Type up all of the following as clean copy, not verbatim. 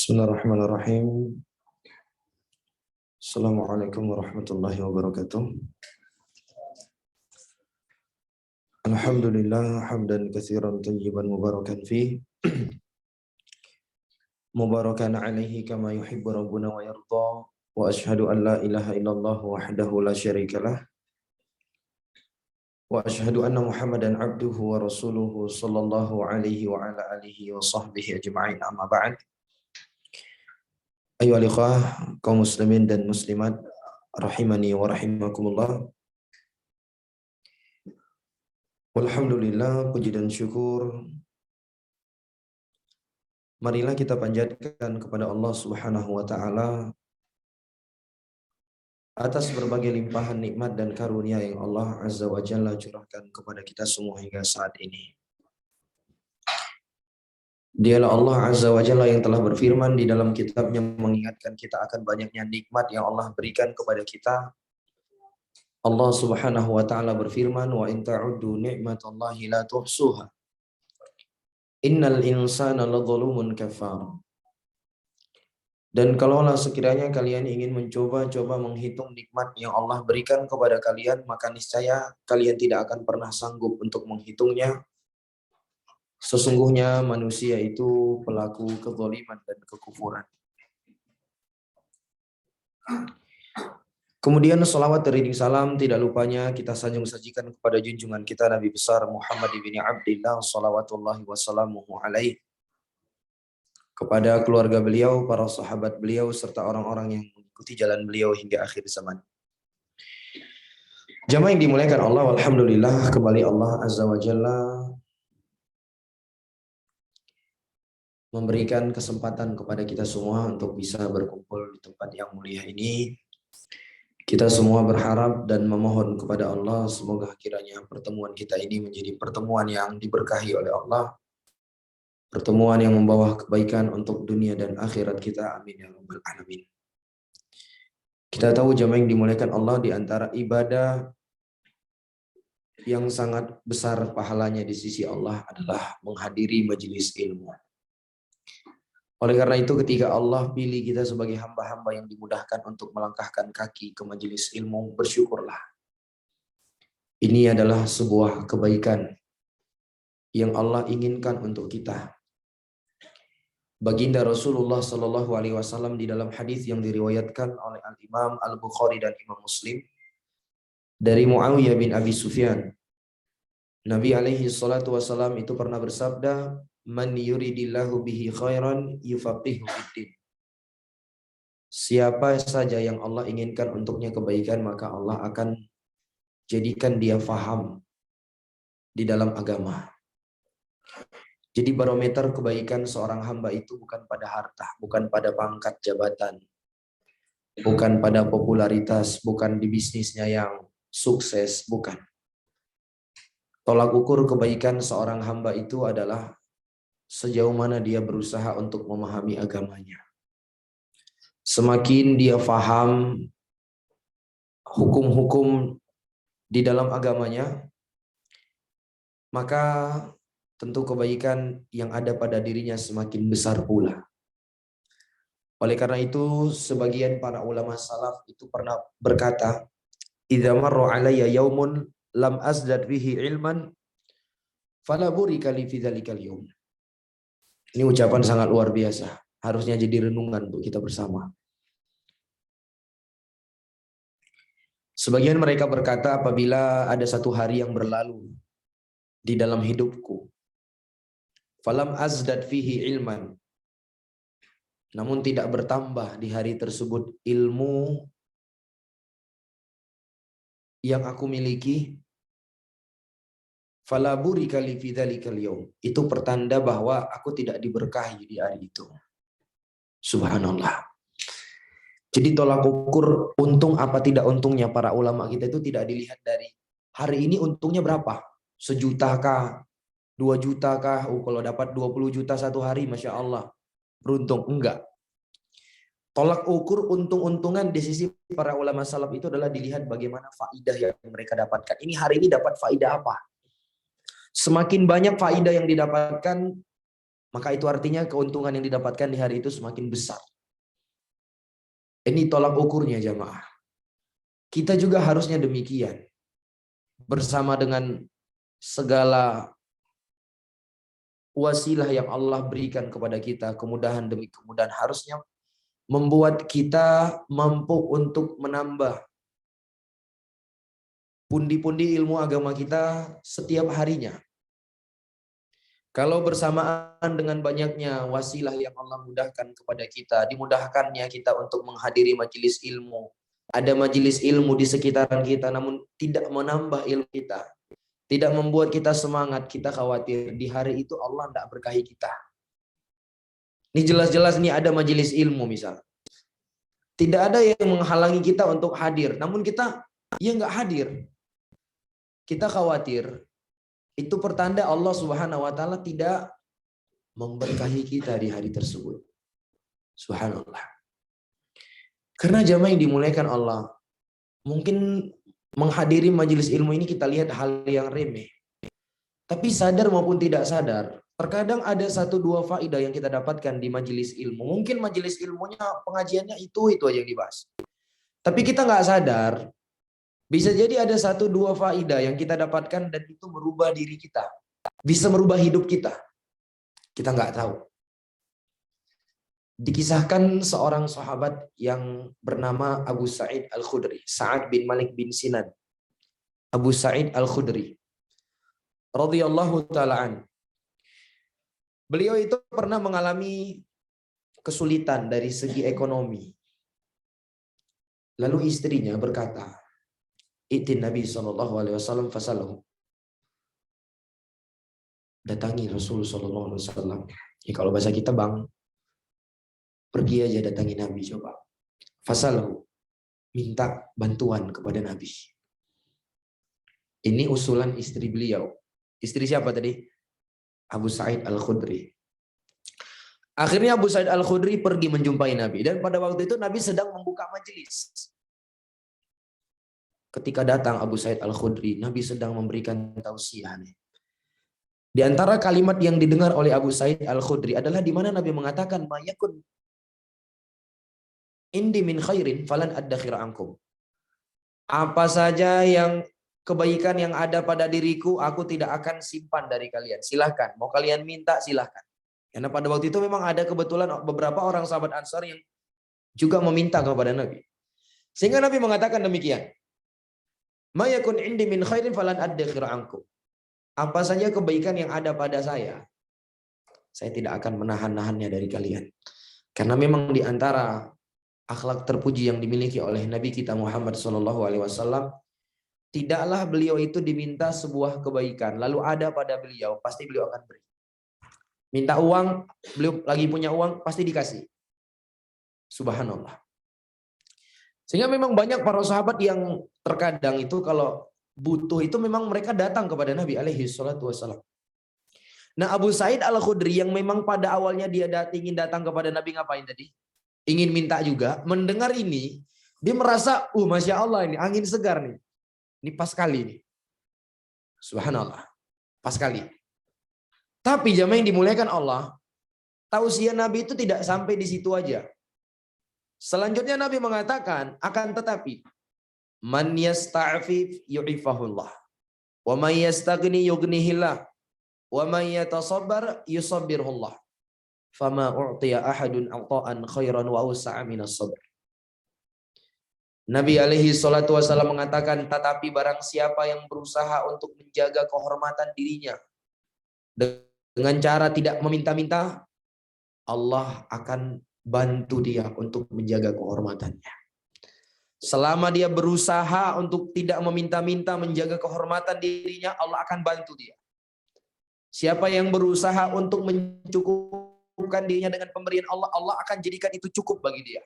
Bismillahirrahmanirrahim. Assalamualaikum warahmatullahi wabarakatuh. Alhamdulillah hamdan katsiran tayyiban mubarakan fih. Mubarakan alaihi kama yuhibbu rabbuna wa yarda. Wa ashhadu an la ilaha illallah wahdahu la syarikalah. Wa ashhadu anna Muhammadan abduhu wa rasuluhu sallallahu alaihi wa ala alihi wa sahbihi ajma'in, amma ba'd. Ayyuhal ikhwah, kaum muslimin dan muslimat rahimani wa rahimakumullah. Alhamdulillah, puji dan syukur marilah kita panjatkan kepada Allah Subhanahu wa taala atas berbagai limpahan nikmat dan karunia yang Allah Azza wa Jalla curahkan kepada kita semua hingga saat ini. Dialah Allah Azza wa Jalla yang telah berfirman di dalam kitabnya mengingatkan kita akan banyaknya nikmat yang Allah berikan kepada kita. Allah Subhanahu wa taala berfirman, wa in ta'uddu ni'matallahi la tuhsuha. Innal insana ladzalumun kafar. Dan kalaulah sekiranya kalian ingin mencoba-coba menghitung nikmat yang Allah berikan kepada kalian, maka niscaya kalian tidak akan pernah sanggup untuk menghitungnya. Sesungguhnya manusia itu pelaku kezaliman dan kekufuran. Kemudian salawat dan salam tidak lupanya kita sajikan kepada junjungan kita Nabi besar Muhammad ibn Abdillah salawatullahi wassalamuhu alaihi, kepada keluarga beliau, para sahabat beliau, serta orang-orang yang mengikuti jalan beliau hingga akhir zaman. Jamaah yang dimuliakan Allah, alhamdulillah kembali Allah Azza wa Jalla memberikan kesempatan kepada kita semua untuk bisa berkumpul di tempat yang mulia ini. Kita semua berharap dan memohon kepada Allah semoga kiranya pertemuan kita ini menjadi pertemuan yang diberkahi oleh Allah, pertemuan yang membawa kebaikan untuk dunia dan akhirat kita, amin ya rabbal alamin. Kita tahu jamaah yang dimuliakan Allah, di antara ibadah yang sangat besar pahalanya di sisi Allah adalah menghadiri majelis ilmu. Oleh karena itu ketika Allah pilih kita sebagai hamba-hamba yang dimudahkan untuk melangkahkan kaki ke majelis ilmu, bersyukurlah. Ini adalah sebuah kebaikan yang Allah inginkan untuk kita. Baginda Rasulullah Sallallahu Alaihi Wasallam di dalam hadis yang diriwayatkan oleh Al-Imam Al-Bukhari dan Imam Muslim dari Muawiyah bin Abi Sufyan, Nabi alaihi salatu wasallam itu pernah bersabda, man yuridillahu bihi khairan yufaqihu fiddin. Siapa saja yang Allah inginkan untuknya kebaikan, maka Allah akan jadikan dia faham di dalam agama. Jadi barometer kebaikan seorang hamba itu bukan pada harta, bukan pada pangkat jabatan, bukan pada popularitas, bukan di bisnisnya yang sukses, bukan. Tolak ukur kebaikan seorang hamba itu adalah sejauh mana dia berusaha untuk memahami agamanya. Semakin dia faham hukum-hukum di dalam agamanya, maka tentu kebaikan yang ada pada dirinya semakin besar pula. Oleh karena itu, sebagian para ulama salaf itu pernah berkata, idza marra alayya yaumun lam azdad bihi ilman fala burika li fi dzalikal yaum. Ini ucapan sangat luar biasa, harusnya jadi renungan untuk kita bersama. Sebagian mereka berkata, apabila ada satu hari yang berlalu di dalam hidupku, falam azdad fihi ilman, namun tidak bertambah di hari tersebut ilmu yang aku miliki, fala burika li fi dzalikal yaum, itu pertanda bahwa aku tidak diberkahi di hari itu. Subhanallah. Jadi tolak ukur untung apa tidak untungnya para ulama kita itu tidak dilihat dari hari ini untungnya berapa, 1 juta kah, 2 juta kah, kalau dapat 20 juta satu hari Masya Allah beruntung, enggak. Tolak ukur untung-untungan di sisi para ulama salaf itu adalah dilihat bagaimana faidah yang mereka dapatkan. Ini hari ini dapat faidah apa? Semakin banyak faidah yang didapatkan, maka itu artinya keuntungan yang didapatkan di hari itu semakin besar. Ini tolak ukurnya jamaah. Kita juga harusnya demikian. Bersama dengan segala wasilah yang Allah berikan kepada kita, kemudahan demi kemudahan, harusnya membuat kita mampu untuk menambah pundi-pundi ilmu agama kita setiap harinya. Kalau bersamaan dengan banyaknya wasilah yang Allah mudahkan kepada kita, dimudahkannya kita untuk menghadiri majelis ilmu. Ada majelis ilmu di sekitaran kita namun tidak menambah ilmu kita. Tidak membuat kita semangat, kita khawatir di hari itu Allah tidak berkahi kita. Ini jelas-jelas nih ada majelis ilmu misal. Tidak ada yang menghalangi kita untuk hadir, namun kita ya nggak hadir. Kita khawatir. Itu pertanda Allah Subhanahu wa taala tidak memberkahi kita di hari tersebut. Subhanallah. Karena jamaah yang dimuliakan Allah, mungkin menghadiri majelis ilmu ini kita lihat hal yang remeh. Tapi sadar maupun tidak sadar, terkadang ada 1-2 faedah yang kita dapatkan di majelis ilmu. Mungkin majelis ilmunya, pengajiannya itu aja yang dibahas. Tapi kita nggak sadar, bisa jadi ada 1-2 faedah yang kita dapatkan dan itu merubah diri kita. Bisa merubah hidup kita. Kita nggak tahu. Dikisahkan seorang sahabat yang bernama Abu Sa'id Al-Khudri. Sa'ad bin Malik bin Sinan. Abu Sa'id Al-Khudri. Radhiyallahu ta'ala. Beliau itu pernah mengalami kesulitan dari segi ekonomi. Lalu istrinya berkata, Itin Nabi SAW fasalahu. Datangi Rasul SAW. Ya, kalau bahasa kita bang, pergi aja datangi Nabi coba. Fasalahu. Minta bantuan kepada Nabi. Ini usulan istri beliau. Istri siapa tadi? Abu Sa'id Al-Khudri. Akhirnya Abu Sa'id Al-Khudri pergi menjumpai Nabi. Dan pada waktu itu Nabi sedang membuka majelis. Ketika datang Abu Sa'id Al-Khudri, Nabi sedang memberikan tausiah. Di antara kalimat yang didengar oleh Abu Sa'id Al-Khudri adalah di mana Nabi mengatakan, "Ma yakun indi min khairin falan addakhir ankum." Apa saja yang kebaikan yang ada pada diriku, aku tidak akan simpan dari kalian. Silahkan, mau kalian minta silahkan. Karena pada waktu itu memang ada kebetulan beberapa orang sahabat Ansar yang juga meminta kepada Nabi. Sehingga Nabi mengatakan demikian. Ma yakun indi min khairin falan addakhir ankum. Apa saja kebaikan yang ada pada saya tidak akan menahan-nahannya dari kalian. Karena memang di antara akhlak terpuji yang dimiliki oleh Nabi kita Muhammad SAW, tidaklah beliau itu diminta sebuah kebaikan, lalu ada pada beliau, pasti beliau akan beri. Minta uang, beliau lagi punya uang, pasti dikasih. Subhanallah. Sehingga memang banyak para sahabat yang terkadang itu kalau butuh itu memang mereka datang kepada Nabi alaihi salatu wassalam. Nah, Abu Sa'id Al-Khudri yang memang pada awalnya dia ingin datang kepada Nabi ngapain tadi? Ingin minta juga. Mendengar ini, dia merasa, Masya Allah ini angin segar nih. Ini pas kali nih. Subhanallah. Pas kali. Tapi jamaah yang dimuliakan Allah, tausiah Nabi itu tidak sampai di situ aja. Selanjutnya Nabi mengatakan, akan tetapi, man yasta'fif yu'ifahullah. Wa man yastaghni yughnihillah. Wa man yatasabbar yusabbirhullah. Fama u'tiya ahadun ata'an khairan wa awsa'a minas sabr. Nabi alaihi salatu wasallam mengatakan, tetapi barang siapa yang berusaha untuk menjaga kehormatan dirinya dengan cara tidak meminta-minta, Allah akan bantu dia untuk menjaga kehormatannya. Selama dia berusaha untuk tidak meminta-minta, menjaga kehormatan dirinya, Allah akan bantu dia. Siapa yang berusaha untuk mencukupkan dirinya dengan pemberian Allah, Allah akan jadikan itu cukup bagi dia.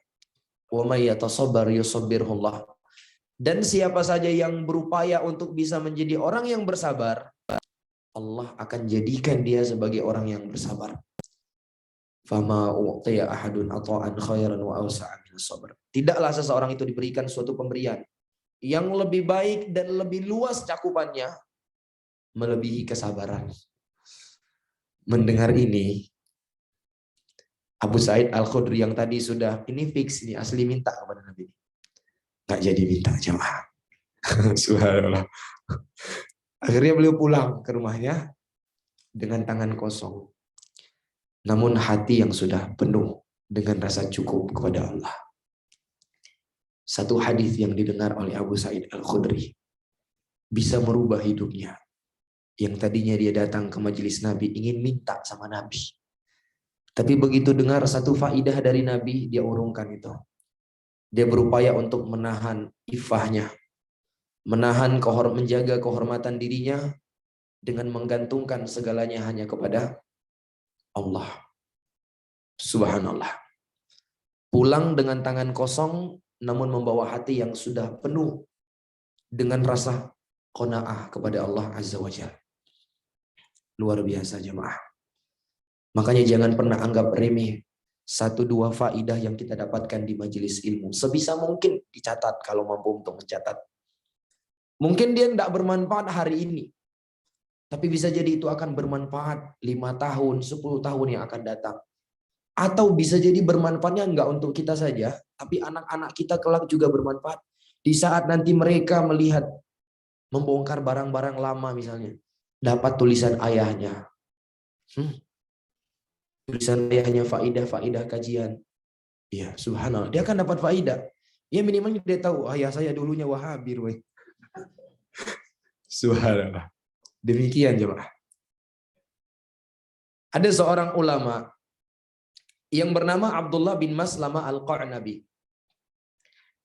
Wa may yatasabbar yusabbirhullah. Dan siapa saja yang berupaya untuk bisa menjadi orang yang bersabar, Allah akan jadikan dia sebagai orang yang bersabar. Fama u'tiya ahadun ata'an khairan wa awsa'a minas sabr. Tidaklah seseorang itu diberikan suatu pemberian yang lebih baik dan lebih luas cakupannya melebihi kesabaran. Mendengar ini, Abu Sa'id Al-Khudri yang tadi sudah ini fix nih asli minta kepada Nabi. Nggak jadi minta jamaah. Subhanallah. Akhirnya beliau pulang ke rumahnya dengan tangan kosong. Namun hati yang sudah penuh dengan rasa cukup kepada Allah. Satu hadis yang didengar oleh Abu Sa'id Al-Khudri bisa merubah hidupnya. Yang tadinya dia datang ke majelis Nabi ingin minta sama Nabi. Tapi begitu dengar satu faidah dari Nabi, dia urungkan itu. Dia berupaya untuk menahan ifahnya, menjaga kehormatan dirinya dengan menggantungkan segalanya hanya kepada Allah. Subhanallah. Pulang dengan tangan kosong namun membawa hati yang sudah penuh dengan rasa qanaah kepada Allah Azza wa Jalla. Luar biasa jemaah. Makanya jangan pernah anggap remeh 1-2 faidah yang kita dapatkan di majelis ilmu. Sebisa mungkin dicatat kalau mampu untuk mencatat. Mungkin dia tidak bermanfaat hari ini. Tapi bisa jadi itu akan bermanfaat 5 tahun, 10 tahun yang akan datang. Atau bisa jadi bermanfaatnya enggak untuk kita saja, tapi anak-anak kita kelak juga bermanfaat. Di saat nanti mereka melihat, membongkar barang-barang lama misalnya, dapat tulisan ayahnya. Tulisan ayahnya faidah-faidah kajian. Ya, subhanallah. Dia akan dapat faidah. Ya minimal dia tahu, ayah saya dulunya Wahabi. Subhanallah. Demikian jemaah. Ada seorang ulama yang bernama Abdullah bin Maslamah Al-Qa'nabi.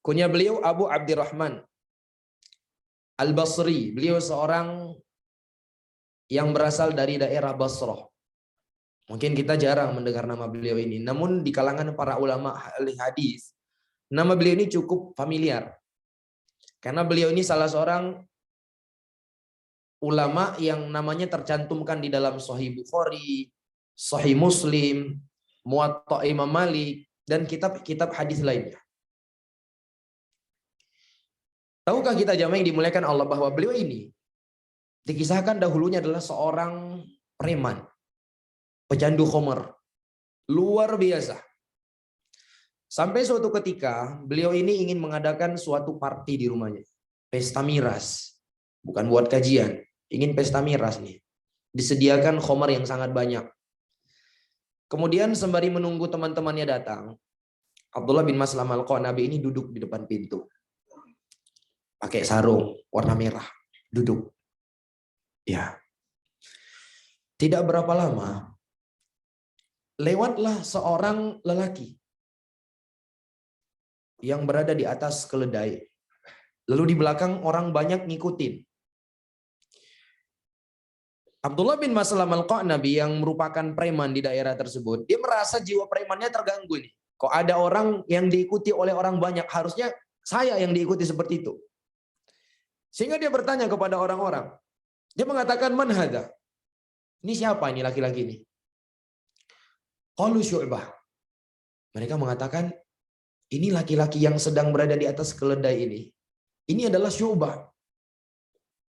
Kunya beliau Abu Abdurrahman Al-Basri. Beliau seorang yang berasal dari daerah Basrah. Mungkin kita jarang mendengar nama beliau ini. Namun di kalangan para ulama ahli hadis, nama beliau ini cukup familiar. Karena beliau ini salah seorang ulama yang namanya tercantumkan di dalam Sahih Bukhari, Sahih Muslim, Muwatta Imam Malik, dan kitab-kitab hadis lainnya. Tahukah kita jamaah yang dimuliakan Allah bahwa beliau ini dikisahkan dahulunya adalah seorang preman, pecandu khamar, luar biasa. Sampai suatu ketika beliau ini ingin mengadakan suatu party di rumahnya, pesta miras, bukan buat kajian, ingin pesta miras nih. Disediakan khamar yang sangat banyak. Kemudian sembari menunggu teman-temannya datang, Abdullah bin Maslamah Al-Qa'nabi ini duduk di depan pintu. Pakai sarung warna merah, duduk. Ya. Tidak berapa lama, lewatlah seorang lelaki yang berada di atas keledai. Lalu di belakang orang banyak ngikutin. Abdullah bin Maslamah Al-Qa'nabi yang merupakan preman di daerah tersebut, dia merasa jiwa premannya terganggu nih. Kok ada orang yang diikuti oleh orang banyak, harusnya saya yang diikuti seperti itu. Sehingga dia bertanya kepada orang-orang. Dia mengatakan, "Man hadza?" Ini siapa ini laki-laki ini? Qalu Syu'bah. Mereka mengatakan, ini laki-laki yang sedang berada di atas keledai ini. Ini adalah Syu'bah.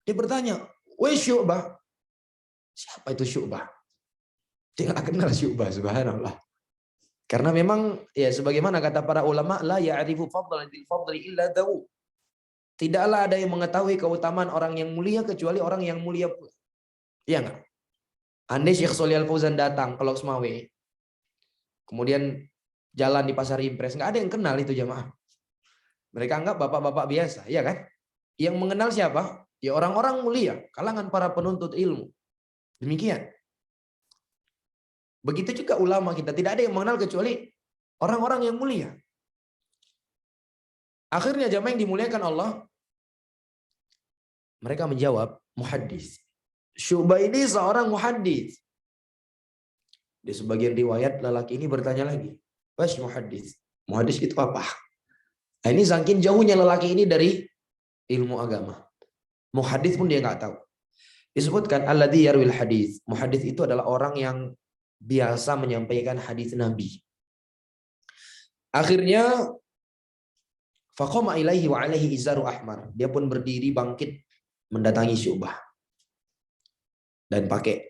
Dia bertanya, "Wahai Syu'bah." Siapa itu Syu'bah? Dia nggak kenal Syu'bah, subhanallah. Karena memang ya sebagaimana kata para ulama, la ya'rifu fadlan bil fadli illa dawu. Tidaklah ada yang mengetahui keutamaan orang yang mulia kecuali orang yang mulia pula. Iya enggak? Andai Syekh Shalih Al Fauzan datang ke Loksmawe, kemudian jalan di Pasar Impres, nggak ada yang kenal itu jamaah. Mereka anggap bapak-bapak biasa, ya kan? Yang mengenal siapa? Ya orang-orang mulia, kalangan para penuntut ilmu. Demikian. Begitu juga ulama kita, tidak ada yang mengenal kecuali orang-orang yang mulia. Akhirnya jamaah yang dimuliakan Allah, mereka menjawab, muhaddis. Syu'bah ini seorang muhaddis. Di sebagian riwayat lelaki ini bertanya lagi, "Wash muhaddis." Muhaddis itu apa? Nah, ini saking jauhnya lelaki ini dari ilmu agama. Muhaddis pun dia nggak tahu. Disebutkan alladzi yarwil hadis. Muhaddis itu adalah orang yang biasa menyampaikan hadis Nabi. Akhirnya faqama ilaihi wa alaihi izaru ahmar. Dia pun berdiri bangkit mendatangi Syu'bah. Dan pakai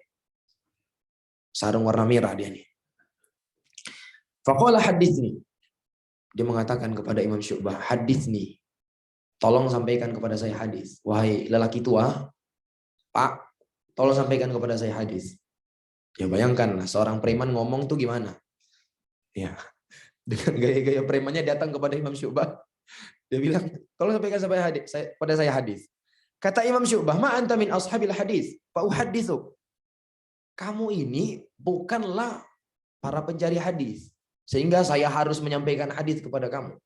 sarung warna merah dia nih. Faqala haditsni. Dia mengatakan kepada Imam Syu'bah, haditsni. Tolong sampaikan kepada saya hadis. Wahai lelaki tua, Pak, tolong sampaikan kepada saya hadis. Ya bayangkanlah seorang preman ngomong tuh gimana? Ya, dengan gaya-gaya premannya datang kepada Imam Syu'bah. Dia bilang, tolong sampaikan pada saya hadis. Kata Imam Syu'bah, ma anta min ashabil hadis, fa uhadditsu. Kamu ini bukanlah para pencari hadis, sehingga saya harus menyampaikan hadis kepada kamu.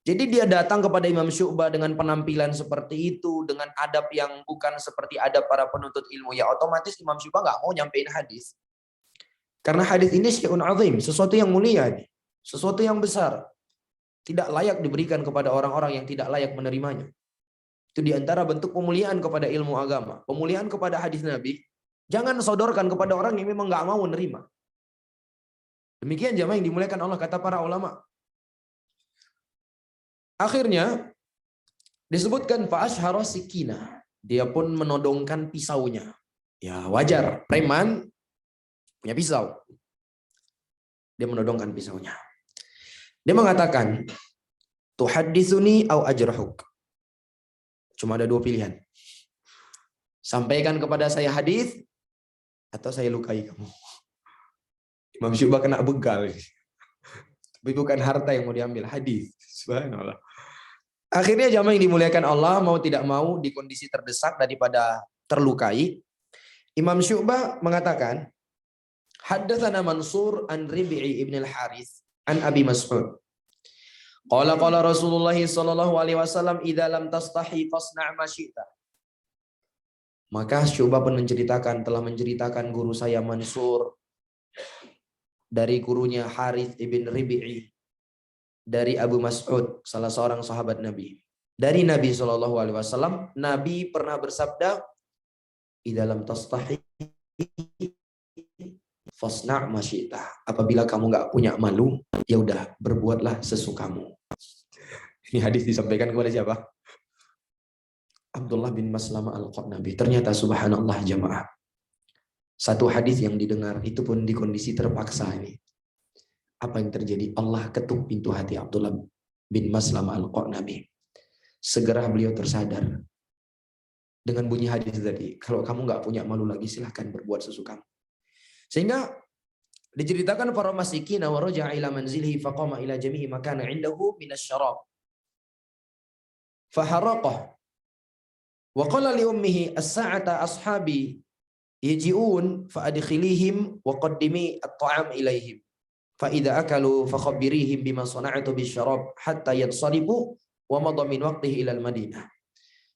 Jadi dia datang kepada Imam Syu'bah dengan penampilan seperti itu, dengan adab yang bukan seperti adab para penuntut ilmu. Ya otomatis Imam Syu'bah nggak mau nyampein hadis. Karena hadis ini syai'un azim, sesuatu yang mulia, sesuatu yang besar. Tidak layak diberikan kepada orang-orang yang tidak layak menerimanya. Itu diantara bentuk pemuliaan kepada ilmu agama. Pemuliaan kepada hadis Nabi. Jangan sodorkan kepada orang yang memang nggak mau menerima. Demikian jamaah yang dimuliakan Allah, kata para ulama. Akhirnya disebutkan fa'ashhara sikina. Dia pun menodongkan pisaunya. Ya wajar, preman punya pisau. Dia menodongkan pisaunya. Dia mengatakan, tuhadditsuni au ajrahuk. Cuma ada dua pilihan. Sampaikan kepada saya hadis atau saya lukai kamu. Imam Syu'bah kena begal. Tapi bukan harta yang mau diambil, hadis. Subhanallah. Akhirnya jamaah yang dimuliakan Allah, mau tidak mau di kondisi terdesak daripada terlukai, Imam Syu'bah mengatakan, haddatsana Mansur an Rib'i ibn al-Harith an Abi Mas'ud. Qala Rasulullah sallallahu alaihi wasallam, idza lam tastahi fasna' ma syi'ta. Maka Syu'bah pun telah menceritakan guru saya Mansur dari gurunya Harith ibn Rib'i dari Abu Mas'ud, salah seorang sahabat Nabi. Dari Nabi sallallahu alaihi wasallam, Nabi pernah bersabda, idza lam tastahi fasna' ma syi'ta. Apabila kamu enggak punya malu, ya udah berbuatlah sesukamu. Ini hadis disampaikan kepada siapa? Abdullah bin Maslamah al-Qanabi. Ternyata subhanallah jamaah. Satu hadis yang didengar itu pun di kondisi terpaksa ini. Apa yang terjadi? Allah ketuk pintu hati Abdullah bin Maslamah al-Qanabi. Segera beliau tersadar dengan bunyi hadis tadi. Kalau kamu nggak punya malu lagi, silahkan berbuat sesukamu. Sehingga diceritakan para masikin wa raja'a ila manzilihi faqama ila jami'i makana 'indahu min asy-syarab. Faharaqah. Wa qala li ummihi as-sa'ata ashabi yaji'un fa adkhilihim wa qaddimi at-ta'am ilaihim. Fa idza akalu fa khabirihim bima sana'tu bisyarab hatta yansarifu wa madha min waqtihi ila al-Madinah.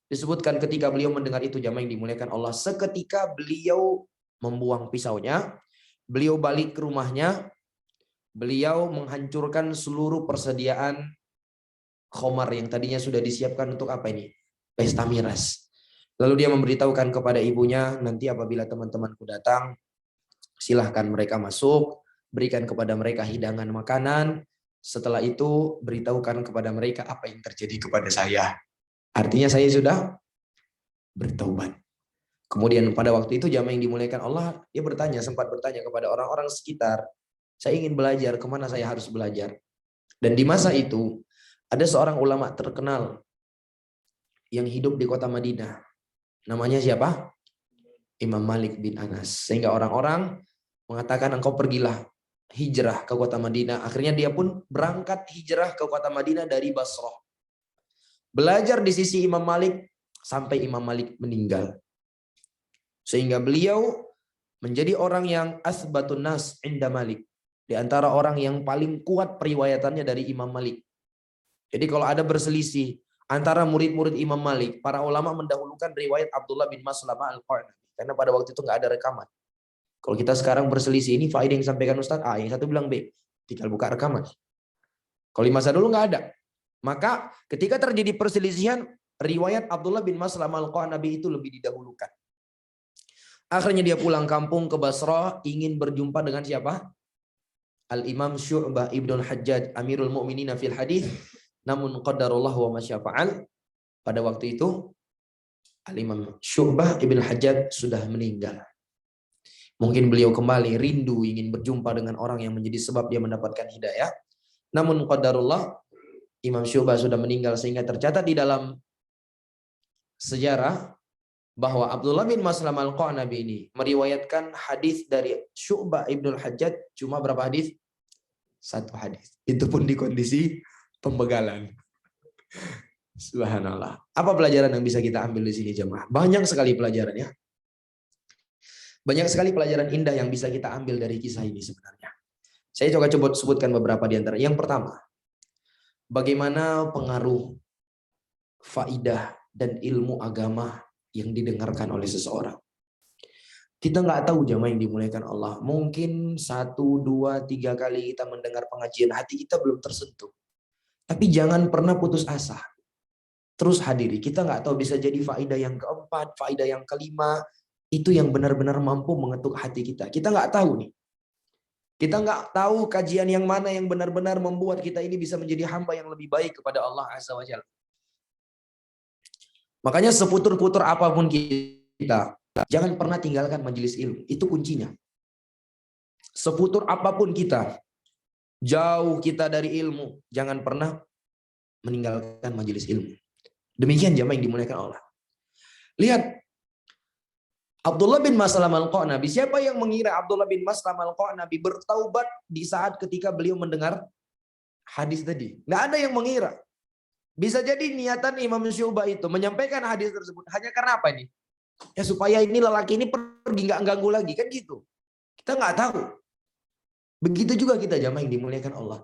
Disebutkan ketika beliau mendengar itu jamaah yang dimuliakan Allah, seketika beliau membuang pisaunya, beliau balik ke rumahnya, beliau menghancurkan seluruh persediaan khamar yang tadinya sudah disiapkan untuk apa ini? Pesta miras. Lalu dia memberitahukan kepada ibunya, nanti apabila teman-temanku datang, silahkan mereka masuk, berikan kepada mereka hidangan makanan. Setelah itu beritahukan kepada mereka apa yang terjadi kepada saya. Artinya saya sudah bertaubat. Kemudian pada waktu itu jamaah yang dimuliakan Allah, dia sempat bertanya kepada orang-orang sekitar, saya ingin belajar, kemana saya harus belajar? Dan di masa itu ada seorang ulama terkenal yang hidup di kota Madinah. Namanya siapa? Imam Malik bin Anas. Sehingga orang-orang mengatakan engkau pergilah hijrah ke kota Madinah. Akhirnya dia pun berangkat hijrah ke kota Madinah dari Basrah. Belajar di sisi Imam Malik sampai Imam Malik meninggal. Sehingga beliau menjadi orang yang asbatun nas inda Malik. Di antara orang yang paling kuat periwayatannya dari Imam Malik. Jadi kalau ada berselisih antara murid-murid Imam Malik, para ulama mendahulukan riwayat Abdullah bin Maslamah al-Qanabi. Karena pada waktu itu nggak ada rekaman. Kalau kita sekarang berselisih, ini faedah yang disampaikan Ustaz A, yang satu bilang B. Tinggal buka rekaman. Kalau di masa dulu nggak ada. Maka ketika terjadi perselisihan, riwayat Abdullah bin Maslamah al-Qanabi itu lebih didahulukan. Akhirnya dia pulang kampung ke Basrah, ingin berjumpa dengan siapa? Al-Imam Syu'bah ibn al-Hajjaj, Amirul Mu'minin fil hadis. Namun qadarullah wa masyafa'al, pada waktu itu Al-Imam Syu'bah ibn al-Hajjaj sudah meninggal. Mungkin beliau kembali rindu ingin berjumpa dengan orang yang menjadi sebab dia mendapatkan hidayah. Namun qadarullah Imam Syu'bah sudah meninggal, sehingga tercatat di dalam sejarah bahwa Abdullah bin Maslam al-Qa'nabi ini meriwayatkan hadis dari Syu'bah ibnul Hajjaj cuma berapa hadis? 1 hadis. Itu pun di kondisi pembegalan. Subhanallah. Apa pelajaran yang bisa kita ambil di sini jemaah? Banyak sekali pelajarannya. Banyak sekali pelajaran indah yang bisa kita ambil dari kisah ini sebenarnya. Saya coba sebutkan beberapa di antara. Yang pertama, bagaimana pengaruh faidah dan ilmu agama yang didengarkan oleh seseorang. Kita nggak tahu jamaah yang dimuliakan Allah. Mungkin 1, 2, 3 kali kita mendengar pengajian, hati kita belum tersentuh. Tapi jangan pernah putus asa. Terus hadiri. Kita nggak tahu, bisa jadi faidah yang keempat, faidah yang kelima. Itu yang benar-benar mampu mengetuk hati kita. Kita nggak tahu nih. Kita nggak tahu kajian yang mana yang benar-benar membuat kita ini bisa menjadi hamba yang lebih baik kepada Allah Azza wa Jalla. Makanya seputur-putur apapun kita, jangan pernah tinggalkan majelis ilmu. Itu kuncinya. Seputur apapun kita, jauh kita dari ilmu, jangan pernah meninggalkan majelis ilmu. Demikian jamaah yang dimuliakan Allah. Lihat Abdullah bin Maslam al-Qa'nabi. Siapa yang mengira Abdullah bin Maslam al-Qa'nabi bertaubat di saat ketika beliau mendengar hadis tadi? Nggak ada yang mengira. Bisa jadi niatan Imam Syu'bah itu menyampaikan hadis tersebut hanya karena apa ini? Ya supaya ini lelaki ini pergi, nggak ganggu lagi, kan gitu. Kita nggak tahu. Begitu juga kita jamaah yang dimuliakan Allah.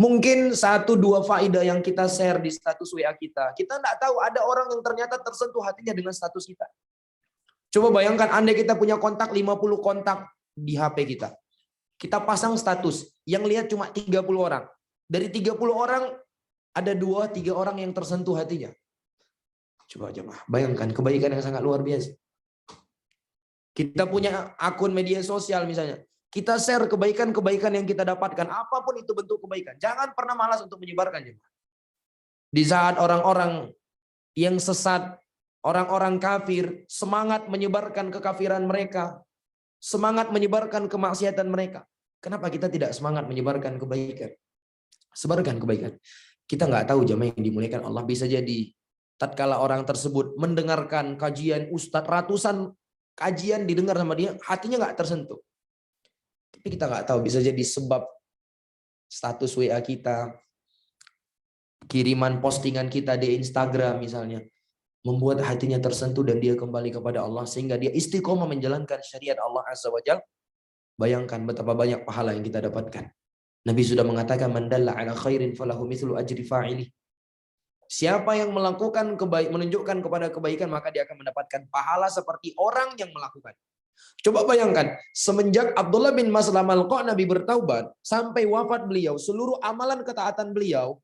Mungkin 1-2 faedah yang kita share di status WA kita. Kita nggak tahu ada orang yang ternyata tersentuh hatinya dengan status kita. Coba bayangkan andai kita punya kontak 50 kontak di HP kita. Kita pasang status yang lihat cuma 30 orang. Dari 30 orang ada 2-3 orang yang tersentuh hatinya. Coba jemaah, bayangkan kebaikan yang sangat luar biasa. Kita punya akun media sosial misalnya. Kita share kebaikan-kebaikan yang kita dapatkan. Apapun itu bentuk kebaikan. Jangan pernah malas untuk menyebarkan jemaah. Di saat orang-orang yang sesat, orang-orang kafir semangat menyebarkan kekafiran mereka, semangat menyebarkan kemaksiatan mereka. Kenapa kita tidak semangat menyebarkan kebaikan? Sebarkan kebaikan. Kita nggak tahu jamaah yang dimuliakan Allah, bisa jadi tatkala orang tersebut mendengarkan kajian ustadz, ratusan kajian didengar sama dia, hatinya nggak tersentuh. Tapi kita nggak tahu, bisa jadi sebab status WA kita, kiriman postingan kita di Instagram misalnya, membuat hatinya tersentuh dan dia kembali kepada Allah sehingga dia istiqomah menjalankan syariat Allah Azza wa Jalla. Bayangkan betapa banyak pahala yang kita dapatkan. Nabi sudah mengatakan man dalla ala khairin falahu mithlu ajri fa'ili. Siapa yang melakukan menunjukkan kepada kebaikan maka dia akan mendapatkan pahala seperti orang yang melakukan. Coba bayangkan, semenjak Abdullah bin Maslam al-Qa'nabi bertaubat sampai wafat beliau, seluruh amalan ketaatan beliau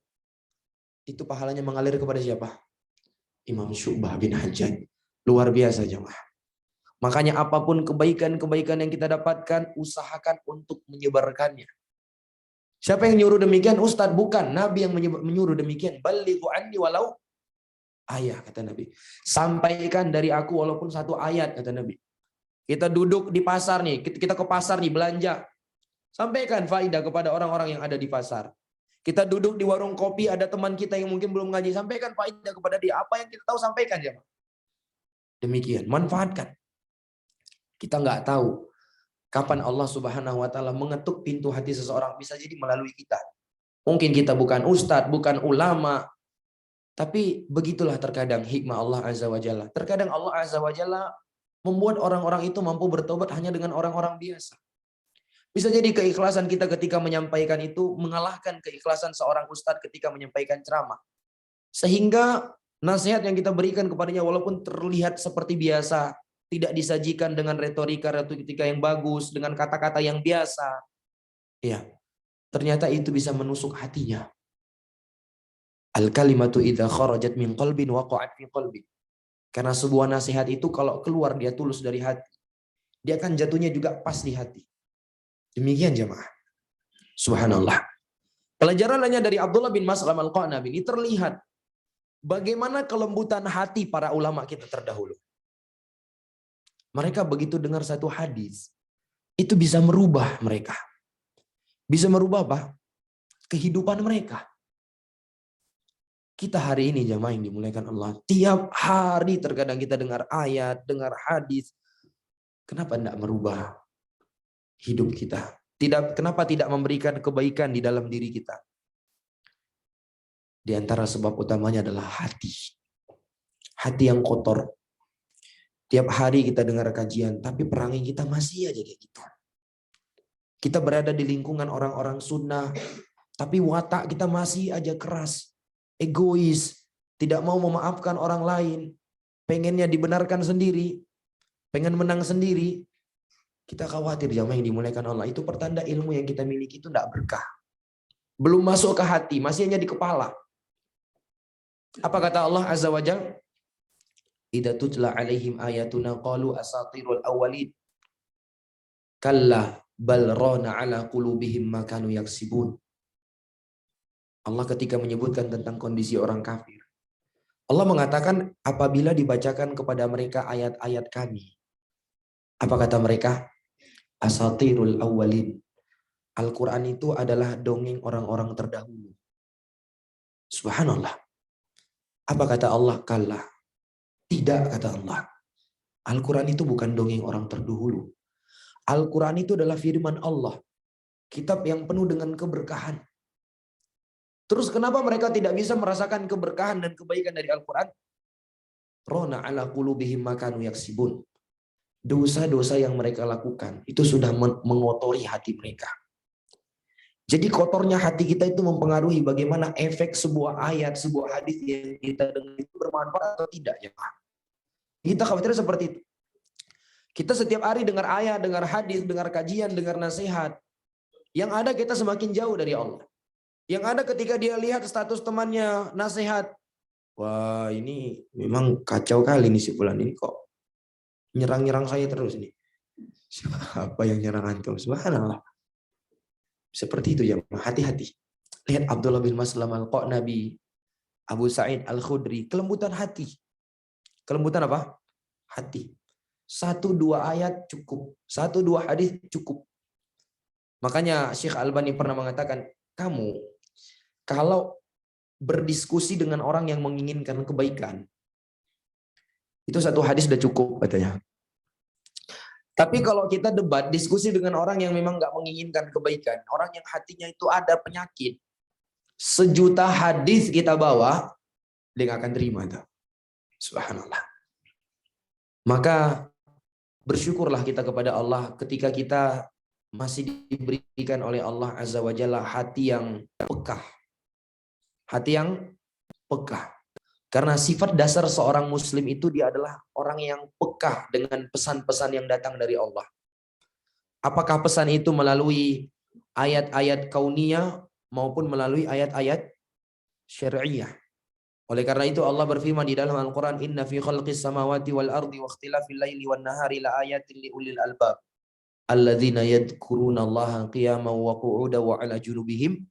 itu pahalanya mengalir kepada siapa? Imam Syu'bah bin Hajjaj. Luar biasa jemaah. Makanya apapun kebaikan-kebaikan yang kita dapatkan, usahakan untuk menyebarkannya. Siapa yang nyuruh demikian? Ustadz, bukan. Nabi yang menyuruh demikian. Balighu anni walau ayat, kata Nabi. Sampaikan dari aku walaupun 1 ayat, kata Nabi. Kita duduk di pasar nih, kita ke pasar nih belanja. Sampaikan faidah kepada orang-orang yang ada di pasar. Kita duduk di warung kopi, ada teman kita yang mungkin belum ngaji, sampaikan faidah kepada dia. Apa yang kita tahu sampaikan ya. Demikian, manfaatkan. Kita nggak tahu kapan Allah Subhanahu wa taala mengetuk pintu hati seseorang, bisa jadi melalui kita. Mungkin kita bukan ustadz, bukan ulama, tapi begitulah terkadang hikmah Allah Azza wa Jalla. Terkadang Allah Azza wa Jalla membuat orang-orang itu mampu bertobat hanya dengan orang-orang biasa. Bisa jadi keikhlasan kita ketika menyampaikan itu mengalahkan keikhlasan seorang ustadz ketika menyampaikan ceramah. Sehingga nasihat yang kita berikan kepadanya walaupun terlihat seperti biasa, tidak disajikan dengan retorika yang bagus, dengan kata-kata yang biasa, ya, ternyata itu bisa menusuk hatinya. Al-kalimatu idza kharajat min qalbin waqa'at fi qalbi. Karena sebuah nasihat itu kalau keluar dia tulus dari hati, dia akan jatuhnya juga pas di hati. Demikian jemaah. Subhanallah. Pelajaran lainnya dari Abdullah bin Maslam al-Qa'nabi ini terlihat bagaimana kelembutan hati para ulama kita terdahulu. Mereka begitu dengar satu hadis, itu bisa merubah mereka. Bisa merubah apa? Kehidupan mereka. Kita hari ini jamaah yang dimuliakan Allah, tiap hari terkadang kita dengar ayat, dengar hadis. Kenapa tidak merubah hidup kita? Kenapa tidak memberikan kebaikan di dalam diri kita? Di antara sebab utamanya adalah hati. Hati yang kotor. Tiap hari kita dengar kajian, tapi perangai kita masih aja kayak gitu. Kita berada di lingkungan orang-orang sunnah, tapi watak kita masih aja keras, egois, tidak mau memaafkan orang lain, pengennya dibenarkan sendiri, pengen menang sendiri. Kita khawatir jamaah yang dimuliakan Allah, itu pertanda ilmu yang kita miliki itu tidak berkah. Belum masuk ke hati, masih hanya di kepala. Apa kata Allah Azza wa Jalla? Idza tutla alaihim ayatuna qalu asatirul awwalin. Kalla bal rana ala qulubihim ma kanu yaksibun. Allah ketika menyebutkan tentang kondisi orang kafir, Allah mengatakan apabila dibacakan kepada mereka ayat-ayat kami, apa kata mereka? Asatirul awwalin. Al-Quran itu adalah dongeng orang-orang terdahulu. Subhanallah. Apa kata Allah? Kalla. Tidak, kata Allah. Al-Quran itu bukan dongeng orang terdahulu. Al-Quran itu adalah firman Allah. Kitab yang penuh dengan keberkahan. Terus kenapa mereka tidak bisa merasakan keberkahan dan kebaikan dari Al-Quran? Rona ala qulubihim ma kanu yaksibun. Dosa-dosa yang mereka lakukan itu sudah mengotori hati mereka. Jadi kotornya hati kita itu mempengaruhi bagaimana efek sebuah ayat, sebuah hadis yang kita dengar itu bermanfaat atau tidak, ya Pak. Kita khawatir seperti itu. Kita setiap hari dengar ayat, dengar hadis, dengar kajian, dengar nasihat. Yang ada kita semakin jauh dari Allah. Yang ada ketika dia lihat status temannya nasihat, wah ini memang kacau kali nih si fulan ini, kok nyerang-nyerang saya terus nih. Siapa yang nyerang antum? Subhanallah. Seperti itu ya, hati-hati. Lihat Abdullah bin Maslam al-Qanabi, Abu Sa'id al-Khudri, kelembutan hati. Kelembutan apa? Hati. 1-2 ayat cukup. 1-2 hadis cukup. Makanya Syekh Albani pernah mengatakan, kamu kalau berdiskusi dengan orang yang menginginkan kebaikan, itu 1 hadis sudah cukup katanya. Tapi kalau kita debat, diskusi dengan orang yang memang nggak menginginkan kebaikan, orang yang hatinya itu ada penyakit, 1.000.000 hadis kita bawa, dia nggak akan terima tuh. Subhanallah. Maka bersyukurlah kita kepada Allah ketika kita masih diberikan oleh Allah Azza wa Jalla hati yang peka. Hati yang peka. Karena sifat dasar seorang muslim itu dia adalah orang yang peka dengan pesan-pesan yang datang dari Allah. Apakah pesan itu melalui ayat-ayat kauniyah maupun melalui ayat-ayat syariah. Oleh karena itu Allah berfirman di dalam Al-Quran, Inna fi khalqis samawati wal ardi wa ikhtilafil laili wan nahari la ayatin li ulil albab. Alladzina yadhkuruna Allaha qiyaman wa qu'udan wa ala junubihim.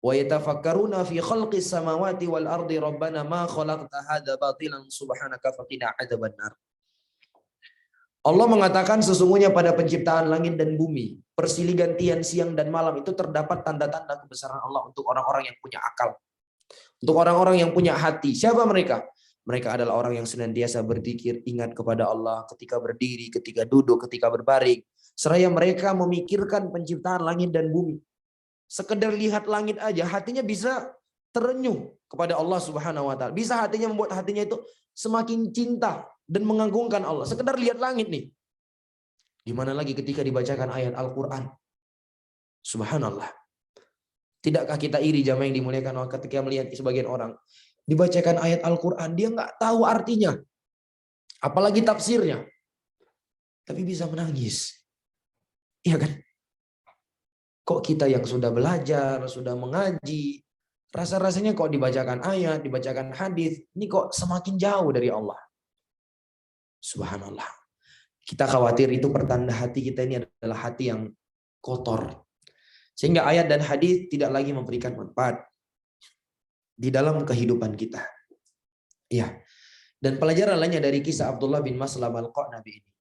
Wa yatafakkaruna fi khalqis samawati wal ardi rabbana ma khalaqta hadza batilan subhanaka faqina adzabannar. Allah mengatakan sesungguhnya pada penciptaan langit dan bumi, persilih gantian siang dan malam itu terdapat tanda-tanda kebesaran Allah untuk orang-orang yang punya akal. Untuk orang-orang yang punya hati. Siapa mereka? Mereka adalah orang yang senantiasa berzikir, ingat kepada Allah ketika berdiri, ketika duduk, ketika berbaring. Seraya mereka memikirkan penciptaan langit dan bumi. Sekedar lihat langit aja, hatinya bisa terenyuh kepada Allah Subhanahu wa Ta'ala. Bisa hatinya membuat hatinya itu semakin cinta dan mengagungkan Allah. Sekedar lihat langit nih. Gimana lagi ketika dibacakan ayat Al-Quran? Subhanallah. Tidakkah kita iri jamaah yang dimuliakan Allah ketika melihat sebagian orang dibacakan ayat Al-Quran, dia nggak tahu artinya, apalagi tafsirnya, tapi bisa menangis. Iya kan? Kok kita yang sudah belajar, sudah mengaji, rasa-rasanya kok dibacakan ayat, dibacakan hadis, ini kok semakin jauh dari Allah. Subhanallah. Kita khawatir itu pertanda hati kita ini adalah hati yang kotor. Sehingga ayat dan hadis tidak lagi memberikan manfaat di dalam kehidupan kita. Ya. Dan pelajaran lainnya dari kisah Abdullah bin Maslam al-Qanabi ini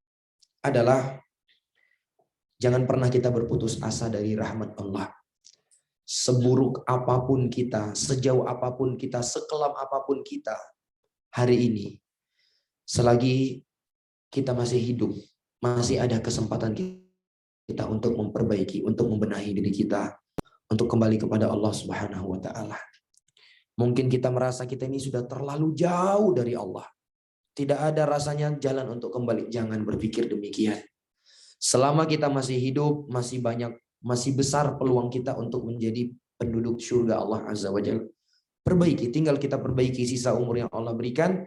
adalah Jangan pernah kita berputus asa dari rahmat Allah. Seburuk apapun kita, sejauh apapun kita, sekelam apapun kita hari ini, selagi kita masih hidup, masih ada kesempatan kita untuk memperbaiki, untuk membenahi diri kita, untuk kembali kepada Allah Subhanahu wa taala. Mungkin kita merasa kita ini sudah terlalu jauh dari Allah. Tidak ada rasanya jalan untuk kembali. Jangan berpikir demikian. Selama kita masih hidup, masih besar peluang kita untuk menjadi penduduk surga Allah Azza wa Jalla. Perbaiki, tinggal kita perbaiki sisa umur yang Allah berikan,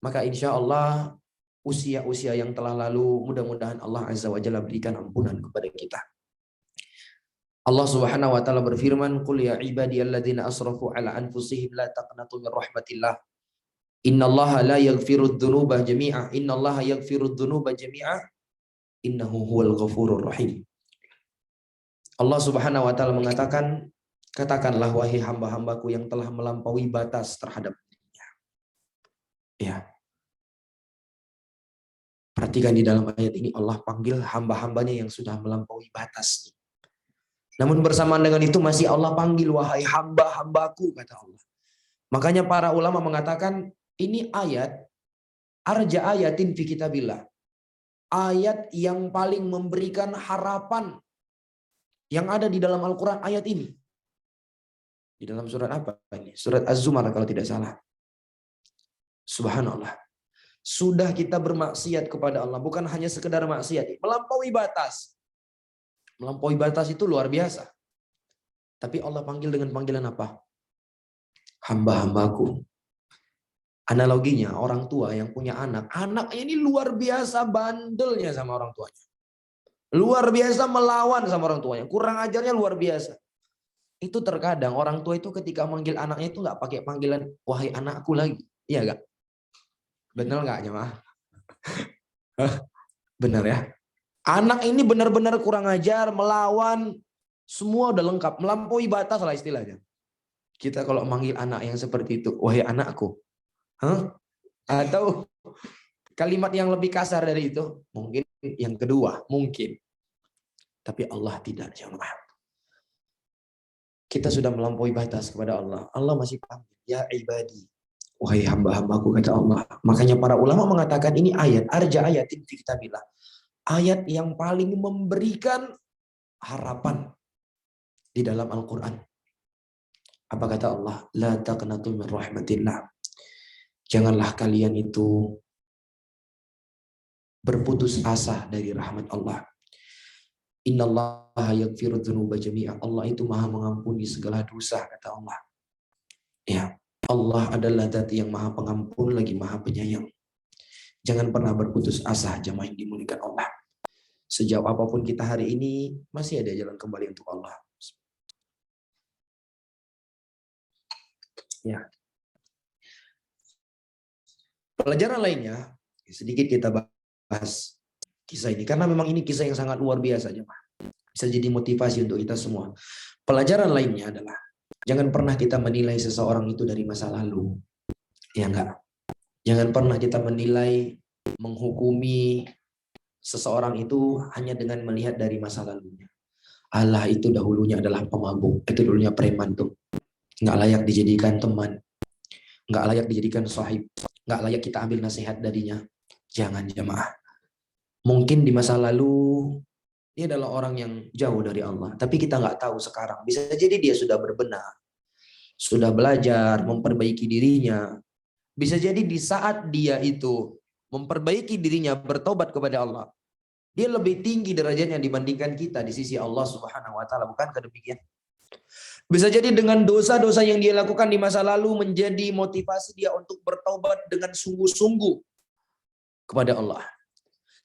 maka insya Allah usia-usia yang telah lalu mudah-mudahan Allah Azza wa Jalla berikan ampunan kepada kita. Allah Subhanahu wa taala berfirman, "Qul ya ibadiyalladzina asrafu ala anfusihim la taqnatu min rahmatillah. Innallaha la yaghfirudz dzunuba jami'a. Innallaha yaghfirudz dzunuba jami'a. Innahu huwal ghafurur rahim." Allah Subhanahu wa taala mengatakan, katakanlah wahai hamba-hambaku yang telah melampaui batas terhadap dirinya. Ya. Perhatikan di dalam ayat ini Allah panggil hamba-hambanya yang sudah melampaui batas. Namun bersamaan dengan itu masih Allah panggil wahai hamba-hambaku, kata Allah. Makanya para ulama mengatakan ini ayat arja ayatin fi kitabillah. Ayat yang paling memberikan harapan yang ada di dalam Al-Quran, ayat ini. Di dalam surat apa ini? Surat Az-Zumar kalau tidak salah. Subhanallah. Sudah kita bermaksiat kepada Allah, bukan hanya sekedar maksiat, melampaui batas. Melampaui batas itu luar biasa. Tapi Allah panggil dengan panggilan apa? Hamba-hambaku. Analoginya orang tua yang punya anak, anaknya ini luar biasa bandelnya sama orang tuanya. Luar biasa melawan sama orang tuanya, kurang ajarnya luar biasa. Itu terkadang orang tua itu ketika manggil anaknya itu nggak pakai panggilan wahai anakku lagi. Iya nggak? Benar nggak jemaah? Benar ya? Anak ini benar-benar kurang ajar, melawan, semua udah lengkap, melampaui batas lah istilahnya. Kita kalau manggil anak yang seperti itu, wahai anakku. Atau kalimat yang lebih kasar dari itu, mungkin yang kedua, mungkin. Tapi Allah tidak, jemaah. Kita sudah melampaui batas kepada Allah. Allah masih panggil, ya ibadi, wahai hamba-hambaku, kata Allah. Makanya para ulama mengatakan ini ayat, arja ayatin fi kitabillah. Ayat yang paling memberikan harapan di dalam Al-Quran. Apa kata Allah? La taqnatu min rahmatillah. Janganlah kalian itu berputus asa dari rahmat Allah. Innallaha yaghfirudz dzunuba jami'a. Allah itu Maha mengampuni segala dosa, kata Allah. Ya, Allah adalah Zat yang Maha Pengampun lagi Maha Penyayang. Jangan pernah berputus asa, jemaah yang dimuliakan Allah. Sejauh apapun kita hari ini, masih ada jalan kembali untuk Allah. Ya. Pelajaran lainnya, sedikit kita bahas kisah ini. Karena memang ini kisah yang sangat luar biasa, jemaah. Bisa jadi motivasi untuk kita semua. Pelajaran lainnya adalah, jangan pernah kita menilai seseorang itu dari masa lalu. Ya enggak? Jangan pernah kita menilai, menghukumi seseorang itu hanya dengan melihat dari masa lalunya. Allah itu dahulunya adalah pemabuk, itu dulunya preman tuh. Nggak layak dijadikan teman, nggak layak dijadikan sahib, nggak layak kita ambil nasihat darinya. Jangan, jemaah. Mungkin di masa lalu dia adalah orang yang jauh dari Allah, tapi kita nggak tahu sekarang. Bisa jadi dia sudah berbenah, sudah belajar, memperbaiki dirinya. Bisa jadi di saat dia itu memperbaiki dirinya, bertobat kepada Allah, dia lebih tinggi derajatnya dibandingkan kita di sisi Allah Subhanahu wa taala. Bukankah demikian? Bisa jadi dengan dosa-dosa yang dia lakukan di masa lalu menjadi motivasi dia untuk bertaubat dengan sungguh-sungguh kepada Allah.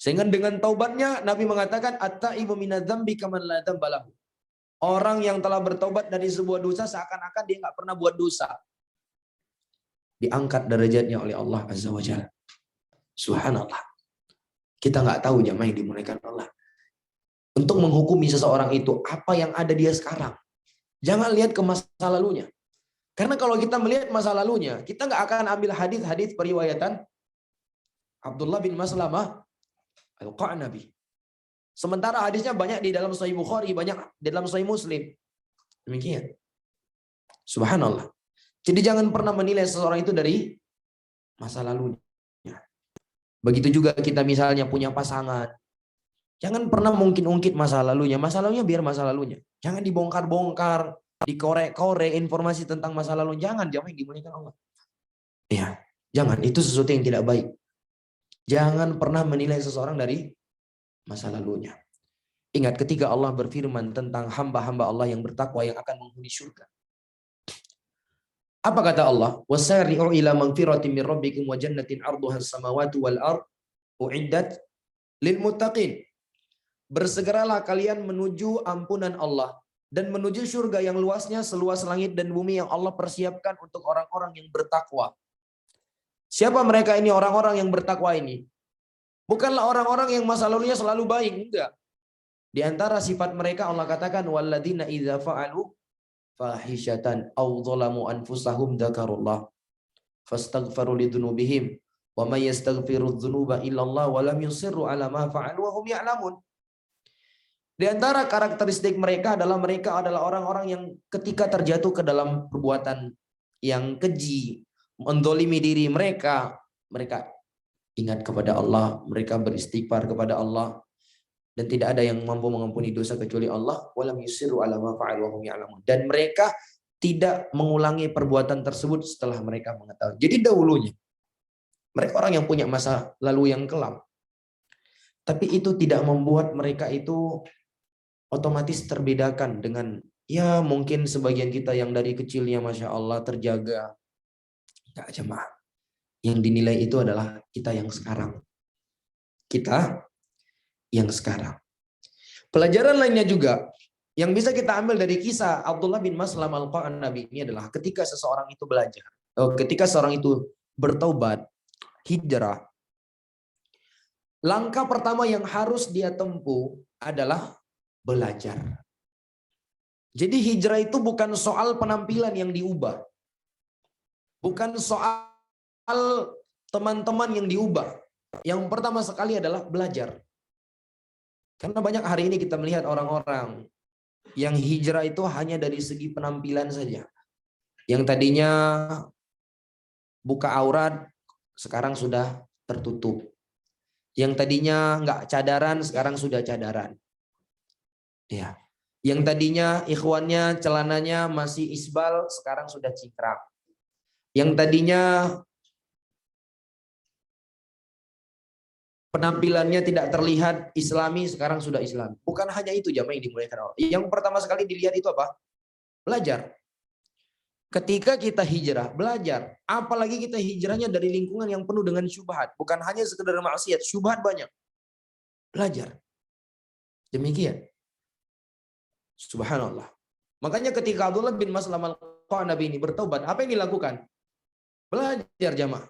Sehingga dengan taubatnya Nabi mengatakan at-taibu minadz-dzambi kaman la dzamba lahu. Orang yang telah bertaubat dari sebuah dosa seakan-akan dia nggak pernah buat dosa. Diangkat derajatnya oleh Allah Azza wa Jalla. Subhanallah. Kita nggak tahu, jemaah yang dimuliakan Allah. Untuk menghukumi seseorang itu, apa yang ada dia sekarang. Jangan lihat ke masa lalunya. Karena kalau kita melihat masa lalunya, kita nggak akan ambil hadis-hadis periwayatan Abdullah bin Maslamah Al-Qa'nabi. Sementara hadisnya banyak di dalam Sahih Bukhari, banyak di dalam Sahih Muslim. Demikian. Subhanallah. Jadi jangan pernah menilai seseorang itu dari masa lalunya. Begitu juga kita misalnya punya pasangan. Jangan pernah mungkin-ungkit masa lalunya. Masa lalunya biar masa lalunya. Jangan dibongkar-bongkar, dikorek-korek informasi tentang masa lalu. Jangan yang dimuliakan Allah. Ya, jangan. Itu sesuatu yang tidak baik. Jangan pernah menilai seseorang dari masa lalunya. Ingat ketika Allah berfirman tentang hamba-hamba Allah yang bertakwa yang akan menghuni surga. Apa kata Allah? Wasari'u ila magfiratin min rabbikum wa jannatin 'arduha as-samawati wal ard u'iddat lil muttaqin. Bersegeralah kalian menuju ampunan Allah dan menuju surga yang luasnya seluas langit dan bumi yang Allah persiapkan untuk orang-orang yang bertakwa. Siapa mereka ini orang-orang yang bertakwa ini? Bukanlah orang-orang yang masa lalunya selalu baik, enggak. Di antara sifat mereka Allah katakan walladzina idza fa'alu fahishatan aw zalamu anfusahum dzakarullah fastaghfiru lidzunubihim wa may yastaghfiru dzunuba illallah wa lam yusirru ala ma fa'alu wa hum ya'lamun. Di antara karakteristik mereka adalah orang-orang yang ketika terjatuh ke dalam perbuatan yang keji, mendolimi diri mereka, mereka ingat kepada Allah, mereka beristighfar kepada Allah, dan tidak ada yang mampu mengampuni dosa kecuali Allah. Walam yusiru ala ma fa'alu wa hum ya'lamun. Dan mereka tidak mengulangi perbuatan tersebut setelah mereka mengetahui. Jadi dahulunya mereka orang yang punya masa lalu yang kelam. Tapi itu tidak membuat mereka itu otomatis terbedakan dengan ya mungkin sebagian kita yang dari kecilnya Masya Allah terjaga. Enggak, jemaah. Yang dinilai itu adalah kita yang sekarang. Kita yang sekarang. Pelajaran lainnya juga yang bisa kita ambil dari kisah Abdullah bin Maslam al-Qa'nabi ini adalah ketika seseorang itu belajar, ketika seorang itu bertaubat, hijrah, langkah pertama yang harus dia tempuh adalah belajar. Jadi hijrah itu bukan soal penampilan yang diubah. Bukan soal teman-teman yang diubah. Yang pertama sekali adalah belajar. Karena banyak hari ini kita melihat orang-orang yang hijrah itu hanya dari segi penampilan saja. Yang tadinya buka aurat, sekarang sudah tertutup. Yang tadinya nggak cadaran, sekarang sudah cadaran. Ya. Yang tadinya ikhwannya celananya masih isbal, sekarang sudah cingkrang. Yang tadinya penampilannya tidak terlihat islami, sekarang sudah Islam. Bukan hanya itu jamaah yang dimuliakan Allah. Yang pertama sekali dilihat itu apa? Belajar. Ketika kita hijrah, belajar. Apalagi kita hijrahnya dari lingkungan yang penuh dengan syubhat. Bukan hanya sekedar maksiat, syubhat banyak. Belajar. Demikian. Subhanallah. Makanya ketika Abdullah bin Maslam al-Qa'nabi ini bertobat, apa yang dilakukan? Belajar jamaah.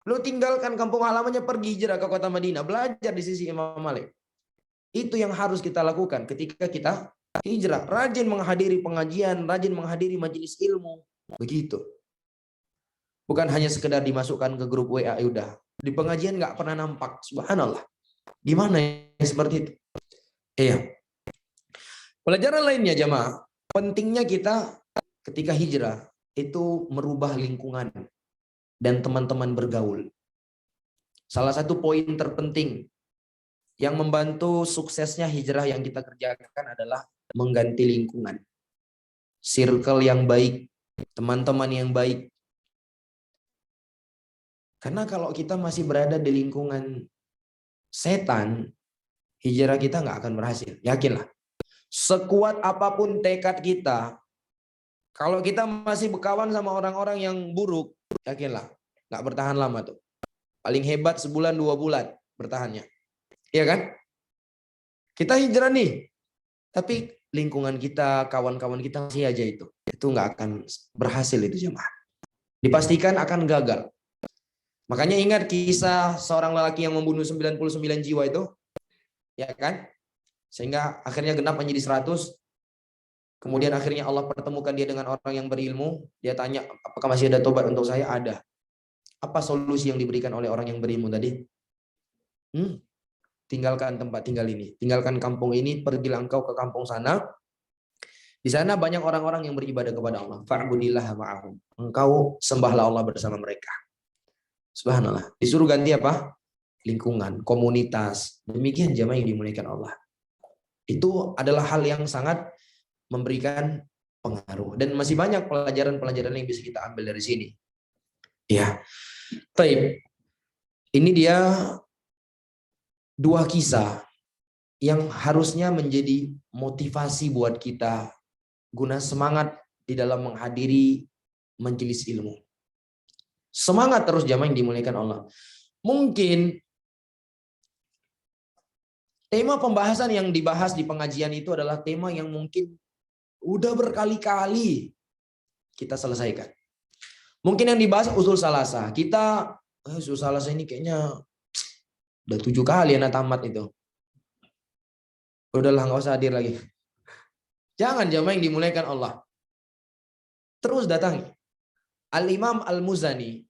Lu tinggalkan kampung halamannya, pergi hijrah ke kota Madinah, belajar di sisi Imam Malik. Itu yang harus kita lakukan ketika kita hijrah. Rajin menghadiri pengajian, rajin menghadiri majelis ilmu. Begitu. Bukan hanya sekedar dimasukkan ke grup WA, udah. Di pengajian nggak pernah nampak. Subhanallah. Gimana ya seperti itu? Iya. Pelajaran lainnya jamaah, pentingnya kita ketika hijrah itu merubah lingkungan dan teman-teman bergaul. Salah satu poin terpenting yang membantu suksesnya hijrah yang kita kerjakan adalah mengganti lingkungan. Circle yang baik, teman-teman yang baik. Karena kalau kita masih berada di lingkungan setan, hijrah kita nggak akan berhasil. Yakinlah. Sekuat apapun tekad kita, kalau kita masih berkawan sama orang-orang yang buruk, yakinlah, nggak bertahan lama tuh. Paling hebat sebulan 2 bulan bertahannya. Iya kan? Kita hijrah nih, tapi lingkungan kita, kawan-kawan kita masih aja itu nggak akan berhasil itu jemaah. Dipastikan akan gagal. Makanya ingat kisah seorang lelaki yang membunuh 99 jiwa itu, ya kan? Sehingga akhirnya genap menjadi 100. Kemudian akhirnya Allah pertemukan dia dengan orang yang berilmu. Dia tanya, apakah masih ada tobat untuk saya? Ada. Apa solusi yang diberikan oleh orang yang berilmu tadi? tinggalkan tempat tinggal ini, tinggalkan kampung ini, pergilah engkau ke kampung sana. Di sana banyak orang-orang yang beribadah kepada Allah. Fa'budillah ma'ahum. Engkau sembahlah Allah bersama mereka. Subhanallah. Disuruh ganti apa? Lingkungan, komunitas. Demikian jamaah yang dimuliakan Allah. Itu adalah hal yang sangat memberikan pengaruh. Dan masih banyak pelajaran-pelajaran yang bisa kita ambil dari sini. Ya. Baik. Ini dia dua kisah yang harusnya menjadi motivasi buat kita guna semangat di dalam menghadiri majelis ilmu. Semangat terus jamaah yang dimuliakan Allah. Mungkin tema pembahasan yang dibahas di pengajian itu adalah tema yang mungkin udah berkali-kali kita selesaikan. Mungkin yang dibahas usul salasah. Kita usul salasah ini kayaknya udah 7 kali anak tamat itu. Udahlah, nggak usah hadir lagi. Jangan jamaah yang dimuliakan Allah. Terus datangi. Al-Imam Al-Muzani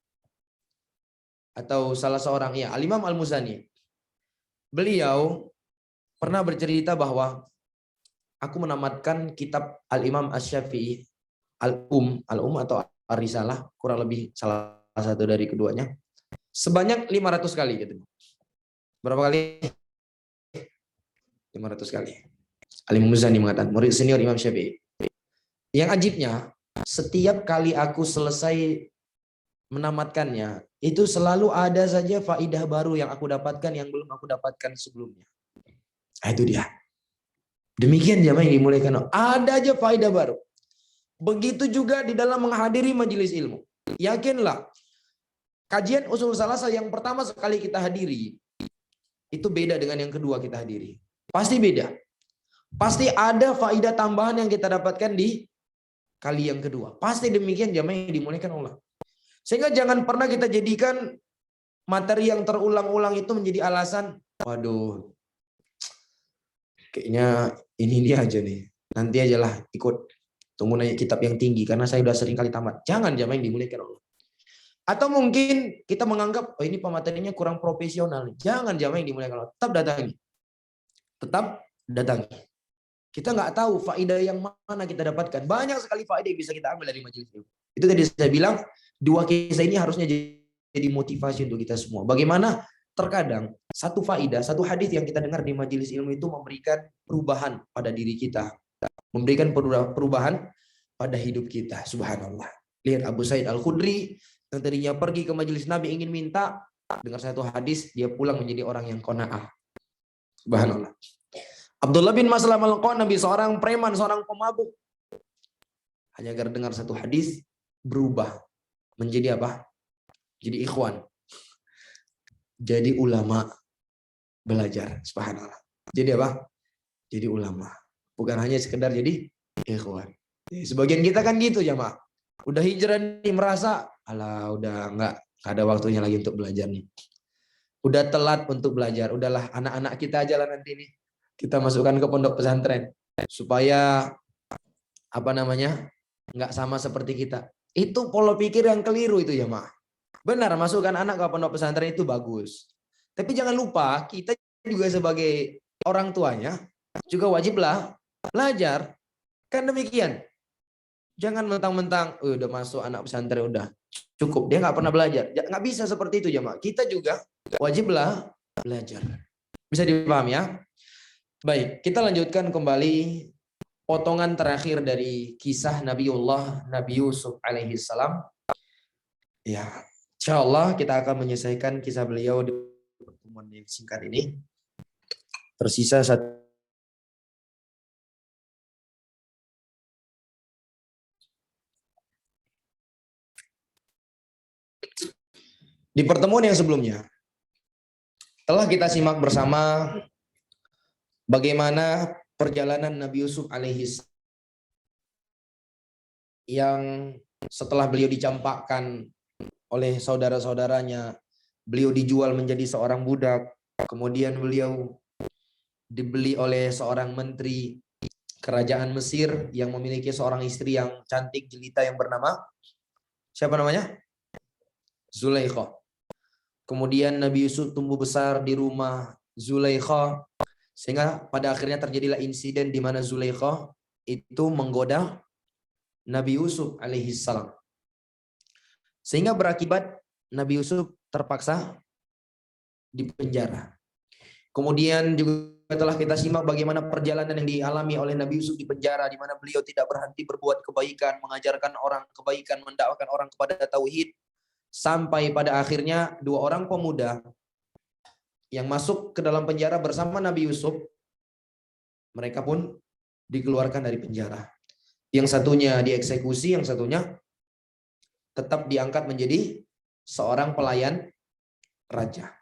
atau salah seorang Al-Imam Al-Muzani. Beliau pernah bercerita bahwa aku menamatkan kitab Al-Imam Asy-Syafi'i Al-Um atau Ar-Risalah, kurang lebih salah satu dari keduanya, sebanyak 500 kali gitu. Berapa kali? 500 kali. Al-Imam Muzani mengatakan, murid senior Imam Syafi'i. Yang ajibnya, setiap kali aku selesai menamatkannya, itu selalu ada saja faidah baru yang aku dapatkan yang belum aku dapatkan sebelumnya. Nah, itu dia. Demikian jamaah yang dimuliakan Allah. Ada aja faidah baru. Begitu juga di dalam menghadiri majelis ilmu. Yakinlah, kajian usul salasah yang pertama sekali kita hadiri, itu beda dengan yang kedua kita hadiri. Pasti beda. Pasti ada faidah tambahan yang kita dapatkan di kali yang kedua. Pasti demikian jamaah yang dimuliakan Allah. Sehingga jangan pernah kita jadikan materi yang terulang-ulang itu menjadi alasan, waduh, kayaknya ini dia aja nih. Nanti ajalah ikut tunggu naik kitab yang tinggi karena saya udah sering kali tamat. Jangan jamaah yang dimuliakan Allah. Atau mungkin kita menganggap ini pematerinya kurang profesional. Jangan jamaah yang dimuliakan Allah. Tetap datangi. Tetap datangi. Kita nggak tahu faedah yang mana kita dapatkan. Banyak sekali faedah yang bisa kita ambil dari majelis ilmu. Itu tadi saya bilang, dua kisah ini harusnya jadi motivasi untuk kita semua. Bagaimana terkadang satu faedah, satu hadis yang kita dengar di majelis ilmu itu memberikan perubahan pada diri kita. Memberikan perubahan pada hidup kita. Subhanallah. Lihat Abu Sa'id Al-Khudri yang tadinya pergi ke majelis Nabi ingin minta, dengar satu hadis, dia pulang menjadi orang yang qanaah. Subhanallah. Abdullah bin Maslam Al-Qanabi, seorang preman, seorang pemabuk, hanya gara dengar satu hadis berubah menjadi apa? Jadi ikhwan. Jadi ulama, belajar. Subhanallah. Jadi apa? Jadi ulama. Bukan hanya sekedar jadi ikhwan. Sebagian kita kan gitu jamaah. Udah hijrah nih merasa, alah udah nggak ada waktunya lagi untuk belajar nih. Udah telat untuk belajar. Udahlah anak-anak kita aja lah nanti nih. Kita masukkan ke pondok pesantren supaya nggak sama seperti kita. Itu pola pikir yang keliru itu ya, Mak. Benar, masukkan anak ke pondok pesantren itu bagus. Tapi jangan lupa kita juga sebagai orang tuanya juga wajiblah belajar. Kan demikian. Jangan mentang-mentang udah masuk anak pesantren udah cukup, dia nggak pernah belajar. Nggak bisa seperti itu ya, Mak. Kita juga wajiblah belajar. Bisa dipahami ya? Baik, kita lanjutkan kembali potongan terakhir dari kisah Nabi Yusuf alaihi salam. Ya, insyaallah kita akan menyelesaikan kisah beliau di pertemuan yang singkat ini. Tersisa satu. Di pertemuan yang sebelumnya telah kita simak bersama bagaimana perjalanan Nabi Yusuf alaihi yang setelah beliau dicampakkan oleh saudara-saudaranya, beliau dijual menjadi seorang budak, kemudian beliau dibeli oleh seorang menteri kerajaan Mesir yang memiliki seorang istri yang cantik jelita yang bernama siapa namanya? Zulaikha. Kemudian Nabi Yusuf tumbuh besar di rumah Zulaikha, sehingga pada akhirnya terjadilah insiden di mana Zulaikha itu menggoda Nabi Yusuf alaihi salam. Sehingga berakibat Nabi Yusuf terpaksa dipenjara. Kemudian juga telah kita simak bagaimana perjalanan yang dialami oleh Nabi Yusuf di penjara, di mana beliau tidak berhenti berbuat kebaikan, mengajarkan orang kebaikan, mendakwakan orang kepada tauhid, sampai pada akhirnya dua orang pemuda yang masuk ke dalam penjara bersama Nabi Yusuf, mereka pun dikeluarkan dari penjara. Yang satunya dieksekusi, yang satunya tetap diangkat menjadi seorang pelayan raja.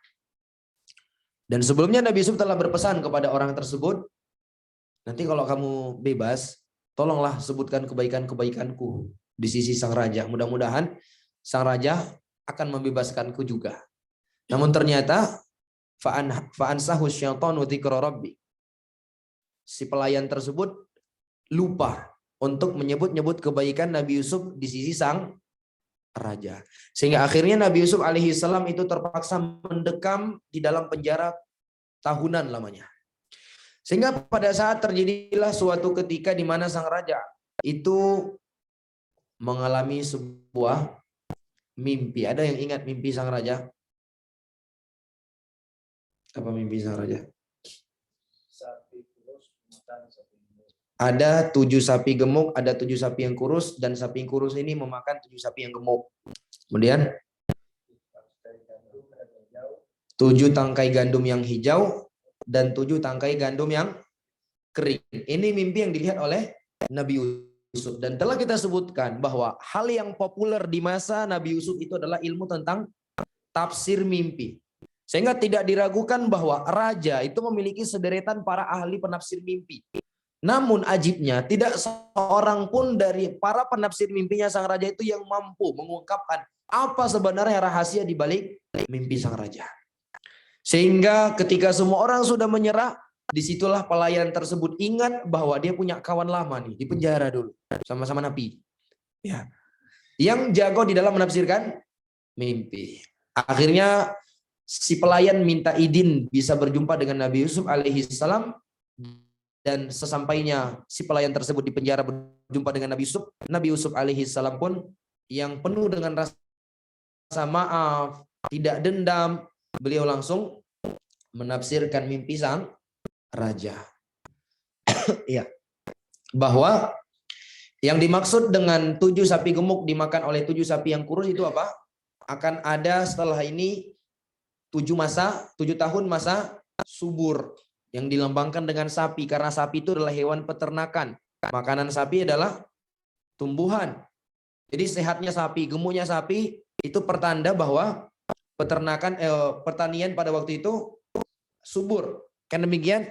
Dan sebelumnya Nabi Yusuf telah berpesan kepada orang tersebut, nanti kalau kamu bebas, tolonglah sebutkan kebaikan-kebaikanku di sisi sang raja. Mudah-mudahan sang raja akan membebaskanku juga. Namun ternyata fa'ansahu syaitanu dzikra rabbi. Si pelayan tersebut lupa untuk menyebut-nyebut kebaikan Nabi Yusuf di sisi sang raja. Sehingga akhirnya Nabi Yusuf alaihi salam itu terpaksa mendekam di dalam penjara tahunan lamanya. Sehingga pada saat terjadilah suatu ketika di mana sang raja itu mengalami sebuah mimpi. Ada yang ingat mimpi sang raja? Apa mimpi sang raja? Ada 7 sapi gemuk, ada 7 sapi yang kurus, dan sapi yang kurus ini memakan 7 sapi yang gemuk. Kemudian 7 tangkai gandum yang hijau dan 7 tangkai gandum yang kering. Ini mimpi yang dilihat oleh Nabi Yusuf. Dan telah kita sebutkan bahwa hal yang populer di masa Nabi Yusuf itu adalah ilmu tentang tafsir mimpi. Sehingga tidak diragukan bahwa raja itu memiliki sederetan para ahli penafsir mimpi. Namun ajibnya tidak seorang pun dari para penafsir mimpinya sang raja itu yang mampu mengungkapkan apa sebenarnya rahasia di balik mimpi sang raja. Sehingga ketika semua orang sudah menyerah, disitulah pelayan tersebut ingat bahwa dia punya kawan lama nih di penjara dulu sama-sama Nabi. Ya. Yang jago di dalam menafsirkan mimpi. Akhirnya si pelayan minta izin bisa berjumpa dengan Nabi Yusuf alaihi salam. Dan sesampainya si pelayan tersebut di penjara berjumpa dengan Nabi Yusuf alaihi salam pun yang penuh dengan rasa maaf, tidak dendam, beliau langsung menafsirkan mimpi sang raja. Iya. Bahwa yang dimaksud dengan 7 sapi gemuk dimakan oleh 7 sapi yang kurus itu apa? Akan ada setelah ini 7 tahun masa subur yang dilambangkan dengan sapi, karena sapi itu adalah hewan peternakan. Makanan sapi adalah tumbuhan. Jadi sehatnya sapi, gemuknya sapi itu pertanda bahwa pertanian pada waktu itu subur. Kan demikian?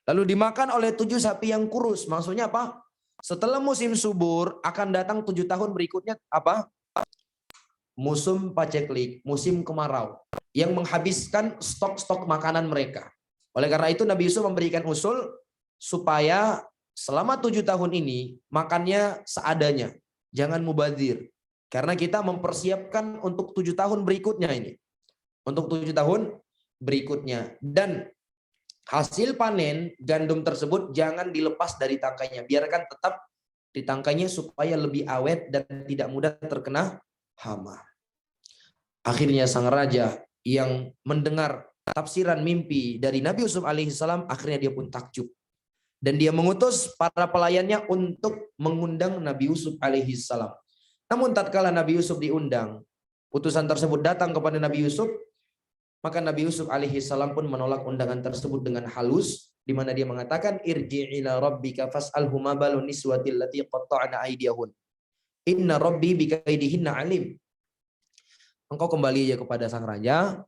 Lalu dimakan oleh 7 sapi yang kurus. Maksudnya apa? Setelah musim subur akan datang 7 tahun berikutnya apa? Musim paceklik, musim kemarau yang menghabiskan stok-stok makanan mereka. Oleh karena itu Nabi Yusuf memberikan usul supaya selama 7 tahun ini makannya seadanya. Jangan mubazir. Karena kita mempersiapkan untuk 7 tahun berikutnya ini. Untuk 7 tahun berikutnya. Dan hasil panen gandum tersebut jangan dilepas dari tangkainya. Biarkan tetap di tangkainya supaya lebih awet dan tidak mudah terkena hama. Akhirnya sang raja yang mendengar tafsiran mimpi dari Nabi Yusuf alaihissalam, akhirnya dia pun takjub. Dan dia mengutus para pelayannya untuk mengundang Nabi Yusuf alaihissalam. Namun tatkala Nabi Yusuf diundang, utusan tersebut datang kepada Nabi Yusuf, maka Nabi Yusuf alaihissalam pun menolak undangan tersebut dengan halus, di mana dia mengatakan, irji' ila rabbika fas'alhu ma balun niswatil lati qatta'na aydiyahun. Inna rabbi bikaidihinna alim. Engkau kembali aja kepada sang raja.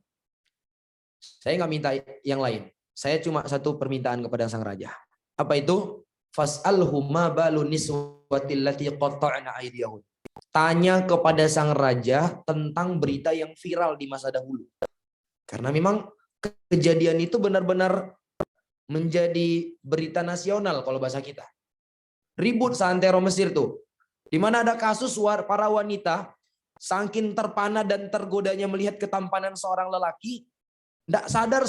Saya nggak minta yang lain. Saya cuma satu permintaan kepada sang raja. Apa itu? Fas'alhu ma balun niswatil lati qatta'na aydiyahun. Tanya kepada sang raja tentang berita yang viral di masa dahulu. Karena memang kejadian itu benar-benar menjadi berita nasional kalau bahasa kita. Ribut seantero Mesir tuh. Di mana ada kasus para wanita saking terpana dan tergodanya melihat ketampanan seorang lelaki, tidak sadar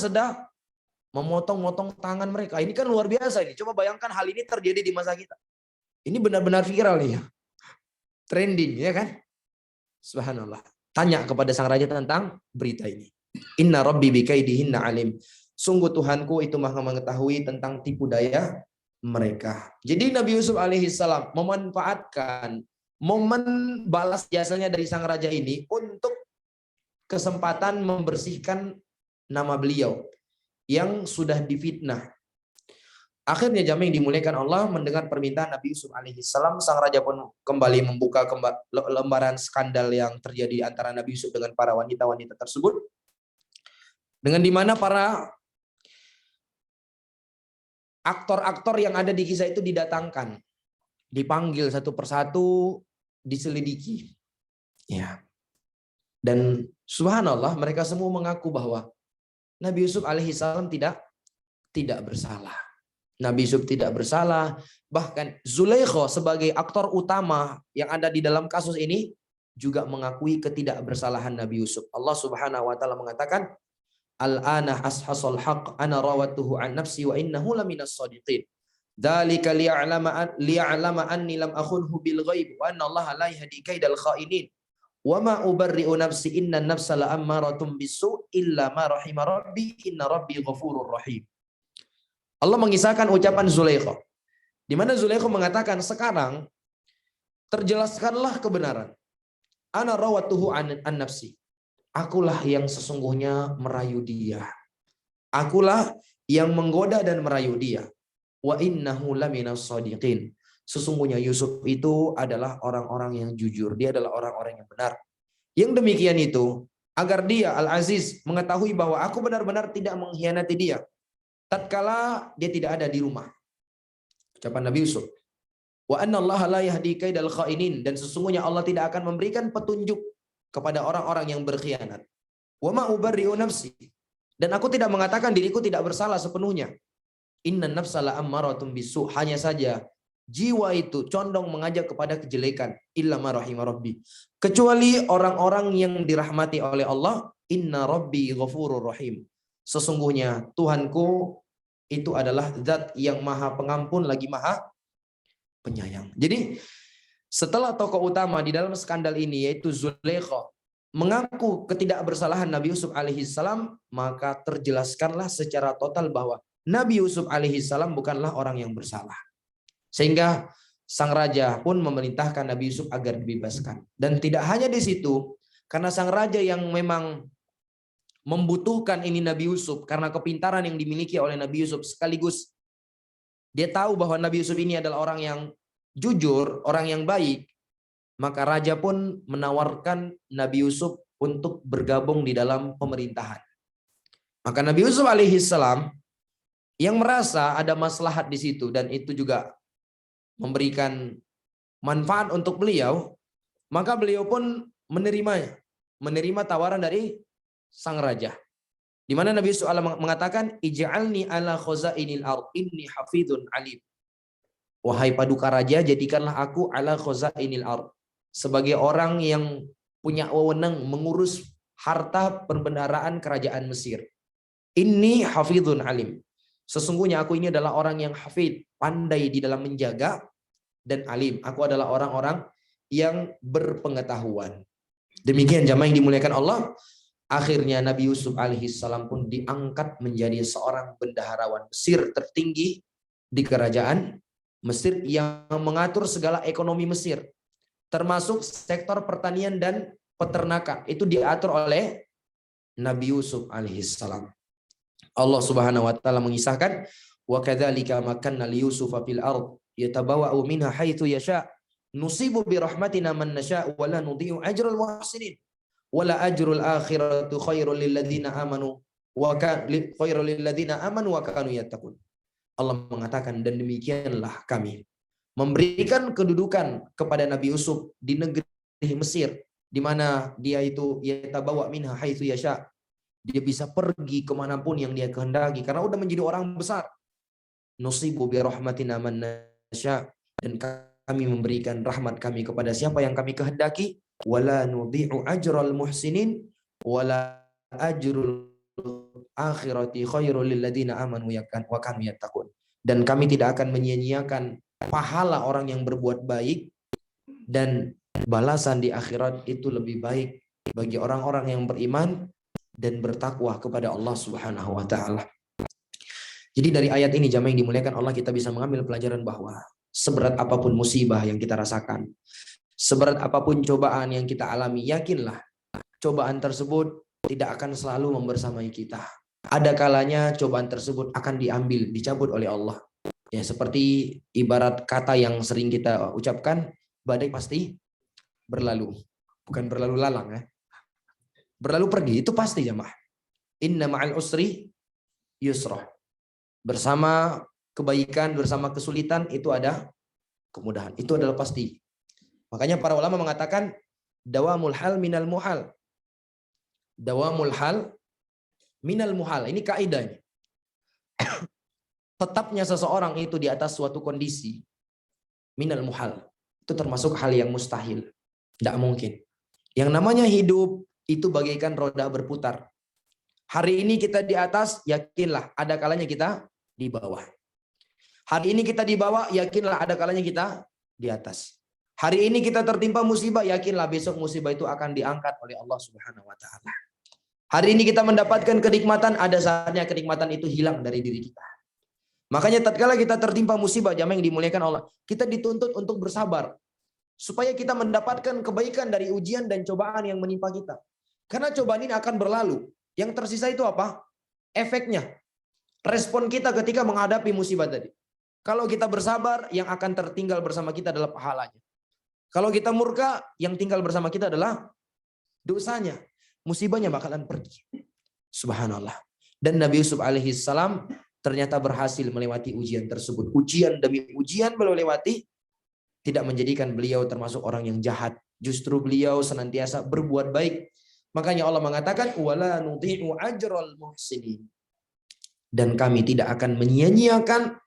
memotong-motong tangan mereka. Ini kan luar biasa ini. Coba bayangkan hal ini terjadi di masa kita. Ini benar-benar viral nih ya. Trending ya kan? Subhanallah. Tanya kepada sang raja tentang berita ini. Inna rabbi bikaidihinna alim. Sungguh Tuhanku itu maha mengetahui tentang tipu daya mereka. Jadi Nabi Yusuf alaihissalam memanfaatkan momen balas jasanya dari sang raja ini untuk kesempatan membersihkan nama beliau yang sudah difitnah. Akhirnya jamaah yang dimuliakan Allah mendengar permintaan Nabi Yusuf alaihissalam, sang raja pun kembali membuka lembaran skandal yang terjadi antara Nabi Yusuf dengan para wanita-wanita tersebut, dengan dimana para aktor-aktor yang ada di kisah itu didatangkan, dipanggil satu persatu, diselidiki. Ya. Dan subhanallah mereka semua mengaku bahwa Nabi Yusuf alaihissalam tidak bersalah. Nabi Yusuf tidak bersalah. Bahkan Zulaikha sebagai aktor utama yang ada di dalam kasus ini juga mengakui ketidakbersalahan Nabi Yusuf. Allah Subhanahu wa taala mengatakan, "Al-ana ashasal haq ana rawatuhu an nafsi wa innahu laminas shadiqin. Dzalika liya'lama anni lam akhunhu bil ghaib wa anna Allah la yahdi kaidal kha'inin. Wa ma ubarri'u nafsi inna an-nafsa la'ammaratun bisu illa ma rahima rabbi inna rabbi ghafurur rahim." Allah mengisahkan ucapan Zulaikha, di mana Zulaikha mengatakan, sekarang terjelaskanlah kebenaran. Ana rawatuhu an nafsi. Akulah yang sesungguhnya merayu dia. Akulah yang menggoda dan merayu dia. Wa innahu laminas shadiqin. Sesungguhnya Yusuf itu adalah orang-orang yang jujur. Dia adalah orang-orang yang benar. Yang demikian itu agar dia Al-Aziz mengetahui bahwa aku benar-benar tidak mengkhianati dia tatkala dia tidak ada di rumah. Ucapan Nabi Yusuf. Wa anna Allah la yahdi kaidal kha'inin, dan sesungguhnya Allah tidak akan memberikan petunjuk kepada orang-orang yang berkhianat. Wa ma ubarri'u nafsi, dan aku tidak mengatakan diriku tidak bersalah sepenuhnya. Innan nafsa la'ammaratun bisu, hanya saja jiwa itu condong mengajak kepada kejelekan. Illa ma rahima rabbi, kecuali orang-orang yang dirahmati oleh Allah. Inna rabbi ghafurur rahim. Sesungguhnya Tuhanku itu adalah zat yang maha pengampun lagi maha penyayang. Jadi setelah tokoh utama di dalam skandal ini yaitu Zulaikha mengaku ketidakbersalahan Nabi Yusuf alaihissalam, maka terjelaskanlah secara total bahwa Nabi Yusuf alaihissalam bukanlah orang yang bersalah. Sehingga sang raja pun memerintahkan Nabi Yusuf agar dibebaskan. Dan tidak hanya di situ, karena sang raja yang memang membutuhkan ini Nabi Yusuf karena kepintaran yang dimiliki oleh Nabi Yusuf, sekaligus dia tahu bahwa Nabi Yusuf ini adalah orang yang jujur, orang yang baik, maka raja pun menawarkan Nabi Yusuf untuk bergabung di dalam pemerintahan. Maka Nabi Yusuf alaihissalam yang merasa ada maslahat di situ dan itu juga memberikan manfaat untuk beliau, maka beliau pun menerima tawaran dari sang raja. Di mana Nabi Yusuf mengatakan, ij'alni ala khazainil ard inni hafidhun alim. Wahai paduka raja, jadikanlah aku ala khazainil ard, sebagai orang yang punya wewenang mengurus harta perbendaharaan kerajaan Mesir. Inni hafidhun alim. Sesungguhnya aku ini adalah orang yang hafid, pandai di dalam menjaga, dan alim. Aku adalah orang-orang yang berpengetahuan. Demikian jamaah yang dimuliakan Allah. Akhirnya Nabi Yusuf alaihissalam pun diangkat menjadi seorang bendaharawan Mesir tertinggi di kerajaan Mesir yang mengatur segala ekonomi Mesir, termasuk sektor pertanian dan peternakan. Itu diatur oleh Nabi Yusuf alaihissalam. Allah Subhanahu wa taala mengisahkan, wa kadzalika makanna li Yusufa fil ard yatabawa'u minha haitsu yasha nusibu bi rahmatina man nasha wa la nudhi'u ajral muhsinin. Wala ajrul akhiratu khairul lil ladzina amanu wa khairul lil ladzina amanu wa kanu yattaqun. Allah mengatakan, dan demikianlah kami memberikan kedudukan kepada Nabi Yusuf di negeri Mesir, di mana dia itu yatabawa minha haitsu yasha, dia bisa pergi kemanapun yang dia kehendaki karena udah menjadi orang besar. Nusibu bi rahmatina man nasya, dan kami memberikan rahmat kami kepada siapa yang kami kehendaki. Wala nudhi'u ajral muhsinin wala ajrul akhirati khairul lil ladzina amanu wa kanu yattaqun. Dan kami tidak akan menyia-nyiakan pahala orang yang berbuat baik, dan balasan di akhirat itu lebih baik bagi orang-orang yang beriman dan bertakwa kepada Allah Subhanahu wa taala. Jadi dari ayat ini jamaah yang dimuliakan Allah, kita bisa mengambil pelajaran bahwa seberat apapun musibah yang kita rasakan, seberat apapun cobaan yang kita alami, yakinlah cobaan tersebut tidak akan selalu membersamai kita. Ada kalanya cobaan tersebut akan diambil, dicabut oleh Allah. Ya, seperti ibarat kata yang sering kita ucapkan, badai pasti berlalu. Bukan berlalu lalang ya. Berlalu pergi, itu pasti jamaah. Inna ma'al usri yusra. Bersama kebaikan, bersama kesulitan itu ada kemudahan. Itu adalah pasti. Makanya para ulama mengatakan dawamul hal minal muhal. Dawamul hal minal muhal. Ini kaidahnya. Tetapnya seseorang itu di atas suatu kondisi minal muhal. Itu termasuk hal yang mustahil. Tidak mungkin. Yang namanya hidup itu bagaikan roda berputar. Hari ini kita di atas, yakinlah ada kalanya kita di bawah. Hari ini kita di bawah, yakinlah ada kalanya kita di atas. Hari ini kita tertimpa musibah, yakinlah besok musibah itu akan diangkat oleh Allah Subhanahu wa taala. Hari ini kita mendapatkan kenikmatan, ada saatnya kenikmatan itu hilang dari diri kita. Makanya tatkala kita tertimpa musibah, jamaah yang dimuliakan Allah, kita dituntut untuk bersabar supaya kita mendapatkan kebaikan dari ujian dan cobaan yang menimpa kita. Karena cobaan ini akan berlalu. Yang tersisa itu apa? Efeknya. Respon kita ketika menghadapi musibah tadi. Kalau kita bersabar, yang akan tertinggal bersama kita adalah pahalanya. Kalau kita murka, yang tinggal bersama kita adalah dosanya. Musibahnya bakalan pergi. Subhanallah. Dan Nabi Yusuf alaihissalam ternyata berhasil melewati ujian tersebut. Ujian demi ujian beliau lewati, tidak menjadikan beliau termasuk orang yang jahat. Justru beliau senantiasa berbuat baik. Makanya Allah mengatakan wala nudhi'u ajral muhsinin. Dan kami tidak akan menyia-nyiakan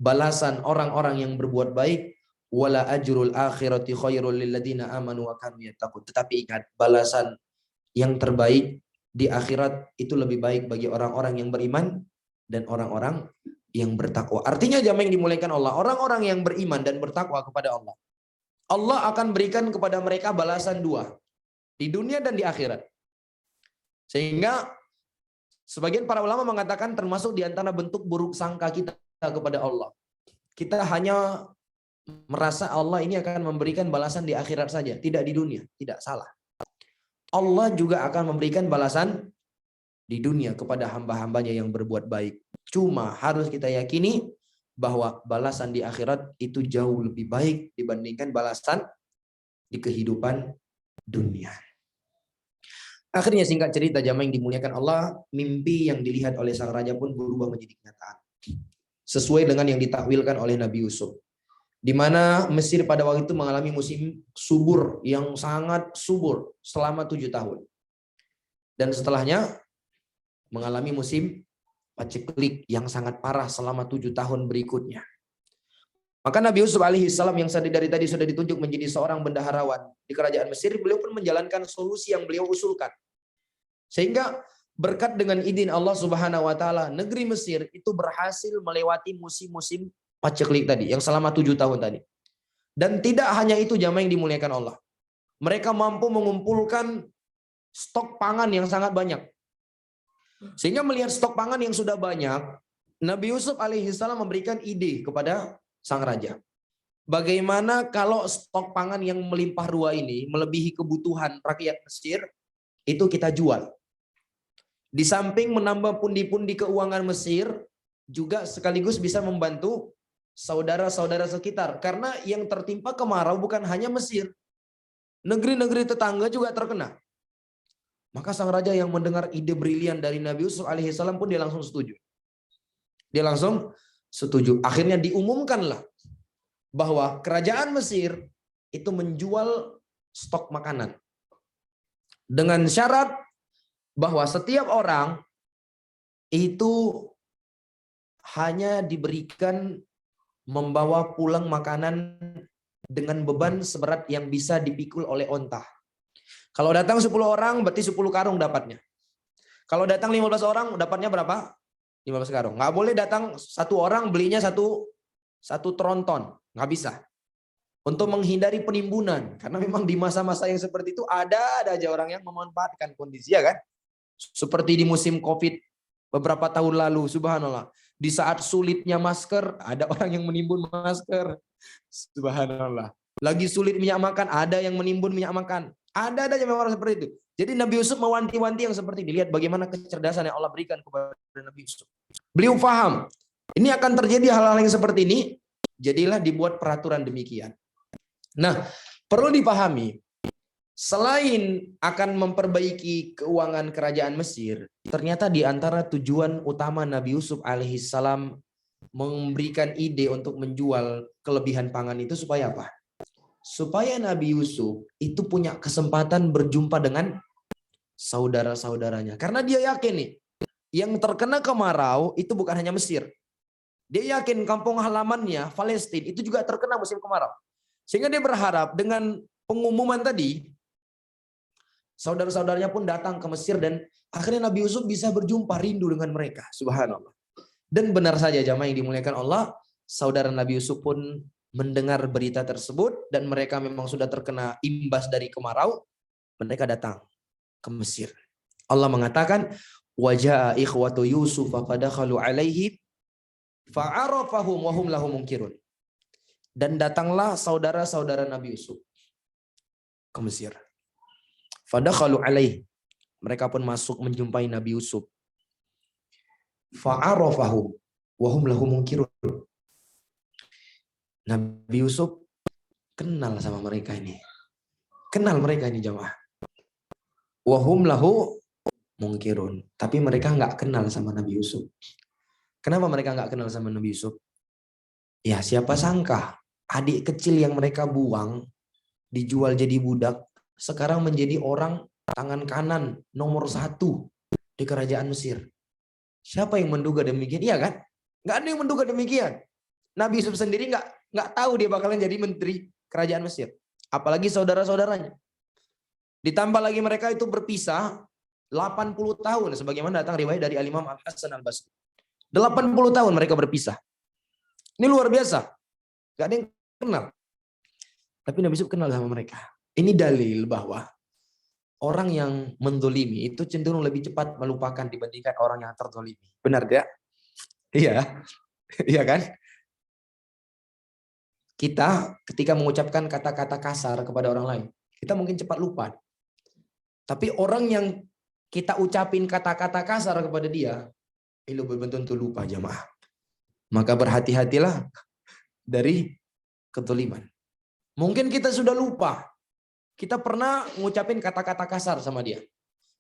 balasan orang-orang yang berbuat baik. Wala ajrul akhirati khairul lil ladzina amanu wa kanu yattaqun. Tetapi ingat, balasan yang terbaik di akhirat itu lebih baik bagi orang-orang yang beriman dan orang-orang yang bertakwa. Artinya jamaah yang dimuliakan Allah, orang-orang yang beriman dan bertakwa kepada Allah, Allah akan berikan kepada mereka balasan dua, di dunia dan di akhirat. Sehingga sebagian para ulama mengatakan termasuk di antara bentuk buruk sangka kita kepada Allah. Kita hanya merasa Allah ini akan memberikan balasan di akhirat saja, tidak di dunia. Tidak, salah. Allah juga akan memberikan balasan di dunia kepada hamba-hambanya yang berbuat baik. Cuma harus kita yakini bahwa balasan di akhirat itu jauh lebih baik dibandingkan balasan di kehidupan dunia. Akhirnya singkat cerita jamaah yang dimuliakan Allah, mimpi yang dilihat oleh sang raja pun berubah menjadi kenyataan. Sesuai dengan yang ditakwilkan oleh Nabi Yusuf. Di mana Mesir pada waktu itu mengalami musim subur yang sangat subur selama 7 tahun. Dan setelahnya mengalami musim paceklik yang sangat parah selama 7 tahun berikutnya. Maka Nabi Yusuf alaihissalam yang dari tadi sudah ditunjuk menjadi seorang bendaharawan di kerajaan Mesir, beliau pun menjalankan solusi yang beliau usulkan. Sehingga berkat dengan izin Allah Subhanahu wa taala, negeri Mesir itu berhasil melewati musim-musim paceklik tadi yang selama 7 tahun tadi. Dan tidak hanya itu jamaah yang dimuliakan Allah. Mereka mampu mengumpulkan stok pangan yang sangat banyak. Sehingga melihat stok pangan yang sudah banyak, Nabi Yusuf alaihissalam memberikan ide kepada sang raja. Bagaimana kalau stok pangan yang melimpah ruah ini melebihi kebutuhan rakyat Mesir, itu kita jual. Di samping menambah pundi-pundi keuangan Mesir, juga sekaligus bisa membantu saudara-saudara sekitar. Karena yang tertimpa kemarau bukan hanya Mesir. Negeri-negeri tetangga juga terkena. Maka sang raja yang mendengar ide brilian dari Nabi Yusuf alaihissalam pun dia langsung setuju. Dia langsung setuju. Akhirnya diumumkanlah bahwa kerajaan Mesir itu menjual stok makanan. Dengan syarat bahwa setiap orang itu hanya diberikan membawa pulang makanan dengan beban seberat yang bisa dipikul oleh onta. Kalau datang 10 orang berarti 10 karung dapatnya. Kalau datang 15 orang, dapatnya berapa? 15 karung. Nggak boleh datang satu orang belinya satu tronton. Nggak bisa. Untuk menghindari penimbunan. Karena memang di masa-masa yang seperti itu ada aja orang yang memanfaatkan kondisi, ya kan? Seperti di musim COVID beberapa tahun lalu, subhanallah. Di saat sulitnya masker, ada orang yang menimbun masker. Subhanallah. Lagi sulit minyak makan, ada yang menimbun minyak makan. Ada aja memang orang seperti itu. Jadi Nabi Yusuf mewanti-wanti yang seperti ini. Lihat bagaimana kecerdasan yang Allah berikan kepada Nabi Yusuf. Beliau paham. Ini akan terjadi hal-hal yang seperti ini. Jadilah dibuat peraturan demikian. Nah, perlu dipahami. Selain akan memperbaiki keuangan kerajaan Mesir, ternyata di antara tujuan utama Nabi Yusuf alaihissalam memberikan ide untuk menjual kelebihan pangan itu supaya apa? Supaya Nabi Yusuf itu punya kesempatan berjumpa dengan saudara-saudaranya. Karena dia yakin nih, yang terkena kemarau itu bukan hanya Mesir. Dia yakin kampung halamannya, Palestina, itu juga terkena musim kemarau. Sehingga dia berharap dengan pengumuman tadi, saudara-saudaranya pun datang ke Mesir dan akhirnya Nabi Yusuf bisa berjumpa, rindu dengan mereka. Subhanallah. Dan benar saja jamaah yang dimuliakan Allah, saudara Nabi Yusuf pun mendengar berita tersebut dan mereka memang sudah terkena imbas dari kemarau, mereka datang ke Mesir. Allah mengatakan, wajah ikhwatu Yusuf fadakhalu alaihi fa'arafahum wa hum lahu munkirun. Dan datanglah saudara-saudara Nabi Yusuf ke Mesir. Fadakhalu alaihi. Mereka pun masuk menjumpai Nabi Yusuf. Fa'arafahum wa hum lahu munkirun. Nabi Yusuf kenal sama mereka ini. Kenal mereka ini jamaah. Wa hum lahu munkirun. Tapi mereka nggak kenal sama Nabi Yusuf. Kenapa mereka nggak kenal sama Nabi Yusuf? Ya siapa sangka adik kecil yang mereka buang, dijual jadi budak, sekarang menjadi orang tangan kanan nomor 1 di kerajaan Mesir. Siapa yang menduga demikian? Iya kan? Nggak ada yang menduga demikian. Nabi Yusuf sendiri nggak tahu dia bakalan jadi menteri kerajaan Mesir. Apalagi saudara-saudaranya. Ditambah lagi mereka itu berpisah 80 tahun. Sebagaimana datang riwayat dari Al-Imam Al-Hasan Al-Basri. 80 tahun mereka berpisah. Ini luar biasa. Gak ada yang kenal. Tapi Nabi Yusuf kenal sama mereka. Ini dalil bahwa orang yang mendolimi itu cenderung lebih cepat melupakan dibandingkan orang yang terdolimi. Benar tidak? Iya. Iya kan? Kita ketika mengucapkan kata-kata kasar kepada orang lain, kita mungkin cepat lupa. Tapi orang yang kita ucapin kata-kata kasar kepada dia, itu belum tentu lupa jamaah. Maka berhati-hatilah dari ketoliman. Mungkin kita sudah lupa. Kita pernah mengucapin kata-kata kasar sama dia.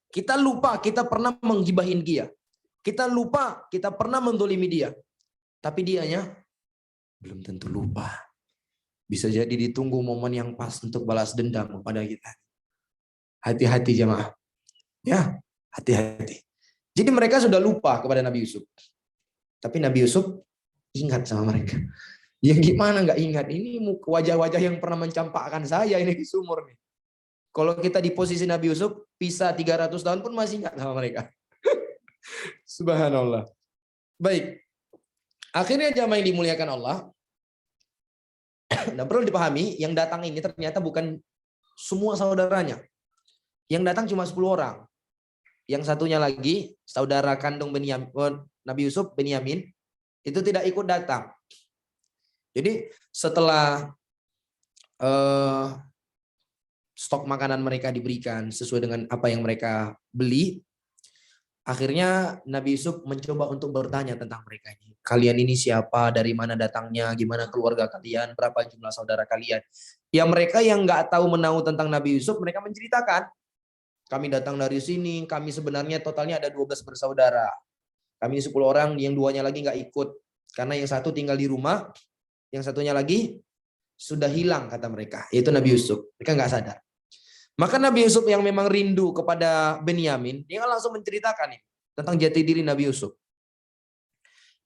Kita lupa kita pernah menggibahin dia. Kita lupa kita pernah mendolimi dia. Tapi dianya belum tentu lupa. Bisa jadi ditunggu momen yang pas untuk balas dendam kepada kita. Hati-hati jemaah. Ya, hati-hati. Jadi mereka sudah lupa kepada Nabi Yusuf. Tapi Nabi Yusuf ingat sama mereka. Ya gimana nggak ingat? Ini wajah-wajah yang pernah mencampakkan saya ini di sumur nih. Kalau kita di posisi Nabi Yusuf, pisah 300 tahun pun masih ingat sama mereka. Subhanallah. Baik. Akhirnya jamaah yang dimuliakan Allah. Dan perlu dipahami, yang datang ini ternyata bukan semua saudaranya. Yang datang cuma 10 orang. Yang satunya lagi, saudara kandung Nabi Yusuf, Benyamin, itu tidak ikut datang. Jadi setelah stok makanan mereka diberikan sesuai dengan apa yang mereka beli, akhirnya Nabi Yusuf mencoba untuk bertanya tentang mereka ini. Kalian ini siapa, dari mana datangnya, gimana keluarga kalian, berapa jumlah saudara kalian. Ya mereka yang nggak tahu menahu tentang Nabi Yusuf, mereka menceritakan. Kami datang dari sini, kami sebenarnya totalnya ada 12 bersaudara. Kami 10 orang, yang 2-nya lagi nggak ikut. Karena yang satu tinggal di rumah, yang satunya lagi sudah hilang kata mereka. Yaitu Nabi Yusuf. Mereka nggak sadar. Maka Nabi Yusuf yang memang rindu kepada Benyamin, dia langsung menceritakan nih, tentang jati diri Nabi Yusuf.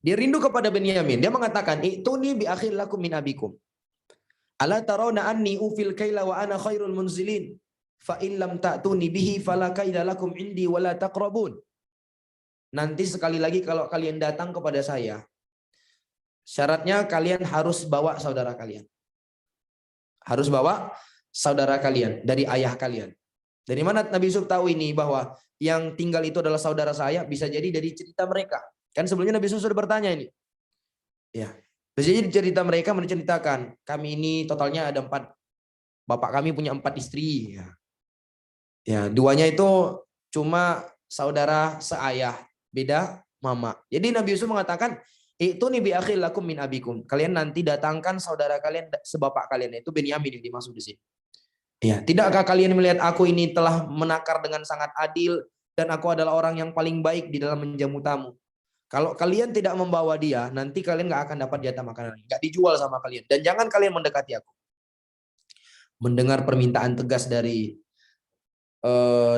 Dia rindu kepada Benyamin. Dia mengatakan, "Ituni bi akhil lakum min abikum. Ala tarawna anni ufil kaila wa ana khairul munzilin. Fa in lam ta'tuni bihi fala kaida lakum indi wala taqrabun." nanti sekali lagi kalau kalian datang kepada saya, syaratnya kalian harus bawa saudara kalian. Harus bawa saudara kalian dari ayah kalian. Dari mana Nabi Yusuf tahu ini bahwa yang tinggal itu adalah saudara saya? Bisa jadi dari cerita mereka. Kan sebelumnya Nabi Yusuf sudah bertanya ini. Ya, bisa jadi cerita mereka menceritakan, kami ini totalnya ada 4. Bapak kami punya 4 istri. Ya, 2-nya itu cuma saudara seayah, beda mama. Jadi Nabi Yusuf mengatakan, itu nih bi akhil lakum min abikum. Kalian nanti datangkan saudara kalian sebapak kalian, itu Benyamin yang dimaksud di sini. Ya, tidakkah kalian melihat aku ini telah menakar dengan sangat adil dan aku adalah orang yang paling baik di dalam menjamu tamu. Kalau kalian tidak membawa dia, nanti kalian nggak akan dapat jatah makanan, nggak dijual sama kalian. Dan jangan kalian mendekati aku. Mendengar permintaan tegas dari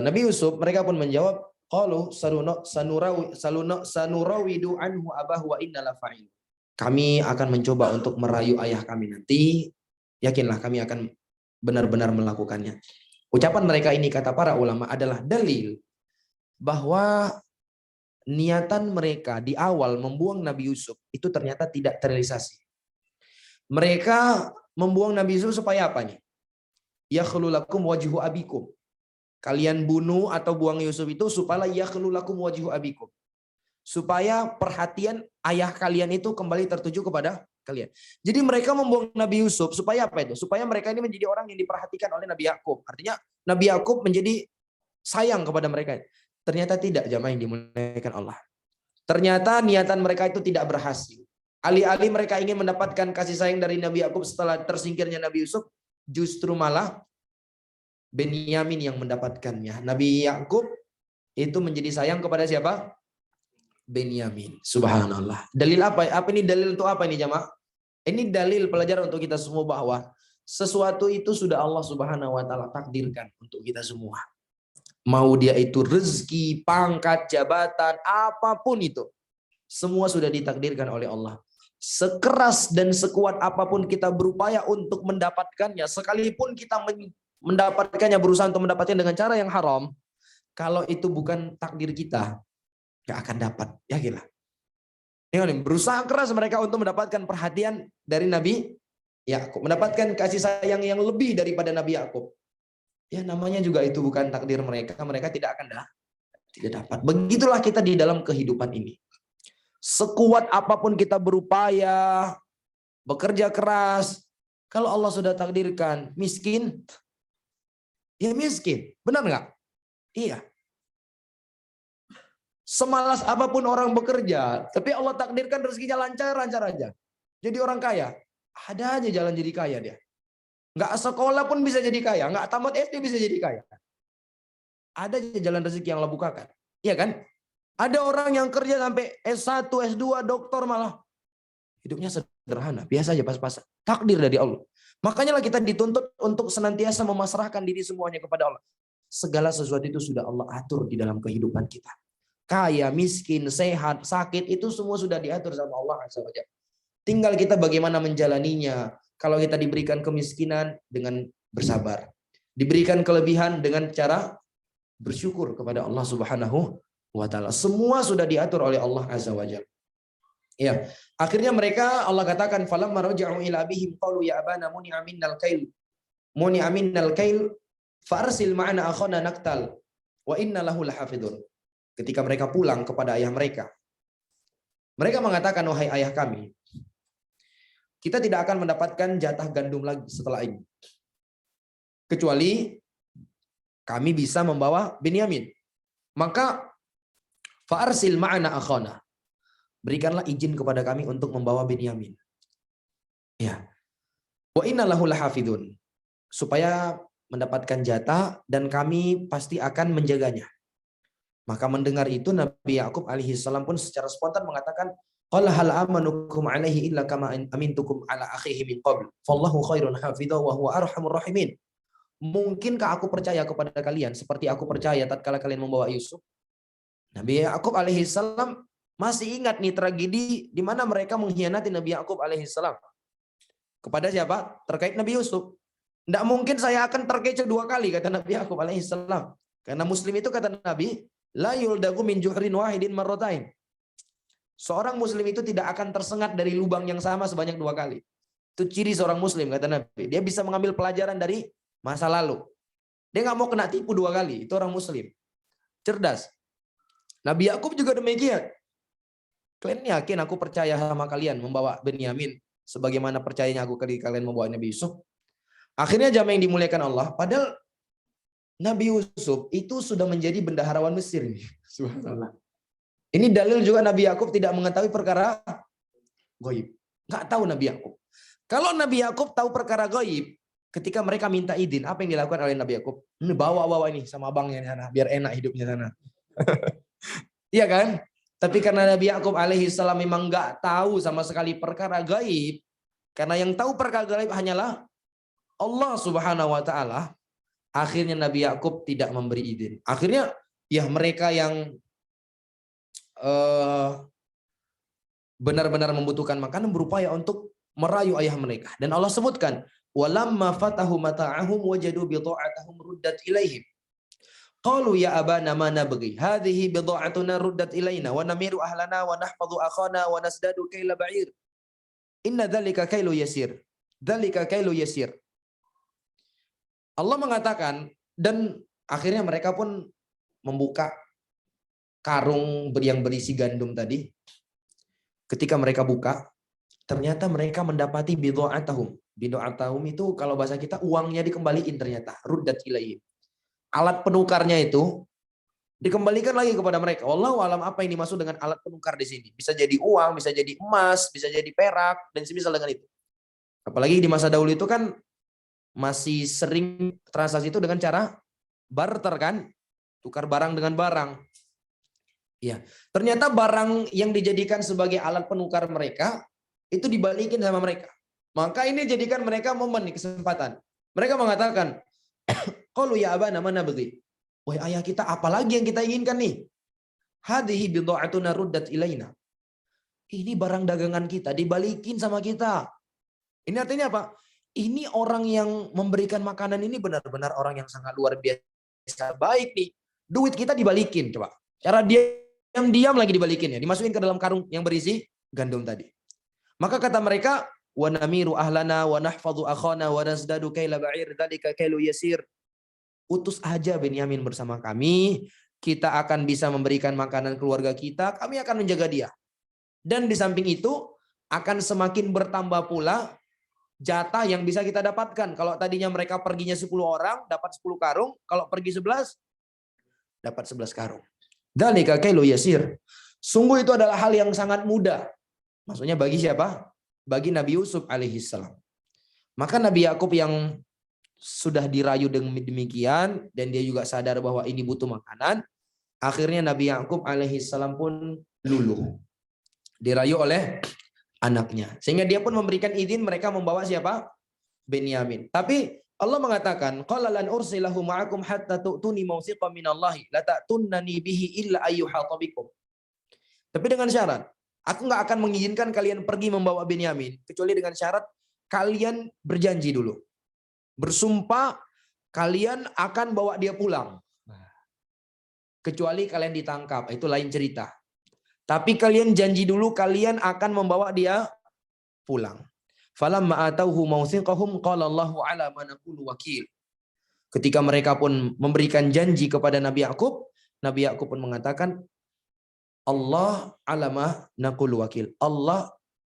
Nabi Yusuf, mereka pun menjawab, qalu sanurawidu anhu abahu wa inna lafa'il. Kami akan mencoba untuk merayu ayah kami nanti. Yakinlah kami akan benar-benar melakukannya. Ucapan mereka ini, kata para ulama, adalah dalil bahwa niatan mereka di awal membuang Nabi Yusuf itu ternyata tidak terrealisasi. Mereka membuang Nabi Yusuf supaya apa nih? Yakhlu lakum wajhu abikum. Kalian bunuh atau buang Yusuf itu supaya yakhlu lakum wajhu abikum. Supaya perhatian ayah kalian itu kembali tertuju kepada kalian. Jadi mereka membuang Nabi Yusuf supaya apa itu? Supaya mereka ini menjadi orang yang diperhatikan oleh Nabi Yakub. Artinya Nabi Yakub menjadi sayang kepada mereka. Ternyata tidak, jamaah yang dimuliakan Allah. Ternyata niatan mereka itu tidak berhasil. Alih-alih mereka ingin mendapatkan kasih sayang dari Nabi Yakub setelah tersingkirnya Nabi Yusuf, justru malah Benyamin yang mendapatkannya. Nabi Yakub itu menjadi sayang kepada siapa? Benyamin. Subhanallah. Dalil apa? Apa ini dalil untuk apa ini jamaah? Ini dalil pelajaran untuk kita semua bahwa sesuatu itu sudah Allah Subhanahu wa taala takdirkan untuk kita semua. Mau dia itu rezeki, pangkat, jabatan, apapun itu. Semua sudah ditakdirkan oleh Allah. Sekeras dan sekuat apapun kita berupaya untuk mendapatkannya, sekalipun kita mendapatkannya, berusaha untuk mendapatkannya dengan cara yang haram, kalau itu bukan takdir kita, gak akan dapat. Yakinlah. Berusaha keras mereka untuk mendapatkan perhatian dari Nabi Yakub, mendapatkan kasih sayang yang lebih daripada Nabi Yakub. Ya namanya juga itu bukan takdir mereka, mereka tidak akan tidak dapat. Begitulah kita di dalam kehidupan ini. Sekuat apapun kita berupaya, bekerja keras, kalau Allah sudah takdirkan miskin, ya miskin. Benar nggak? Iya. Semalas apapun orang bekerja, tapi Allah takdirkan rezekinya lancar-lancar aja. Jadi orang kaya, ada aja jalan jadi kaya dia. Nggak sekolah pun bisa jadi kaya, nggak tamat SD bisa jadi kaya. Ada aja jalan rezeki yang Allah bukakan. Iya kan? Ada orang yang kerja sampai S1, S2, doktor malah hidupnya sederhana, biasa aja pas-pasan. Takdir dari Allah. Makanya lah kita dituntut untuk senantiasa memasrahkan diri semuanya kepada Allah. Segala sesuatu itu sudah Allah atur di dalam kehidupan kita. Kaya, miskin, sehat, sakit, itu semua sudah diatur sama Allah Azza wa Jalla. Tinggal kita bagaimana menjalaninya. Kalau kita diberikan kemiskinan dengan bersabar. Diberikan kelebihan dengan cara bersyukur kepada Allah Subhanahu wa taala. Semua sudah diatur oleh Allah Azza wa Jalla. Ya, akhirnya mereka Allah katakan falamma raja'u ila abihim qalu ya abana muni'a minnal kail. Muni'a minnal kail farsil ma'ana akhana naktal wa inna lahu lahafidun. Ketika mereka pulang kepada ayah mereka, mereka mengatakan, wahai ayah kami, kita tidak akan mendapatkan jatah gandum lagi setelah ini. Kecuali kami bisa membawa Benyamin. Maka fa'arsil ma'ana akhana. Berikanlah izin kepada kami untuk membawa Benyamin. Ya. Wa inna lahu lahafidun. Supaya mendapatkan jatah dan kami pasti akan menjaganya. Maka mendengar itu Nabi Yakub alaihi salam pun secara spontan mengatakan, qala hal amanukum alaihi illa kama amintukum ala akhihi min qabl. Fallahu khairun hafidha wa huwa arhamur rahimin. Mungkinkah aku percaya kepada kalian seperti aku percaya tatkala kalian membawa Yusuf? Nabi Yakub alaihi salam masih ingat nih tragedi di mana mereka mengkhianati Nabi Yakub alaihi salam. Kepada siapa? Terkait Nabi Yusuf. Tidak mungkin saya akan terkecoh 2 kali, kata Nabi Yakub alaihi salam. Karena Muslim itu kata Nabi, La yuldagu min juhrin wahidin marratain. Seorang muslim itu tidak akan tersengat dari lubang yang sama sebanyak 2 kali. Itu ciri seorang muslim, kata Nabi. Dia bisa mengambil pelajaran dari masa lalu. Dia nggak mau kena tipu 2 kali. Itu orang muslim. Cerdas. Nabi Yakub juga demikian. Kalian yakin aku percaya sama kalian membawa Benyamin sebagaimana percayanya aku ketika kalian membawa Nabi Yusuf? Akhirnya jamaah yang dimuliakan Allah, padahal Nabi Yusuf itu sudah menjadi bendaharawan Mesir. Subhanallah. Ini dalil juga Nabi Yakub tidak mengetahui perkara gaib. Nggak tahu Nabi Yakub. Kalau Nabi Yakub tahu perkara gaib, ketika mereka minta izin, apa yang dilakukan oleh Nabi Yakub? Ini bawa ini sama abangnya di sana, biar enak hidupnya sana. Iya kan? Tapi karena Nabi Yakub alaihi salam memang nggak tahu sama sekali perkara gaib, karena yang tahu perkara gaib hanyalah Allah Subhanahu wa taala, akhirnya Nabi Yakub tidak memberi izin. Akhirnya ya mereka yang benar-benar membutuhkan makanan berupaya untuk merayu ayah mereka. Dan Allah sebutkan, walamma fatahu mata'ahum wajadu bidha'atahum ruddat ilaihim. Qalu ya abana ma nabghi hadhihi bidha'atuna ruddat ilaina wa namiru ahlana wa nahfadhu akhana wa nasdadu kaila ba'ir. Inna dzalika kailu yasir. Dzalika kailu yasir. Allah mengatakan, dan akhirnya mereka pun membuka karung yang berisi gandum tadi. Ketika mereka buka, ternyata mereka mendapati bidha'atahum. Bidha'atahum itu kalau bahasa kita uangnya dikembaliin ternyata. Ruddat ilaihim. Alat penukarnya itu dikembalikan lagi kepada mereka. Wallahu alam apa yang dimaksud dengan alat penukar di sini. Bisa jadi uang, bisa jadi emas, bisa jadi perak, dan semisal dengan itu. Apalagi di masa dahulu itu kan masih sering transaksi itu dengan cara barter kan, tukar barang dengan barang. Ya, ternyata barang yang dijadikan sebagai alat penukar mereka itu dibalikin sama mereka. Maka ini jadikan mereka momen kesempatan. Mereka mengatakan, qalu ya abana ma nabghi. Wahai ayah kita, apalagi yang kita inginkan nih? Hadhihi bidha'atuna ruddat ilaina. Ini barang dagangan kita dibalikin sama kita. Ini artinya apa? Ini orang yang memberikan makanan ini benar-benar orang yang sangat luar biasa baik nih. Duit kita dibalikin, coba. Cara diam-diam lagi dibalikin ya, dimasukin ke dalam karung yang berisi gandum tadi. Maka kata mereka, wa namiru ahlana wa nahfadhu akhana wa nasdadu kaila ba'ir dzalika kailu yasir. Utus aja Benyamin bersama kami, kita akan bisa memberikan makanan keluarga kita, kami akan menjaga dia. Dan di samping itu akan semakin bertambah pula jatah yang bisa kita dapatkan. Kalau tadinya mereka perginya 10 orang, dapat 10 karung. Kalau pergi 11, dapat 11 karung. Dzalika kailu yasir. Sungguh itu adalah hal yang sangat mudah. Maksudnya bagi siapa? Bagi Nabi Yusuf alaihissalam. Maka Nabi Yakub yang sudah dirayu demikian, dan dia juga sadar bahwa ini butuh makanan, akhirnya Nabi Yakub alaihissalam pun luluh. Dirayu oleh anaknya. Sehingga dia pun memberikan izin mereka membawa siapa? Benyamin. Tapi Allah mengatakan, qala lan ursilahu ma'akum hatta tu'tuni mawthiqan minallahi la ta'tunnani bihi illa ayyuhata bikum. Tapi dengan syarat, aku nggak akan mengizinkan kalian pergi membawa Benyamin kecuali dengan syarat kalian berjanji dulu. Bersumpah kalian akan bawa dia pulang. Kecuali kalian ditangkap, itu lain cerita. Tapi kalian janji dulu kalian akan membawa dia pulang. Falamma atauhu mawthiqahum qala Allahu ala ma naqulu wakil. Ketika mereka pun memberikan janji kepada Nabi Yakub pun mengatakan Allah ala ma naqulu wakil. Allah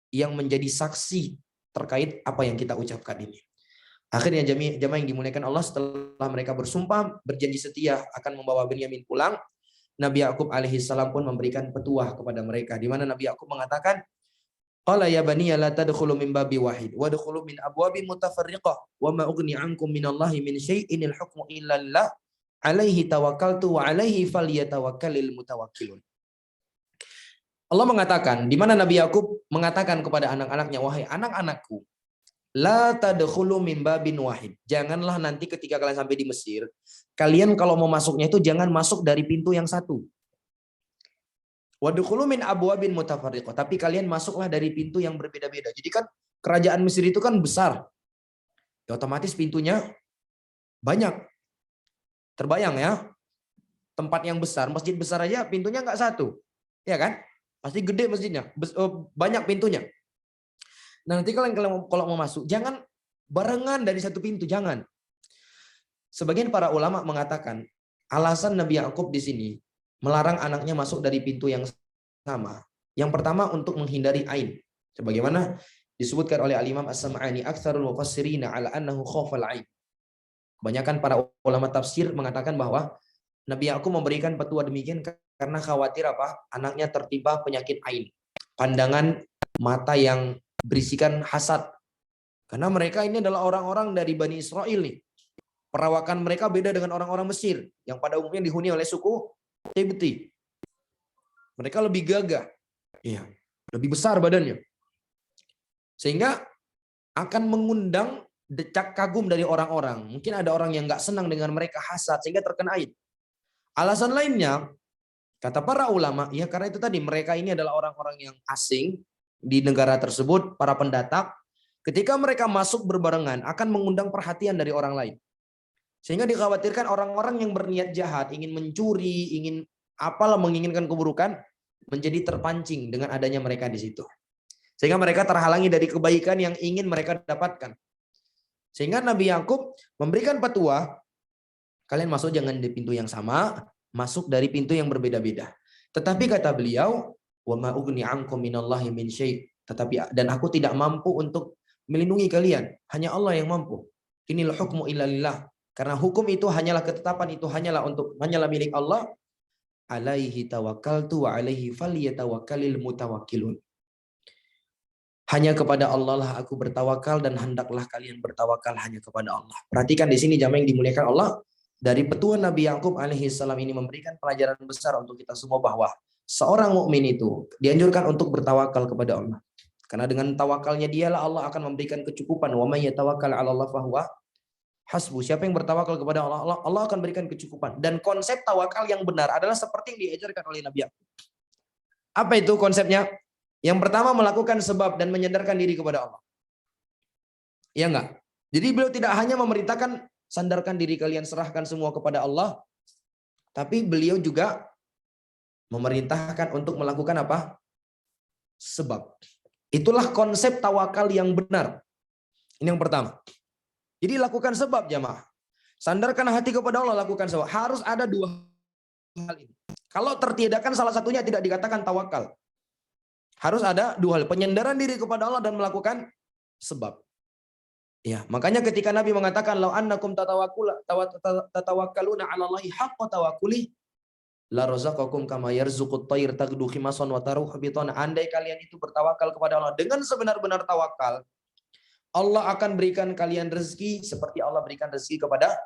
yang menjadi saksi terkait apa yang kita ucapkan ini. Akhirnya jamaah yang dimuliakan Allah, setelah mereka bersumpah berjanji setia akan membawa Benyamin pulang, Nabi Yakub alaihissalam pun memberikan petuah kepada mereka, di mana Nabi Yakub mengatakan, qala ya baniya la tadkhulu min babi wahid wa dkhulu min abwabin mutafarriqah wa ma ughni ankum minallahi min syai'in al hukmu illa lillah alaihi tawakkaltu wa alaihi falyatawakkalul mutawakkilun. Allah mengatakan, di mana Nabi Yakub mengatakan kepada anak-anaknya, wahai anak-anakku, la tadkhulu min babin wahid. Janganlah nanti ketika kalian sampai di Mesir, kalian kalau mau masuknya itu jangan masuk dari pintu yang satu. Wadkhulu min abwabin mutafarriqah. Tapi kalian masuklah dari pintu yang berbeda-beda. Jadi kan kerajaan Mesir itu kan besar. Ya, otomatis pintunya banyak. Terbayang ya? tempat yang besar, masjid besar aja pintunya nggak satu, ya kan? Pasti gede masjidnya, banyak pintunya. Nah, nanti kalau mau masuk, jangan barengan dari satu pintu, jangan. Sebagian para ulama mengatakan alasan Nabi Yakub di sini melarang anaknya masuk dari pintu yang sama. Yang pertama untuk menghindari ain. Sebagaimana disebutkan oleh Al-Imam As-Sam'ani, aktsarul mufassirina ala annahu khafal ain. Kebanyakan para ulama tafsir mengatakan bahwa Nabi Yakub memberikan petua demikian karena khawatir apa? Anaknya tertimpa penyakit ain. Pandangan mata yang berisikan hasad. Karena mereka ini adalah orang-orang dari Bani Israel nih. Perawakan mereka beda dengan orang-orang Mesir yang pada umumnya dihuni oleh suku Tibti. Mereka lebih gagah. Iya, lebih besar badannya. Sehingga akan mengundang decak kagum dari orang-orang. Mungkin ada orang yang nggak senang dengan mereka, hasad sehingga terkena aib. Alasan lainnya, kata para ulama, ya karena itu tadi mereka ini adalah orang-orang yang asing di negara tersebut, para pendatang. Ketika mereka masuk berbarengan akan mengundang perhatian dari orang lain. Sehingga dikhawatirkan orang-orang yang berniat jahat, ingin mencuri, ingin apalah menginginkan keburukan, menjadi terpancing dengan adanya mereka di situ. Sehingga mereka terhalangi dari kebaikan yang ingin mereka dapatkan. Sehingga Nabi Yakub memberikan petua, kalian masuk jangan di pintu yang sama, masuk dari pintu yang berbeda-beda. Tetapi kata beliau, wa ma ugni ankum minallahi min syai'. Tetapi dan aku tidak mampu untuk melindungi kalian, hanya Allah yang mampu. Inil hukmu illa lillah. Karena hukum itu hanyalah ketetapan itu hanyalah milik Allah. Alaihi tawakkaltu wa alaihi falyatawakkalul mutawakkilun. Hanya kepada Allah lah aku bertawakal dan hendaklah kalian bertawakal hanya kepada Allah. Perhatikan di sini jamaah yang dimuliakan Allah, dari petua Nabi Yakub alaihi salam ini memberikan pelajaran besar untuk kita semua bahwa seorang mukmin itu dianjurkan untuk bertawakal kepada Allah. Karena dengan tawakalnya dialah Allah akan memberikan kecukupan. Wa may yatawakkal 'ala Allah fahuwa hasbu. Siapa yang bertawakal kepada Allah, Allah akan berikan kecukupan. Dan konsep tawakal yang benar adalah seperti yang diajarkan oleh Nabi Yakub. Apa itu konsepnya? Yang pertama melakukan sebab dan menyandarkan diri kepada Allah. Ya enggak? Jadi beliau tidak hanya memerintahkan sandarkan diri kalian, serahkan semua kepada Allah, tapi beliau juga memerintahkan untuk melakukan apa? Sebab. Itulah konsep tawakal yang benar. Ini yang pertama. Jadi lakukan sebab jamaah. Sandarkan hati kepada Allah, lakukan sebab. Harus ada dua hal ini. Kalau tertiadakan salah satunya tidak dikatakan tawakal. Harus ada dua hal, penyandaran diri kepada Allah dan melakukan sebab. Ya, makanya ketika Nabi mengatakan lau annakum tatawakkaluna 'ala Allahi haqqa tawakkuli la razaqakum kama yarzuqut tayr taghdu khimasan wa taruhu bitana. Andai kalian itu bertawakal kepada Allah dengan sebenar-benar tawakal, Allah akan berikan kalian rezeki seperti Allah berikan rezeki kepada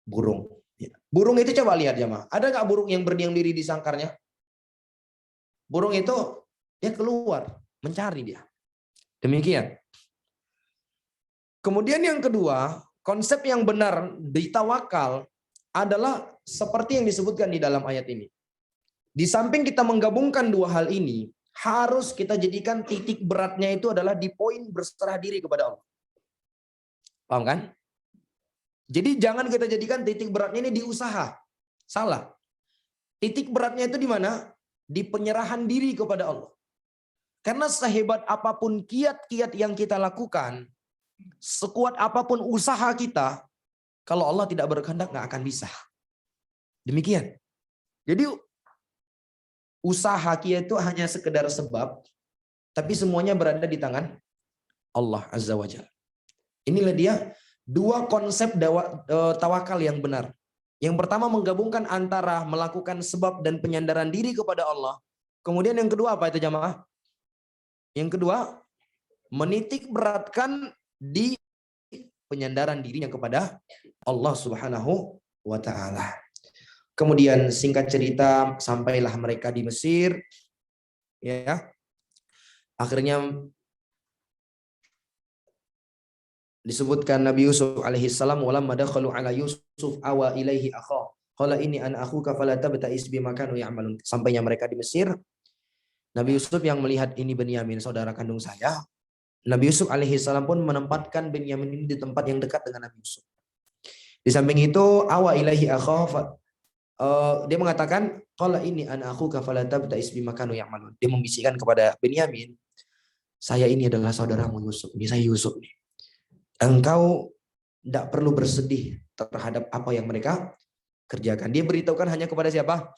burung. Ya. Burung itu coba lihat jemaah. Ada nggak burung yang berdiam diri di sangkarnya? Burung itu dia keluar, mencari dia. Demikian. Kemudian yang kedua, konsep yang benar di tawakal adalah seperti yang disebutkan di dalam ayat ini. Di samping kita menggabungkan dua hal ini, harus kita jadikan titik beratnya itu adalah di poin berserah diri kepada Allah. Paham kan? Jadi jangan kita jadikan titik beratnya ini di usaha. Salah. Titik beratnya itu di mana? Di penyerahan diri kepada Allah. Karena sehebat apapun kiat-kiat yang kita lakukan, sekuat apapun usaha kita, kalau Allah tidak berkehendak nggak akan bisa. Demikian. Jadi usaha kita itu hanya sekedar sebab, tapi semuanya berada di tangan Allah Azza wa Jalla. Inilah dia dua konsep tawakal yang benar. Yang pertama menggabungkan antara melakukan sebab dan penyandaran diri kepada Allah. Kemudian yang kedua apa itu jamaah? Yang kedua, menitik beratkan di penyandaran dirinya kepada Allah Subhanahu wa taala. Kemudian singkat cerita sampailah mereka di Mesir, ya. Akhirnya disebutkan Nabi Yusuf alaihi salam walamma dakhalu ala Yusuf awa ilaihi akha qala inni ana akhuka fala tabta'is bima kanu ya'malun. Sampainya mereka di Mesir, Nabi Yusuf yang melihat ini Benyamin saudara kandung saya, Nabi Yusuf alaihi salam pun menempatkan Benyamin ini di tempat yang dekat dengan Nabi Yusuf. Di samping itu awa ilaihi akha dia mengatakan, qala ini ana akhuka fala tabta'is bima kanu ya'malun. Dia membisikkan kepada Benyamin, saya ini adalah saudaramu Yusuf. Ini saya Yusuf nih. Engkau tidak perlu bersedih terhadap apa yang mereka kerjakan. Dia beritahukan hanya kepada siapa?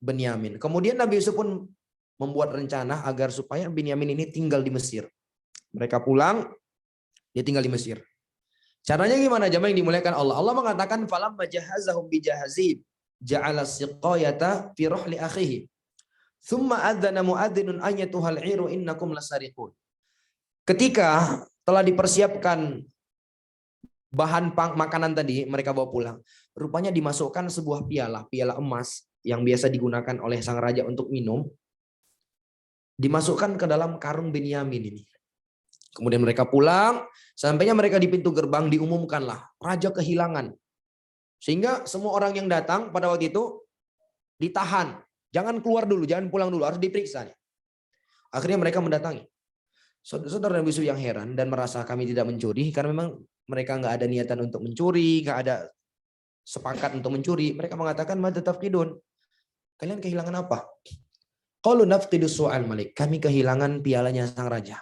Benyamin. Kemudian Nabi Yusuf pun membuat rencana agar supaya Benyamin ini tinggal di Mesir. Mereka pulang, dia tinggal di Mesir. Caranya gimana? Jamaah yang dimuliakan Allah. Allah mengatakan falamma jahazahum bijahazib ja'ala siqayata fi rahli akhihi. Thumma adzana muadzinun ayyatuhal 'iru innakum lasariqun. Ketika telah dipersiapkan bahan makanan tadi, mereka bawa pulang. Rupanya dimasukkan sebuah piala emas yang biasa digunakan oleh sang raja untuk minum. Dimasukkan ke dalam karung Benyamin ini. Kemudian mereka pulang, sampainya mereka di pintu gerbang diumumkanlah, raja kehilangan. Sehingga semua orang yang datang pada waktu itu ditahan. Jangan keluar dulu, jangan pulang dulu, harus diperiksa. Akhirnya mereka mendatangi. Saudara Nabi Yusuf yang heran dan merasa kami tidak mencuri, karena memang mereka nggak ada niatan untuk mencuri, nggak ada sepakat untuk mencuri. Mereka mengatakan, madza tafqidun? Kalian kehilangan apa? Qalu nafqidu su'al malik. Kami kehilangan pialanya sang raja.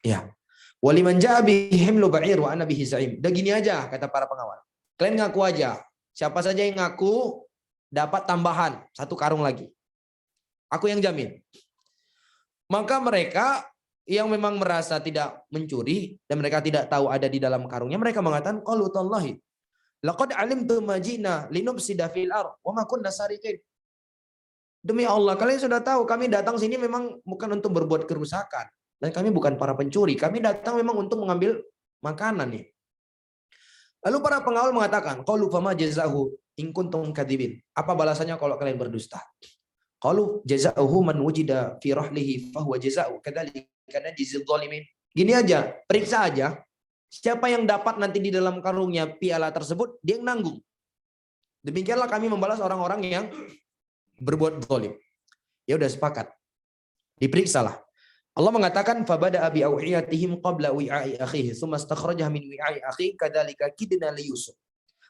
Ya. Waliman ja'a bihi himlu ba'ir wa ana bihi za'im. Udah gini aja kata para pengawal. Kalian ngaku aja. Siapa saja yang ngaku dapat tambahan 1 karung lagi. Aku yang jamin. Maka mereka yang memang merasa tidak mencuri dan mereka tidak tahu ada di dalam karungnya, mereka mengatakan qalu tallahi laqad alimtu ma ji'na linufsida fil ardh wa ma kunna sariqin. Demi Allah, kalian sudah tahu kami datang sini memang bukan untuk berbuat kerusakan. Dan kami bukan para pencuri. Kami datang memang untuk mengambil makanan nih. Lalu para pengawal mengatakan, qalu fama jazahu in kuntum kadzibin. Apa balasannya kalau kalian berdusta? Qalu jazaohu man wujida fi rahlihi fa huwa jazaa'u kadzalika najzil zalimin. Gini aja, periksa aja. Siapa yang dapat nanti di dalam karungnya piala tersebut, dia yang nanggung. Demikianlah kami membalas orang-orang yang berbuat zalim. Ya udah sepakat. Diperiksalah. Allah mengatakan fabada abi awiyatihim qabla wi'ai akhihi thumma istakhrajaha min wi'ai akhihi kadzalika kidna li Yusuf.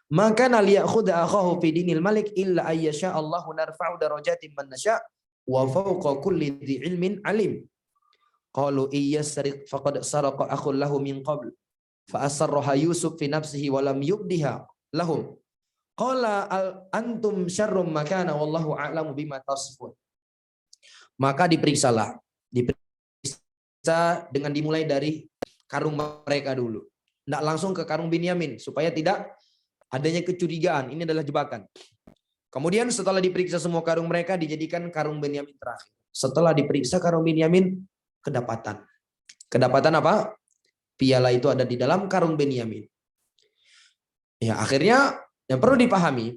Maka liya'khudha akhahu fi dinil malik illa ayyasha Allahu narfa'u darajatin man nasha wa fawqa kulli dhi ilmin alim. Qalu iyyasriq faqad saraqa akhun lahu min qabl fa asarraha Yusuf fi nafsihi wa lam yubdiha lahum. Qala antum syarrum makana wallahu a'lamu bima tasifun. Maka diperiksalah. Dengan dimulai dari karung mereka dulu. Tidak langsung ke karung Benyamin supaya tidak adanya kecurigaan. Ini adalah jebakan. Kemudian setelah diperiksa semua karung mereka dijadikan karung Benyamin terakhir. Setelah diperiksa karung Benyamin kedapatan. Kedapatan apa? Piala itu ada di dalam karung Benyamin. Ya, akhirnya yang perlu dipahami,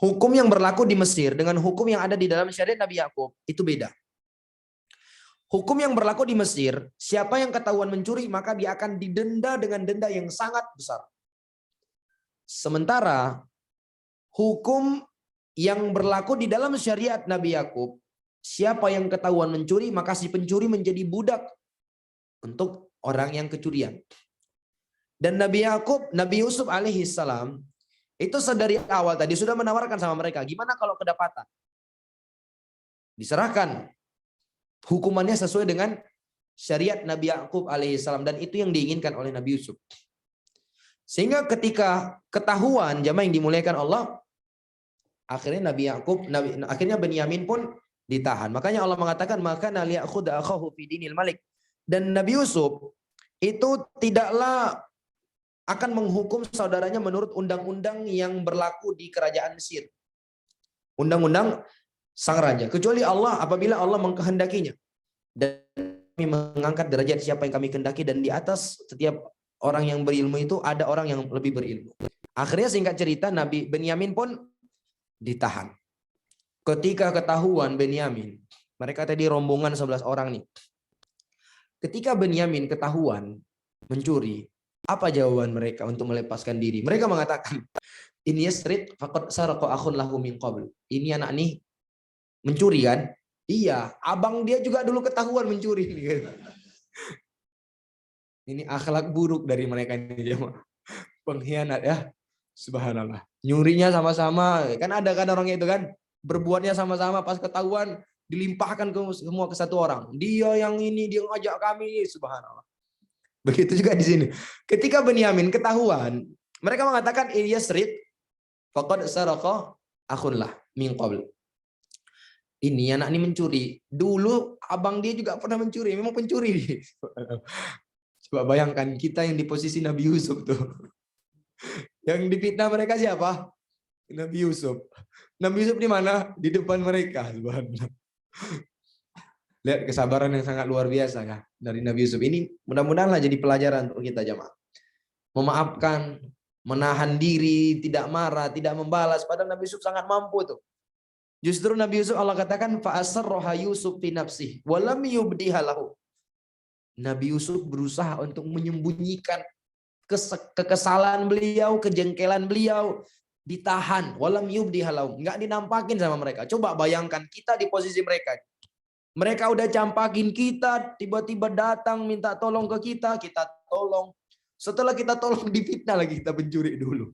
hukum yang berlaku di Mesir dengan hukum yang ada di dalam syariat Nabi Yakub itu beda. Hukum yang berlaku di Mesir, siapa yang ketahuan mencuri maka dia akan didenda dengan denda yang sangat besar. Sementara hukum yang berlaku di dalam syariat Nabi Yakub, siapa yang ketahuan mencuri maka si pencuri menjadi budak untuk orang yang kecurian. Dan Nabi Yakub, Nabi Yusuf alaihi salam itu sedari awal tadi sudah menawarkan sama mereka, gimana kalau kedapatan? Diserahkan. Hukumannya sesuai dengan syariat Nabi Yakub alaihissalam dan itu yang diinginkan oleh Nabi Yusuf. Sehingga ketika ketahuan jamaah yang dimuliakan Allah, akhirnya Nabi Yakub, akhirnya Benyamin pun ditahan. Makanya Allah mengatakan maka liya'khudha akhahu fi dinil malik. Dan Nabi Yusuf itu tidaklah akan menghukum saudaranya menurut undang-undang yang berlaku di kerajaan Mesir. Undang-undang sang raja, kecuali Allah apabila Allah mengkehendakinya. Dan kami mengangkat derajat siapa yang kami kehendaki dan di atas setiap orang yang berilmu itu ada orang yang lebih berilmu. Akhirnya singkat cerita Nabi Benyamin pun ditahan. Ketika ketahuan Benyamin, mereka tadi rombongan 11 orang nih. Ketika Benyamin ketahuan mencuri, apa jawaban mereka untuk melepaskan diri? Mereka mengatakan, "Ini yasriq faqad saraqa akhun lahu min qabl." Ini anak nih mencuri kan? Iya, abang dia juga dulu ketahuan mencuri. Ini akhlak buruk dari mereka ini, pengkhianat ya. Subhanallah. Nyurinya sama-sama. Kan ada kan orangnya itu kan. Berbuatnya sama-sama, pas ketahuan dilimpahkan semua ke satu orang. Dia yang ini, dia ngajak kami. Subhanallah. Begitu juga di sini. Ketika Benyamin ketahuan, mereka mengatakan Yasrib faqad saraqa akhun lah min qabl. Ini anak ini mencuri. Dulu abang dia juga pernah mencuri. Memang pencuri. Coba bayangkan kita yang di posisi Nabi Yusuf tuh. Yang difitnah mereka siapa? Nabi Yusuf. Nabi Yusuf di mana? Di depan mereka. Lihat kesabaran yang sangat luar biasa ya dari Nabi Yusuf. Ini mudah-mudahanlah jadi pelajaran untuk kita jamaah. Memaafkan, menahan diri, tidak marah, tidak membalas. Padahal Nabi Yusuf sangat mampu tuh. Justru Nabi Yusuf Allah katakan fa'asarroha Yusuf fi nafsih walam yubdiha lahu. Nabi Yusuf berusaha untuk menyembunyikan kekesalan beliau, kejengkelan beliau, ditahan, walam yubdiha lahu, enggak dinampakin sama mereka. Coba bayangkan kita di posisi mereka. Mereka udah campakin kita, tiba-tiba datang minta tolong ke kita tolong. Setelah kita tolong difitnah lagi, kita pencuri dulu.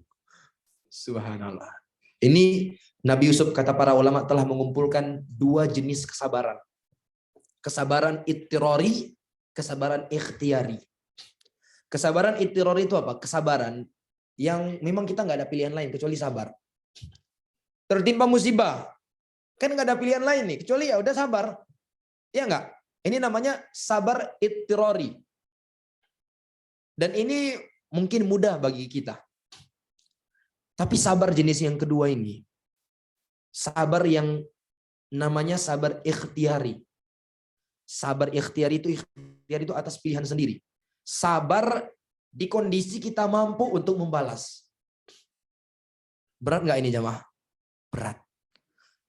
Subhanallah. Ini Nabi Yusuf kata para ulama telah mengumpulkan dua jenis kesabaran. Kesabaran ittirori, kesabaran ikhtiari. Kesabaran ittirori itu apa? Kesabaran yang memang kita nggak ada pilihan lain kecuali sabar. Tertimpa musibah, kan nggak ada pilihan lain nih kecuali ya udah sabar. Ya nggak? Ini namanya sabar ittirori. Dan ini mungkin mudah bagi kita. Tapi sabar jenis yang kedua ini, sabar yang namanya sabar ikhtiari. Sabar ikhtiari itu atas pilihan sendiri. Sabar di kondisi kita mampu untuk membalas. Berat nggak ini jamaah? Berat.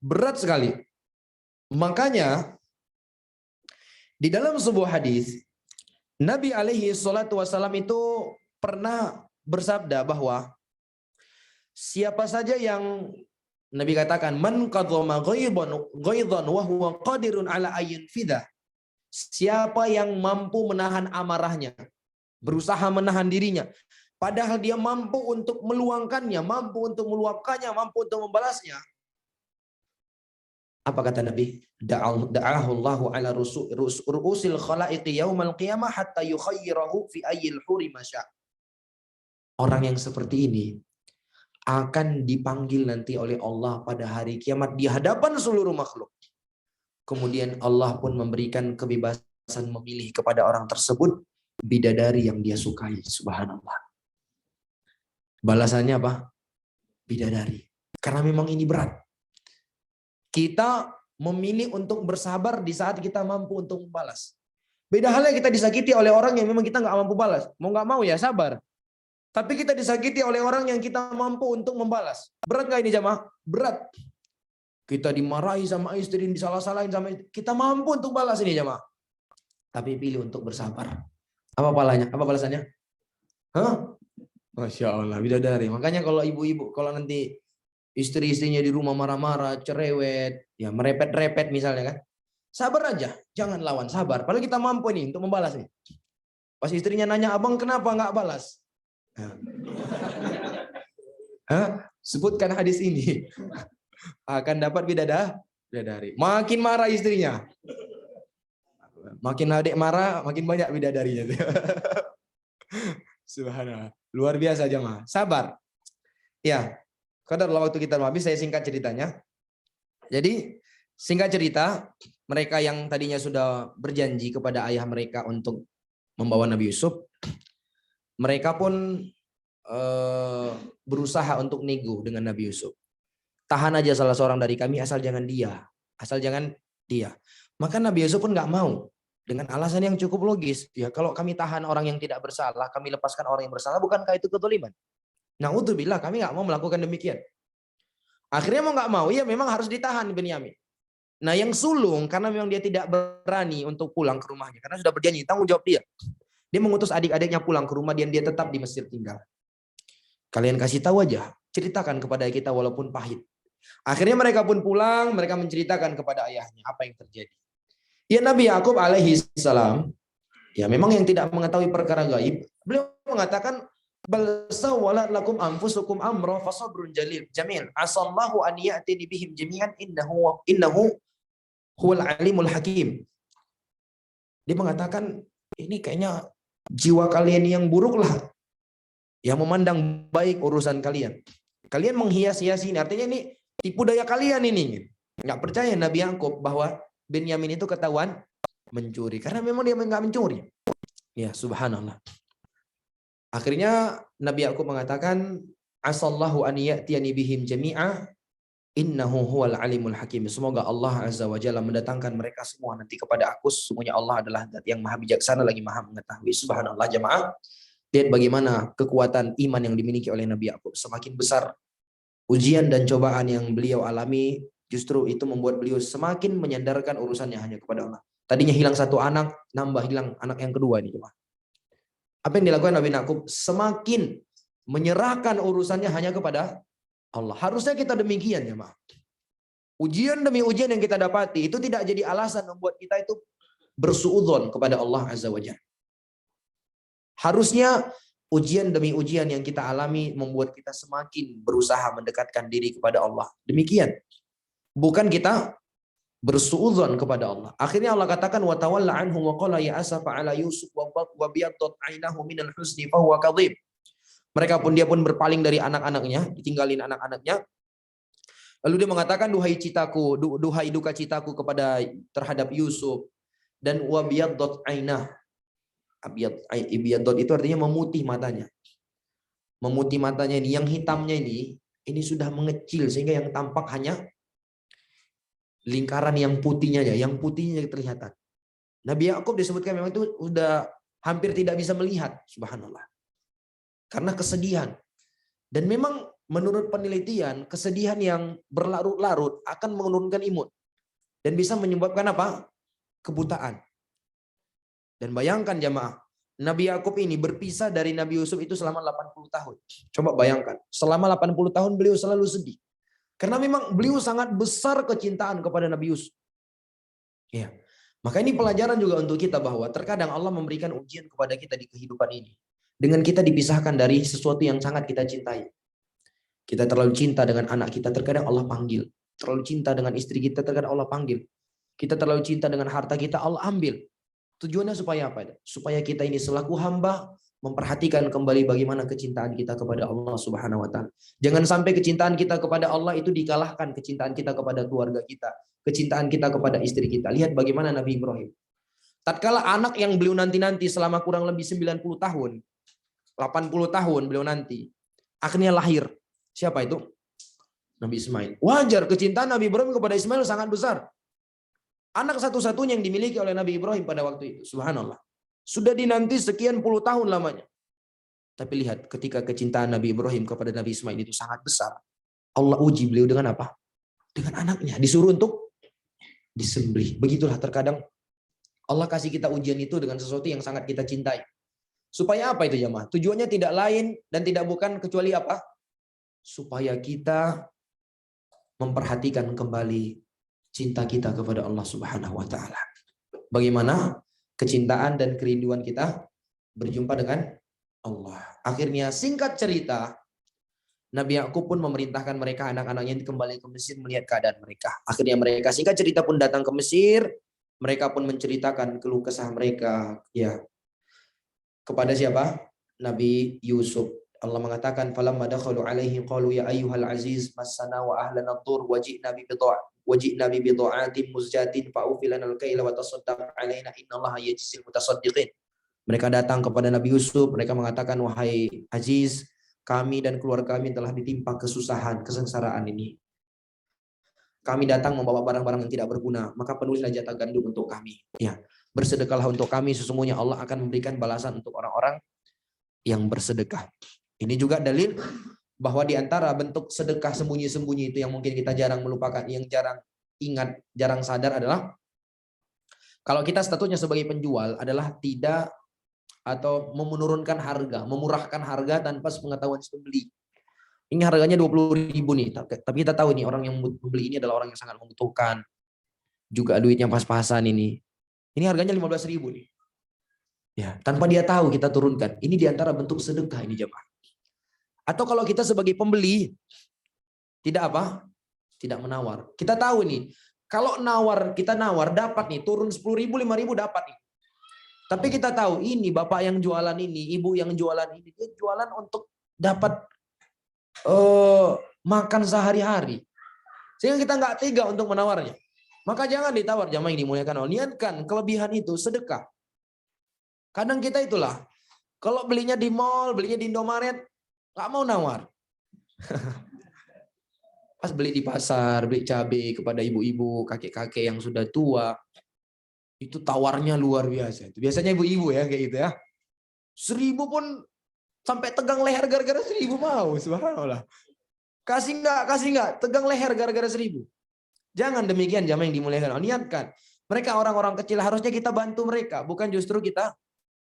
Berat sekali. Makanya di dalam sebuah hadis Nabi alaihi salatu wasallam itu pernah bersabda bahwa siapa saja yang Nabi katakan man qadhama ghaidhan wa huwa qadirun ala ayyin fidah. Siapa yang mampu menahan amarahnya, berusaha menahan dirinya, padahal dia mampu untuk meluangkannya, mampu untuk meluapkannya, mampu untuk membalasnya. Apa kata Nabi? Da'ahu Allahu ala ru'usil khalaiqi yaumal qiyamah hatta yukhayyirahu fi ayyil huri masya. Orang yang seperti ini akan dipanggil nanti oleh Allah pada hari kiamat di hadapan seluruh makhluk. Kemudian Allah pun memberikan kebebasan memilih kepada orang tersebut bidadari yang dia sukai. Subhanallah. Balasannya apa? Bidadari. Karena memang ini berat. Kita memilih untuk bersabar di saat kita mampu untuk membalas. Beda halnya kita disakiti oleh orang yang memang kita nggak mampu balas. Mau nggak mau ya sabar. Tapi kita disakiti oleh orang yang kita mampu untuk membalas. Berat nggak ini jamaah? Berat. Kita dimarahi sama istri, disalah-salahin sama istri. Kita mampu untuk balas ini jamaah. Tapi pilih untuk bersabar. Apa palanya? Apa balasannya? Hah? Masya Allah, bidadari. Makanya kalau ibu-ibu, kalau nanti istri-istrinya di rumah marah-marah, cerewet, ya merepet-repet misalnya kan. Sabar aja, jangan lawan, sabar. Padahal kita mampu nih untuk membalas nih. Pas istrinya nanya, abang kenapa nggak balas? Sebutkan hadis ini akan dapat bidadari. Makin marah istrinya, makin adik marah, makin banyak bidadarinya. Subhanallah, luar biasa jemaah. Sabar. Ya, kadarlah waktu kita habis, saya singkat ceritanya. Jadi singkat cerita, mereka yang tadinya sudah berjanji kepada ayah mereka untuk membawa Nabi Yusuf, mereka pun berusaha untuk nego dengan Nabi Yusuf. Tahan aja salah seorang dari kami, asal jangan dia. Maka Nabi Yusuf pun nggak mau. Dengan alasan yang cukup logis. Ya kalau kami tahan orang yang tidak bersalah, kami lepaskan orang yang bersalah, bukankah itu kezaliman? Na'udzubillah, kami nggak mau melakukan demikian. Akhirnya mau nggak mau, ya memang harus ditahan Benyamin. Nah yang sulung, karena memang dia tidak berani untuk pulang ke rumahnya. Karena sudah berjanji, tanggung jawab dia. Dia mengutus adik-adiknya pulang ke rumah dan dia tetap di Mesir tinggal. Kalian kasih tahu aja, ceritakan kepada kita walaupun pahit. Akhirnya mereka pun pulang, mereka menceritakan kepada ayahnya apa yang terjadi. Ya Nabi Yakub alaihi salam, ya memang yang tidak mengetahui perkara gaib, beliau mengatakan Bal sawwalat lakum anfusukum amra fasabrun jamil. Asallahu an ya'tini bihim jami'an innahu huwal alimul hakim. Dia mengatakan ini kayaknya jiwa kalian yang buruk lah, yang memandang baik urusan kalian. Kalian menghias-hiasi ini, artinya ini tipu daya kalian ini. Nggak percaya Nabi Yakub bahwa Benyamin itu ketahuan mencuri, karena memang dia nggak mencuri. Ya subhanallah. Akhirnya Nabi Yakub mengatakan, asallahu an ya'tiyani bihim jami'a innahu huwal alimul hakim. Semoga Allah azza wa jalla mendatangkan mereka semua nanti kepada aku. Sesungguhnya Allah adalah zat yang maha bijaksana lagi maha mengetahui. Subhanallah jamaah. Lihat bagaimana kekuatan iman yang dimiliki oleh Nabi Yakub. Semakin besar ujian dan cobaan yang beliau alami, justru itu membuat beliau semakin menyandarkan urusannya hanya kepada Allah. Tadinya hilang satu anak, nambah hilang anak yang kedua ini jemaah. Apa yang dilakukan Nabi Yakub? Semakin menyerahkan urusannya hanya kepada Allah. Harusnya kita demikian ya, Mak. Ujian demi ujian yang kita dapati itu tidak jadi alasan membuat kita itu bersuudzon kepada Allah Azza wa Jalla. Harusnya ujian demi ujian yang kita alami membuat kita semakin berusaha mendekatkan diri kepada Allah. Demikian. Bukan kita bersuudzon kepada Allah. Akhirnya Allah katakan wa tawalla anhu wa qala ya asafa ala yusuf wa biyaddat ainahu minal husni fa huwa kadhib. Dia pun berpaling dari anak-anaknya, ditinggalin anak-anaknya. Lalu dia mengatakan duhai duka citaku terhadap Yusuf, dan wa biyaddat ainah. Biyaddat itu artinya memutih matanya. Memutih matanya ini, yang hitamnya ini sudah mengecil sehingga yang tampak hanya lingkaran yang putihnya aja, yang putihnya kelihatan. Nabi Yakub disebutkan memang itu sudah hampir tidak bisa melihat, subhanallah. Karena kesedihan. Dan memang menurut penelitian, kesedihan yang berlarut-larut akan menurunkan imun. Dan bisa menyebabkan apa? Kebutaan. Dan bayangkan jamaah, Nabi Yakub ini berpisah dari Nabi Yusuf itu selama 80 tahun. Coba bayangkan, selama 80 tahun beliau selalu sedih. Karena memang beliau sangat besar kecintaan kepada Nabi Yusuf. Ya. Maka ini pelajaran juga untuk kita bahwa terkadang Allah memberikan ujian kepada kita di kehidupan ini. Dengan kita dipisahkan dari sesuatu yang sangat kita cintai. Kita terlalu cinta dengan anak kita, terkadang Allah panggil. Terlalu cinta dengan istri kita, terkadang Allah panggil. Kita terlalu cinta dengan harta kita, Allah ambil. Tujuannya supaya apa? Supaya kita ini selaku hamba memperhatikan kembali bagaimana kecintaan kita kepada Allah Subhanahu wa taala. Jangan sampai kecintaan kita kepada Allah itu dikalahkan kecintaan kita kepada keluarga kita, kecintaan kita kepada istri kita. Lihat bagaimana Nabi Ibrahim. Tatkala anak yang beliau nanti-nanti selama kurang lebih 90 tahun, 80 tahun beliau nanti, akhirnya lahir. Siapa itu? Nabi Ismail. Wajar kecintaan Nabi Ibrahim kepada Ismail sangat besar. Anak satu-satunya yang dimiliki oleh Nabi Ibrahim pada waktu itu. Subhanallah. Sudah dinanti sekian puluh tahun lamanya. Tapi lihat ketika kecintaan Nabi Ibrahim kepada Nabi Ismail itu sangat besar. Allah uji beliau dengan apa? Dengan anaknya. Disuruh untuk disembelih. Begitulah terkadang Allah kasih kita ujian itu dengan sesuatu yang sangat kita cintai. Supaya apa itu jamaah? Tujuannya tidak lain dan tidak bukan kecuali apa? Supaya kita memperhatikan kembali cinta kita kepada Allah Subhanahu wa taala. Bagaimana kecintaan dan kerinduan kita berjumpa dengan Allah. Akhirnya singkat cerita, Nabi Yakub pun memerintahkan mereka anak-anaknya kembali ke Mesir melihat keadaan mereka. Akhirnya mereka singkat cerita pun datang ke Mesir, mereka pun menceritakan keluh kesah mereka ya kepada siapa? Nabi Yusuf. Allah mengatakan falamma dakhalu alaihi qalu ya ayyuhal aziz massana wa ahlana ad-dur waji'na bi bid'atin muzjatin fa'ufilana al-kaila wa tasaddaq alaina innallaha yajzil mutasaddiqin. Mereka datang kepada Nabi Yusuf, mereka mengatakan wahai Aziz, kami dan keluarga kami telah ditimpa kesusahan, kesengsaraan ini. Kami datang membawa barang-barang yang tidak berguna, maka penuhilah jatah gandum untuk kami. Ya, bersedekahlah untuk kami, sesungguhnya Allah akan memberikan balasan untuk orang-orang yang bersedekah. Ini juga dalil bahwa di antara bentuk sedekah sembunyi-sembunyi itu yang mungkin kita jarang melupakan, yang jarang ingat, jarang sadar adalah kalau kita statusnya sebagai penjual adalah tidak atau menurunkan harga, memurahkan harga tanpa sepengetahuan si pembeli. Ini harganya 20.000 nih, tapi kita tahu nih orang yang membeli ini adalah orang yang sangat membutuhkan, juga duitnya pas-pasan ini. Ini harganya 15.000 nih. Ya, tanpa dia tahu kita turunkan. Ini diantara bentuk sedekah ini jemaah. Atau kalau kita sebagai pembeli, tidak apa? Tidak menawar. Kita tahu nih, kalau kita nawar dapat nih, turun 10.000, 5.000 dapat nih. Tapi kita tahu ini bapak yang jualan ini, ibu yang jualan ini, dia jualan untuk dapat makan sehari-hari. Sehingga kita nggak tega untuk menawarnya. Maka jangan ditawar, jamaah yang dimuliakan Allah. Niatkan kelebihan itu sedekah. Kadang kita itulah, kalau belinya di mall, belinya di Indomaret, nggak mau nawar. Pas beli di pasar, beli cabai kepada ibu-ibu, kakek-kakek yang sudah tua, itu tawarnya luar biasa. Itu biasanya ibu-ibu ya kayak gitu ya. 1.000 pun sampai tegang leher gara-gara 1.000 mau, subhanallah. Kasih enggak, tegang leher gara-gara 1.000. Jangan demikian, jamaah yang dimuliakan Allah. Niatkan. Mereka orang-orang kecil, harusnya kita bantu mereka, bukan justru kita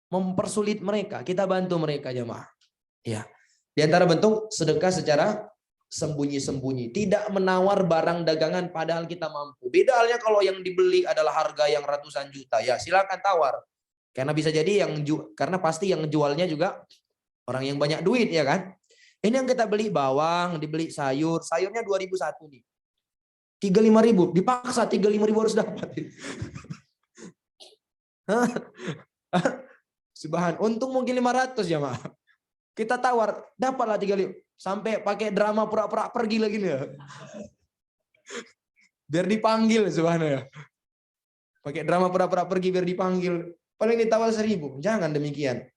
mempersulit mereka. Kita bantu mereka, jamaah. Ya. Di antara bentuk sedekah secara sembunyi-sembunyi, tidak menawar barang dagangan padahal kita mampu. Beda halnya kalau yang dibeli adalah harga yang ratusan juta, ya silakan tawar. Karena bisa jadi karena pasti yang jualnya juga orang yang banyak duit, ya kan? Ini yang kita beli bawang, dibeli sayurnya 2.001 nih. 35.000, dipaksa 35.000 harus dapat. Subhan, untung mungkin 500 ya, Mak. Kita tawar, dapatlah 35. Sampai pakai drama pura-pura pergi lagi nih. Biar dipanggil, subhanallah. Pakai drama pura-pura pergi biar dipanggil. Paling ditawar 1.000. Jangan demikian.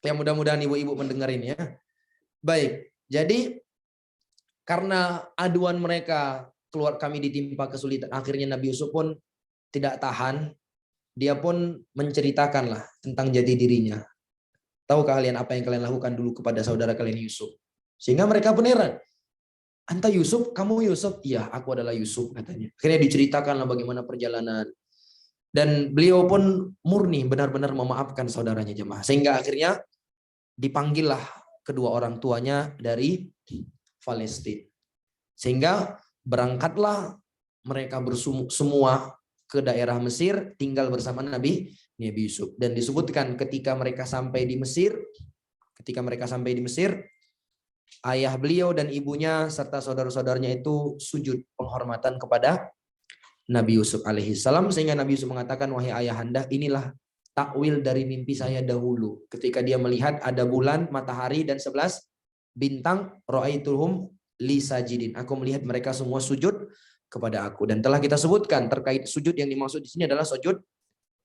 Yang mudah-mudahan ibu-ibu mendengar ini ya. Baik, jadi karena aduan mereka, keluar kami ditimpa kesulitan. Akhirnya Nabi Yusuf pun tidak tahan. Dia pun menceritakanlah tentang jati dirinya. Tahu kalian apa yang kalian lakukan dulu kepada saudara kalian Yusuf? Sehingga mereka pun heran. Anta Yusuf, kamu Yusuf? Iya, aku adalah Yusuf, katanya. Akhirnya diceritakanlah bagaimana perjalanan. Dan beliau pun murni benar-benar memaafkan saudaranya, jemaah. Sehingga akhirnya dipanggillah kedua orang tuanya dari Palestina. Sehingga berangkatlah mereka semua ke daerah Mesir, tinggal bersama Nabi Yusuf. Dan disebutkan ketika mereka sampai di Mesir, ayah beliau dan ibunya serta saudara-saudaranya itu sujud penghormatan kepada Nabi Yusuf alaihissalam, sehingga Nabi Yusuf mengatakan, wahai ayahanda, inilah takwil dari mimpi saya dahulu ketika dia melihat ada bulan, matahari dan 11 bintang, ra'aituhum li sajidin, aku melihat mereka semua sujud kepada aku. Dan telah kita sebutkan terkait sujud yang dimaksud di sini adalah sujud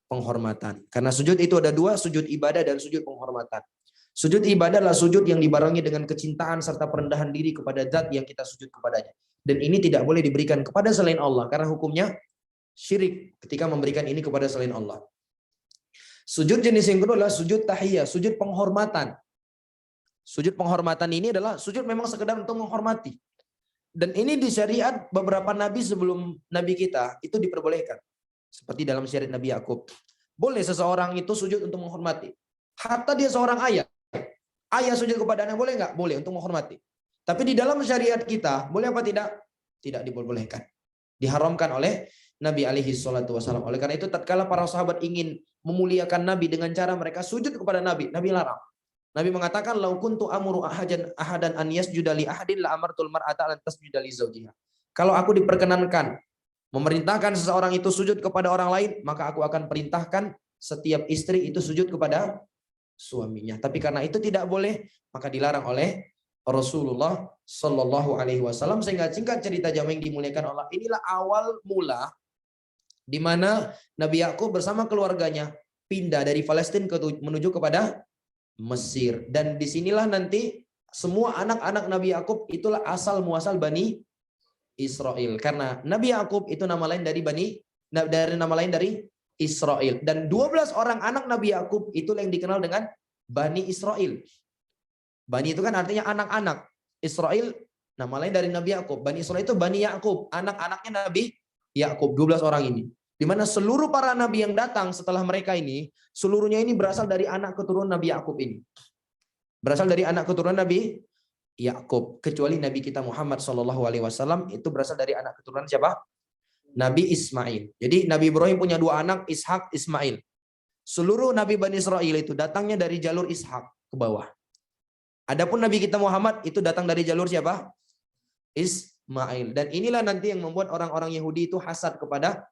penghormatan. Karena sujud itu ada dua, sujud ibadah dan sujud penghormatan. Sujud ibadah adalah sujud yang dibarengi dengan kecintaan serta perendahan diri kepada zat yang kita sujud kepadanya. Dan ini tidak boleh diberikan kepada selain Allah karena hukumnya syirik ketika memberikan ini kepada selain Allah. Sujud jenis yang kedua adalah sujud tahiyah, sujud penghormatan. Sujud penghormatan ini adalah sujud memang sekedar untuk menghormati. Dan ini di syariat beberapa nabi sebelum nabi kita itu diperbolehkan. Seperti dalam syariat Nabi Yakub. Boleh seseorang itu sujud untuk menghormati. Hatta dia seorang ayah. Ayah sujud kepada anak boleh nggak? Boleh untuk menghormati. Tapi di dalam syariat kita boleh apa tidak? Tidak diperbolehkan. Diharamkan oleh Nabi alaihi salatu wasallam. Oleh karena itu tatkala para sahabat ingin memuliakan Nabi dengan cara mereka sujud kepada Nabi, Nabi larang. Nabi mengatakan, "Lau kuntu amuru ahadan an yasjuda li ahadin la amartul mar'ata an tasjuda li zawjiha." Kalau aku diperkenankan memerintahkan seseorang itu sujud kepada orang lain, maka aku akan perintahkan setiap istri itu sujud kepada suaminya. Tapi karena itu tidak boleh, maka dilarang oleh Rasulullah Shallallahu Alaihi Wasallam. Sehingga singkat cerita jamaah yang dimuliakan Allah, inilah awal mula di mana Nabi Yakub bersama keluarganya pindah dari Palestina menuju kepada Mesir. Dan disinilah nanti semua anak-anak Nabi Yakub itulah asal muasal Bani Israel. Karena Nabi Yakub itu nama lain dari Israel. Dan 12 orang anak Nabi Yakub itu yang dikenal dengan Bani Israel. Bani itu kan artinya anak-anak. Israel nama lain dari Nabi Yakub. Bani Israel itu Bani Yakub, anak-anaknya Nabi Yakub, 12 orang ini. Di mana seluruh para nabi yang datang setelah mereka ini, seluruhnya ini berasal dari anak keturunan Nabi Yakub ini. Berasal dari anak keturunan Nabi Yakub, kecuali Nabi kita Muhammad SAW itu berasal dari anak keturunan siapa? Nabi Ismail. Jadi Nabi Ibrahim punya 2 anak, Ishak, Ismail. Seluruh Nabi Bani Israel itu datangnya dari jalur Ishak ke bawah. Adapun Nabi kita Muhammad itu datang dari jalur siapa? Ismail. Dan inilah nanti yang membuat orang-orang Yahudi itu hasad kepada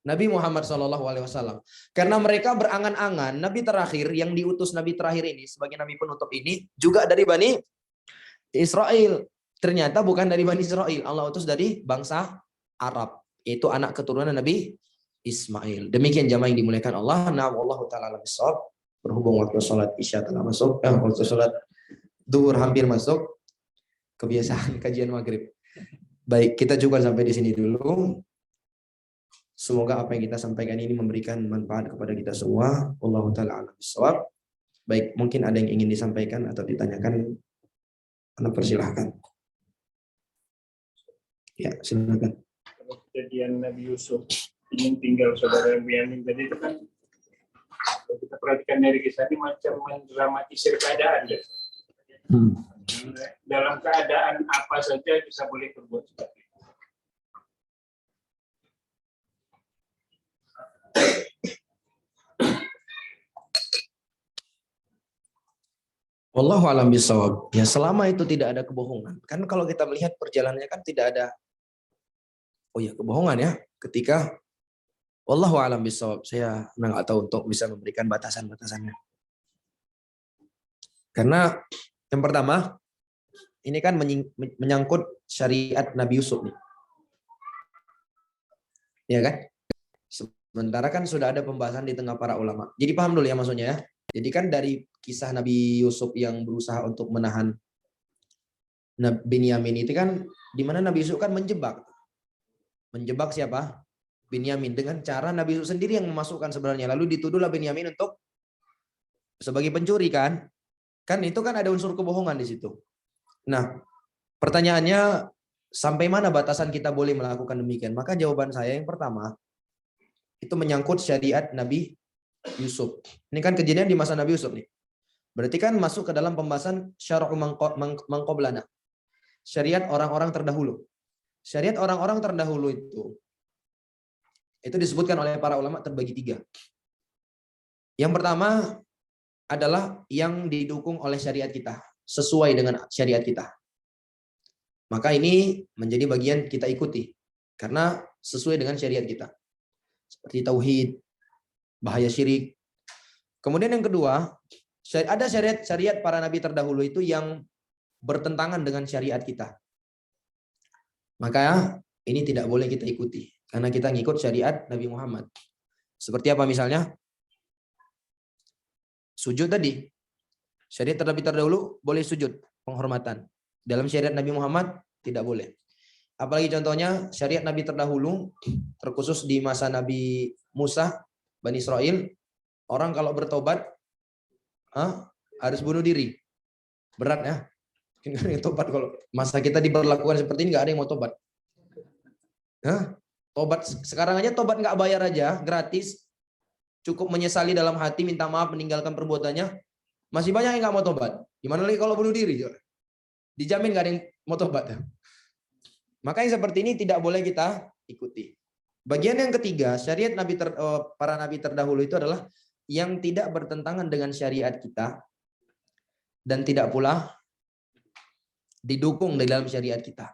Nabi Muhammad SAW. Karena mereka berangan-angan Nabi terakhir yang diutus Nabi terakhir ini sebagai Nabi penutup ini juga dari Bani Israel. Ternyata bukan dari Bani Israel. Allah utus dari bangsa Arab. Yaitu anak keturunan Nabi Ismail. Demikian jamaah yang dimuliakan Allah. Na'am wallahu ta'ala alam bissawab. Berhubung waktu sholat isya telah masuk. Waktu sholat duhur hampir masuk. Kebiasaan kajian maghrib. Baik, kita juga sampai di sini dulu. Semoga apa yang kita sampaikan ini memberikan manfaat kepada kita semua. Wallahu ta'ala a'lam bissawab. Baik, mungkin ada yang ingin disampaikan atau ditanyakan. Anda persilahkan. Ya, silakan. Kejadian Nabi Yusuf ingin tinggal saudara Binyamin tadi itu kan, kalau kita perhatikan dari kisah ini macam mendramatisir keadaan. Dalam keadaan apa saja bisa boleh berbuat seperti itu. Wallahu a'lam bishawab. Ya, selama itu tidak ada kebohongan. Kan kalau kita melihat perjalanannya kan tidak ada kebohongan ya. Ketika wallahu a'lam bishawab, saya nggak tahu untuk bisa memberikan batasan-batasannya. Karena yang pertama ini kan menyangkut syariat Nabi Yusuf nih. Ya kan? Sementara kan sudah ada pembahasan di tengah para ulama. Jadi paham dulu ya maksudnya ya. Jadi kan dari kisah Nabi Yusuf yang berusaha untuk menahan Binyamin itu kan, di mana Nabi Yusuf kan menjebak siapa? Binyamin dengan cara Nabi Yusuf sendiri yang memasukkan sebenarnya. Lalu dituduhlah Binyamin untuk sebagai pencuri kan? Kan itu kan ada unsur kebohongan di situ. Nah, pertanyaannya sampai mana batasan kita boleh melakukan demikian? Maka jawaban saya yang pertama itu menyangkut syariat Nabi Yusuf. Ini kan kejadian di masa Nabi Yusuf nih. Berarti kan masuk ke dalam pembahasan syara'u mangqoblana. Syariat orang-orang terdahulu. Syariat orang-orang terdahulu itu disebutkan oleh para ulama terbagi 3. Yang pertama adalah yang didukung oleh syariat kita, sesuai dengan syariat kita. Maka ini menjadi bagian kita ikuti karena sesuai dengan syariat kita. Seperti tauhid, bahaya syirik. Kemudian yang kedua, ada syariat para nabi terdahulu itu yang bertentangan dengan syariat kita. Maka ini tidak boleh kita ikuti karena kita ngikut syariat Nabi Muhammad. Seperti apa misalnya? Sujud tadi. Syariat nabi terdahulu boleh sujud, penghormatan. Dalam syariat Nabi Muhammad tidak boleh. Apalagi contohnya syariat nabi terdahulu terkhusus di masa Nabi Musa, Bani Israel, orang kalau bertobat harus bunuh diri. Berat ya. Nggak ada yang tobat kalau masa kita diberlakukan seperti ini, nggak ada yang mau tobat. Tobat sekarang aja tobat nggak bayar aja, gratis. Cukup menyesali dalam hati, minta maaf, meninggalkan perbuatannya. Masih banyak yang nggak mau tobat. Gimana lagi kalau bunuh diri? Dijamin nggak ada yang mau tobat. Maka yang seperti ini tidak boleh kita ikuti. Bagian yang ketiga, syariat para nabi terdahulu itu adalah yang tidak bertentangan dengan syariat kita dan tidak pula didukung di dalam syariat kita.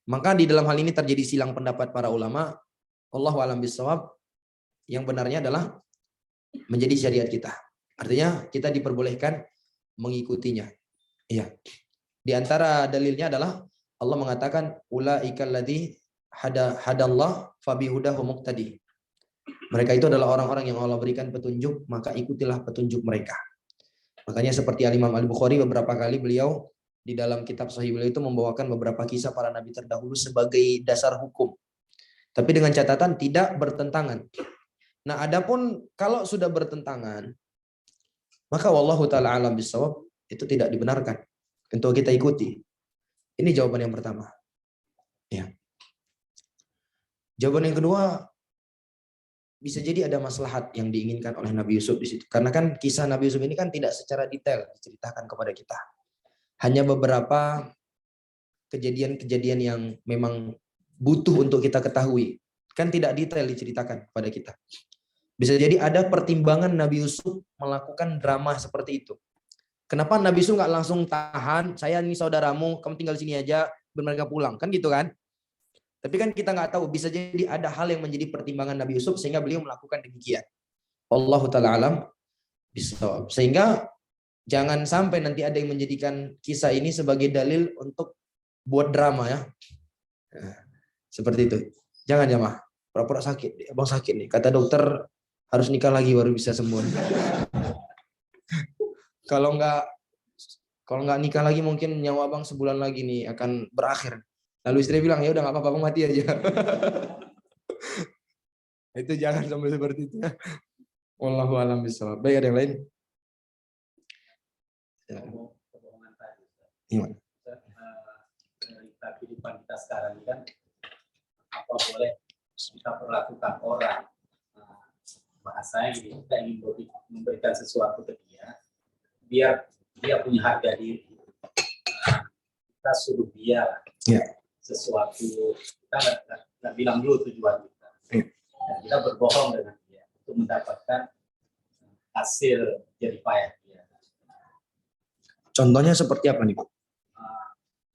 Maka di dalam hal ini terjadi silang pendapat para ulama. Allahu a'lam bishawab. Yang benarnya adalah menjadi syariat kita. Artinya kita diperbolehkan mengikutinya. Iya. Di antara dalilnya adalah Allah mengatakan ulaikal ladzi hadallah fabihudahu muqtadi. Mereka itu adalah orang-orang yang Allah berikan petunjuk, maka ikutilah petunjuk mereka. Makanya seperti Imam Al-Bukhari beberapa kali beliau di dalam kitab sahih beliau itu membawakan beberapa kisah para nabi terdahulu sebagai dasar hukum. Tapi dengan catatan tidak bertentangan. Nah, adapun kalau sudah bertentangan, maka wallahu taala alam bisawab itu tidak dibenarkan untuk kita ikuti. Ini jawaban yang pertama. Ya. Jawaban yang kedua, bisa jadi ada maslahat yang diinginkan oleh Nabi Yusuf di situ. Karena kan kisah Nabi Yusuf ini kan tidak secara detail diceritakan kepada kita. Hanya beberapa kejadian-kejadian yang memang butuh untuk kita ketahui. Kan tidak detail diceritakan kepada kita. Bisa jadi ada pertimbangan Nabi Yusuf melakukan drama seperti itu. Kenapa Nabi Yusuf nggak langsung tahan, saya ini saudaramu, kamu tinggal sini aja, mereka pulang, kan gitu kan? Tapi kan kita nggak tahu, bisa jadi ada hal yang menjadi pertimbangan Nabi Yusuf sehingga beliau melakukan demikian. Allahu taala alam bisawab. Sehingga jangan sampai nanti ada yang menjadikan kisah ini sebagai dalil untuk buat drama ya. Nah, seperti itu. Jangan ya mah. Pura-pura sakit, abang sakit nih. Kata dokter harus nikah lagi baru bisa sembuh. Kalau nggak nikah lagi mungkin nyawa abang sebulan lagi nih akan berakhir. Lalu istri bilang ya udah nggak apa-apa, abang mati aja. Itu jangan sampai seperti itu. Wallahu a'lam bishawab. Baik, ada yang lain? Kebohongan tadi. Gimana? Kehidupan kita sekarang ini kan apa boleh kita perlakukan orang, bahasanya gini, kita ingin memberikan sesuatu ke dia biar dia punya harga diri. Kita suruh dia sesuatu, kita nggak bilang dulu tujuan kita. Dan kita berbohong dengan dia untuk mendapatkan hasil jerih payah dia. Contohnya seperti apa nih Pak?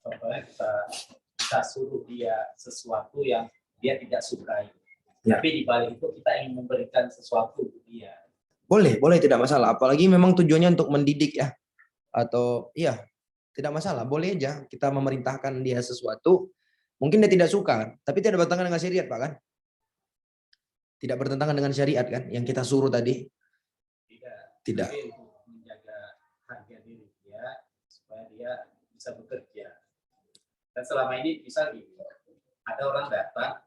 Contohnya kita suruh dia sesuatu yang dia tidak sukai. Ya. Tapi di balik itu kita ingin memberikan sesuatu untuk dia. Boleh tidak masalah. Apalagi memang tujuannya untuk mendidik ya. Atau iya, tidak masalah. Boleh aja kita memerintahkan dia sesuatu. Mungkin dia tidak suka, tapi tidak bertentangan dengan syariat Pak kan? Tidak bertentangan dengan syariat kan? Yang kita suruh tadi? Tidak. Tapi untuk menjaga harga diri dia supaya dia bisa bekerja. Dan selama ini bisa ada orang datang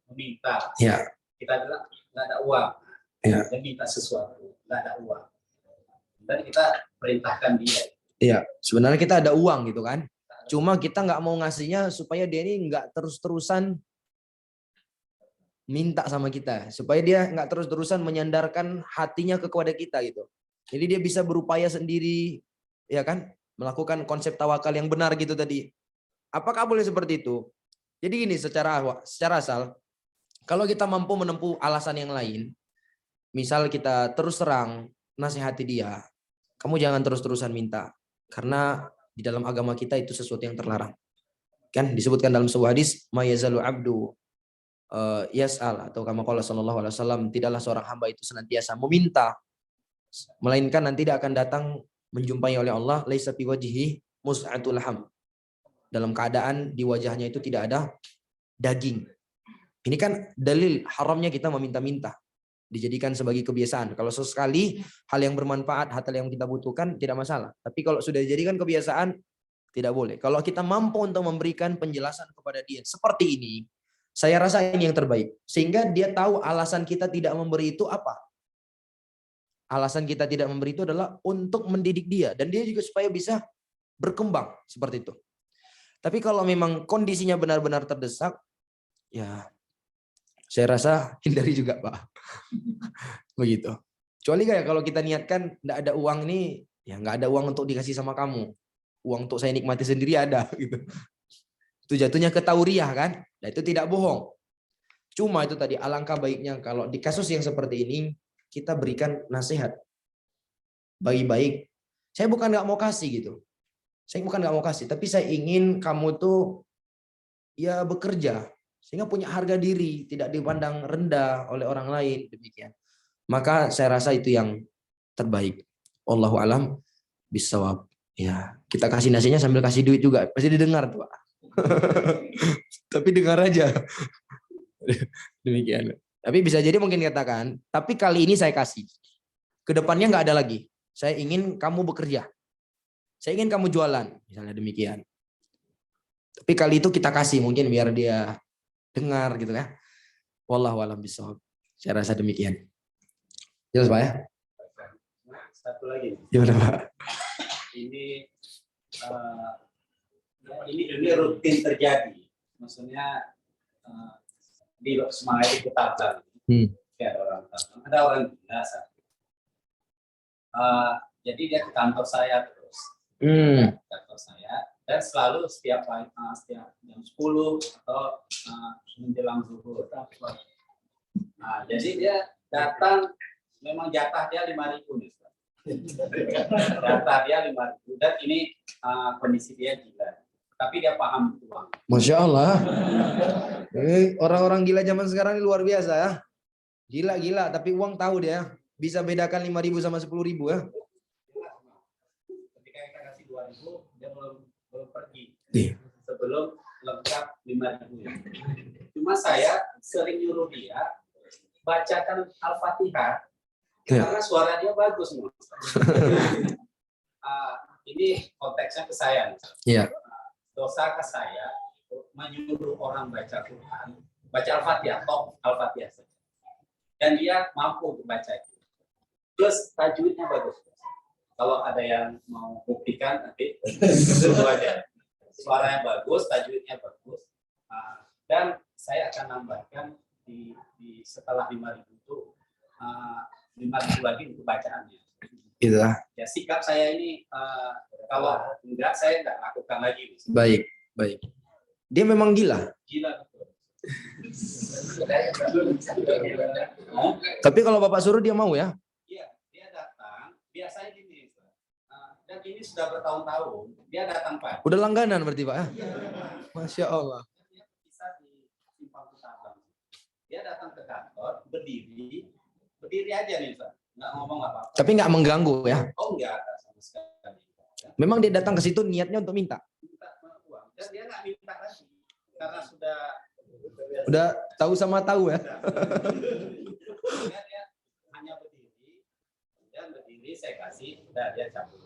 meminta, Ya. kita bilang nggak ada uang, Ya. dia minta sesuatu, nggak ada uang, dan kita perintahkan dia. Iya, sebenarnya kita ada uang gitu kan. Cuma kita nggak mau ngasihnya supaya dia ini nggak terus-terusan minta sama kita, supaya dia nggak terus-terusan menyandarkan hatinya kepada kita gitu. Jadi dia bisa berupaya sendiri, ya kan, melakukan konsep tawakal yang benar gitu tadi. Apakah boleh seperti itu? Jadi gini, secara asal, kalau kita mampu menempuh alasan yang lain, misal kita terus terang nasihati dia, kamu jangan terus-terusan minta, karena di dalam agama kita itu sesuatu yang terlarang. Kan disebutkan dalam sebuah hadis, ma yazalu abdu yas'al, atau kama qala sallallahu alaihi wasallam, tidaklah seorang hamba itu senantiasa meminta, melainkan nanti dia akan datang menjumpai oleh Allah laisa fi wajhihi mus'atul ham, dalam keadaan di wajahnya itu tidak ada daging. Ini kan dalil haramnya kita meminta-minta, dijadikan sebagai kebiasaan. Kalau sesekali hal yang bermanfaat, hal yang kita butuhkan tidak masalah. Tapi kalau sudah dijadikan kebiasaan tidak boleh. Kalau kita mampu untuk memberikan penjelasan kepada dia seperti ini, saya rasa ini yang terbaik. Sehingga dia tahu alasan kita tidak memberi itu apa. Alasan kita tidak memberi itu adalah untuk mendidik dia, dan dia juga supaya bisa berkembang seperti itu. Tapi kalau memang kondisinya benar-benar terdesak, ya saya rasa hindari juga Pak. Begitu. Kecuali kayak kalau kita niatkan nggak ada uang nih, ya nggak ada uang untuk dikasih sama kamu. Uang untuk saya nikmati sendiri ada gitu. Itu jatuhnya ke tauriah kan? Nah itu tidak bohong. Cuma itu tadi alangkah baiknya kalau di kasus yang seperti ini kita berikan nasihat baik-baik. Saya bukan nggak mau kasih gitu. Saya bukan nggak mau kasih, tapi saya ingin kamu tuh ya bekerja sehingga punya harga diri, tidak dipandang rendah oleh orang lain, demikian. Maka saya rasa itu yang terbaik. Wallahu alam bisawab. Ya, kita kasih nasinya sambil kasih duit juga, pasti didengar tuh Pak. Tapi dengar aja. Demikian. Tapi bisa jadi mungkin katakan, tapi kali ini saya kasih. Kedepannya nggak ada lagi. Saya ingin kamu bekerja. Saya ingin kamu jualan, misalnya demikian. Tapi kali itu kita kasih mungkin biar dia dengar gitu kan. Wallahu a'lam bishawab. Saya rasa demikian. Jelas Pak ya? Satu lagi. Gimana Pak? Ini rutin terjadi. Maksudnya di semangat itu tabang. Ada orang biasa. Jadi dia ke kantor saya terus. Kantor saya, dan selalu setiap jam 10 atau menjelang zuhur. Jadi dia datang, memang jatah dia 5.000 nih. Data dia 5.000 dan ini kondisi dia gila. Tapi dia paham uang. Masya Allah. Orang-orang gila zaman sekarang ini luar biasa ya. Gila-gila, tapi uang tahu dia. Bisa bedakan 5.000 sama 10.000 ya. Ketika kita kasih 2.000, dia belum pergi. Iya. Sebelum lengkap 5.000. Cuma saya sering nyuruh dia bacakan Al-Fatihah karena suara dia bagus. Ini konteksnya ke saya. Iya. Dosa ke saya menyuruh orang baca Quran, baca Al-Fatihah, Al-Fatihah saja. Dan dia mampu untuk baca itu. Plus tajwidnya bagus. Kalau ada yang mau buktikan nanti suruh aja. Suaranya bagus, tajwidnya bagus. Dan saya akan nambahkan di setelah 5.000 itu 5.000 lagi untuk bacaannya. Gitu. Ya sikap saya ini kalau enggak saya enggak lakukan lagi. Baik, baik. Dia memang gila. Gila betul. Tapi kalau Bapak suruh dia mau ya? Iya, dia datang. Biasanya gini, dan ini sudah bertahun-tahun. Dia datang Pak. Udah langganan berarti Pak ya? Masya Allah. Dia bisa di Simpang Utara. Dia datang ke kantor, berdiri aja nih Pak. Nggak ngomong apa-apa. Tapi nggak mengganggu ya? Oh enggak ada sama sekali. Memang dia datang ke situ niatnya untuk minta. Minta uang. Dan dia nggak minta lagi. Karena sudah tahu sama tahu ya? dia hanya berdiri, saya kasih, udah dia cabut.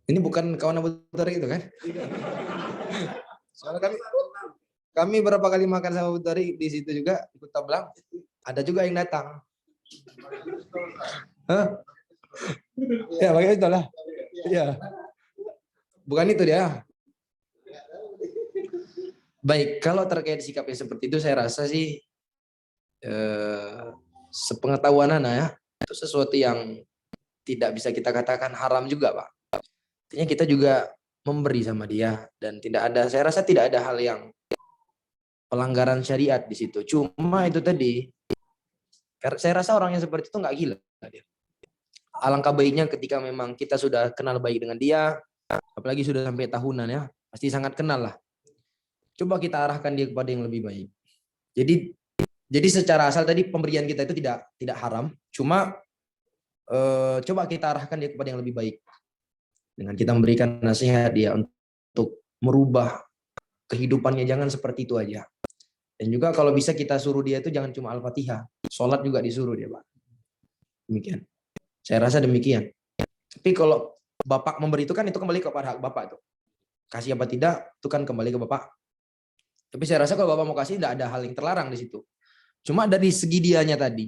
Ini bukan kawan Abu Tariq itu kan? Soalnya kami berapa kali makan sama Abu Tariq di situ juga ikut tablang. Ada juga yang datang. Hah? Ya, makanya itulah. Ya. Bukan itu dia. Baik, kalau terkait sikapnya seperti itu, saya rasa sih sepengetahuan Ana ya, itu sesuatu yang tidak bisa kita katakan haram juga, Pak. Artinya kita juga memberi sama dia dan saya rasa tidak ada hal yang pelanggaran syariat di situ. Cuma itu tadi, saya rasa orang yang seperti itu nggak gila. Alangkah baiknya ketika memang kita sudah kenal baik dengan dia, apalagi sudah sampai tahunan ya, pasti sangat kenal lah. Coba kita arahkan dia kepada yang lebih baik. Jadi secara asal tadi pemberian kita itu tidak haram, cuma coba kita arahkan dia kepada yang lebih baik. Dengan kita memberikan nasihat dia untuk merubah kehidupannya, jangan seperti itu aja. Dan juga kalau bisa kita suruh dia itu jangan cuma Al-Fatihah, sholat juga disuruh dia, Pak. Demikian. Saya rasa demikian. Tapi kalau Bapak memberi itu kan itu kembali kepada hak Bapak itu. Kasih apa tidak itu kan kembali ke Bapak. Tapi saya rasa kalau Bapak mau kasih tidak ada hal yang terlarang di situ. Cuma dari segi dianya tadi,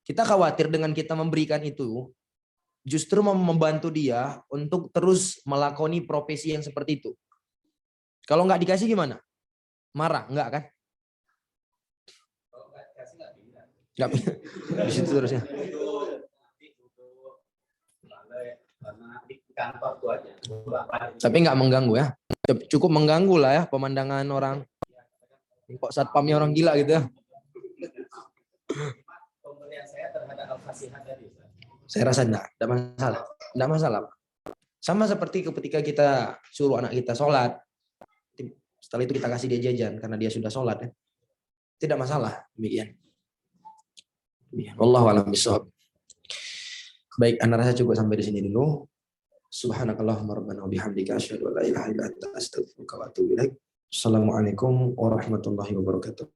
kita khawatir dengan kita memberikan itu justru membantu dia untuk terus melakoni profesi yang seperti itu. Kalau nggak dikasih gimana? Marah? Enggak kan? Kalau nggak dikasih nggak bisa. Nggak di situ terusnya. Karena di kantor itu aja. Tapi nggak mengganggu ya. Cukup mengganggu lah ya pemandangan orang. Kok satpamnya orang gila gitu ya. Pemberian saya terhadap Al-Fatihah tadi. Saya rasa enggak masalah. Enggak masalah. Sama seperti ketika kita suruh anak kita sholat. Setelah itu kita kasih dia jajan karena dia sudah sholat ya. Tidak masalah. Demikian. Wallahu a'lam bishawab. Baik, Anda rasa cukup sampai di sini dulu. Subhanakallahumma rabbana wa bihamdika asyhadu an la ilaha illa anta astaghfiruka wa atubu ilaik. Assalamualaikum warahmatullahi wabarakatuh.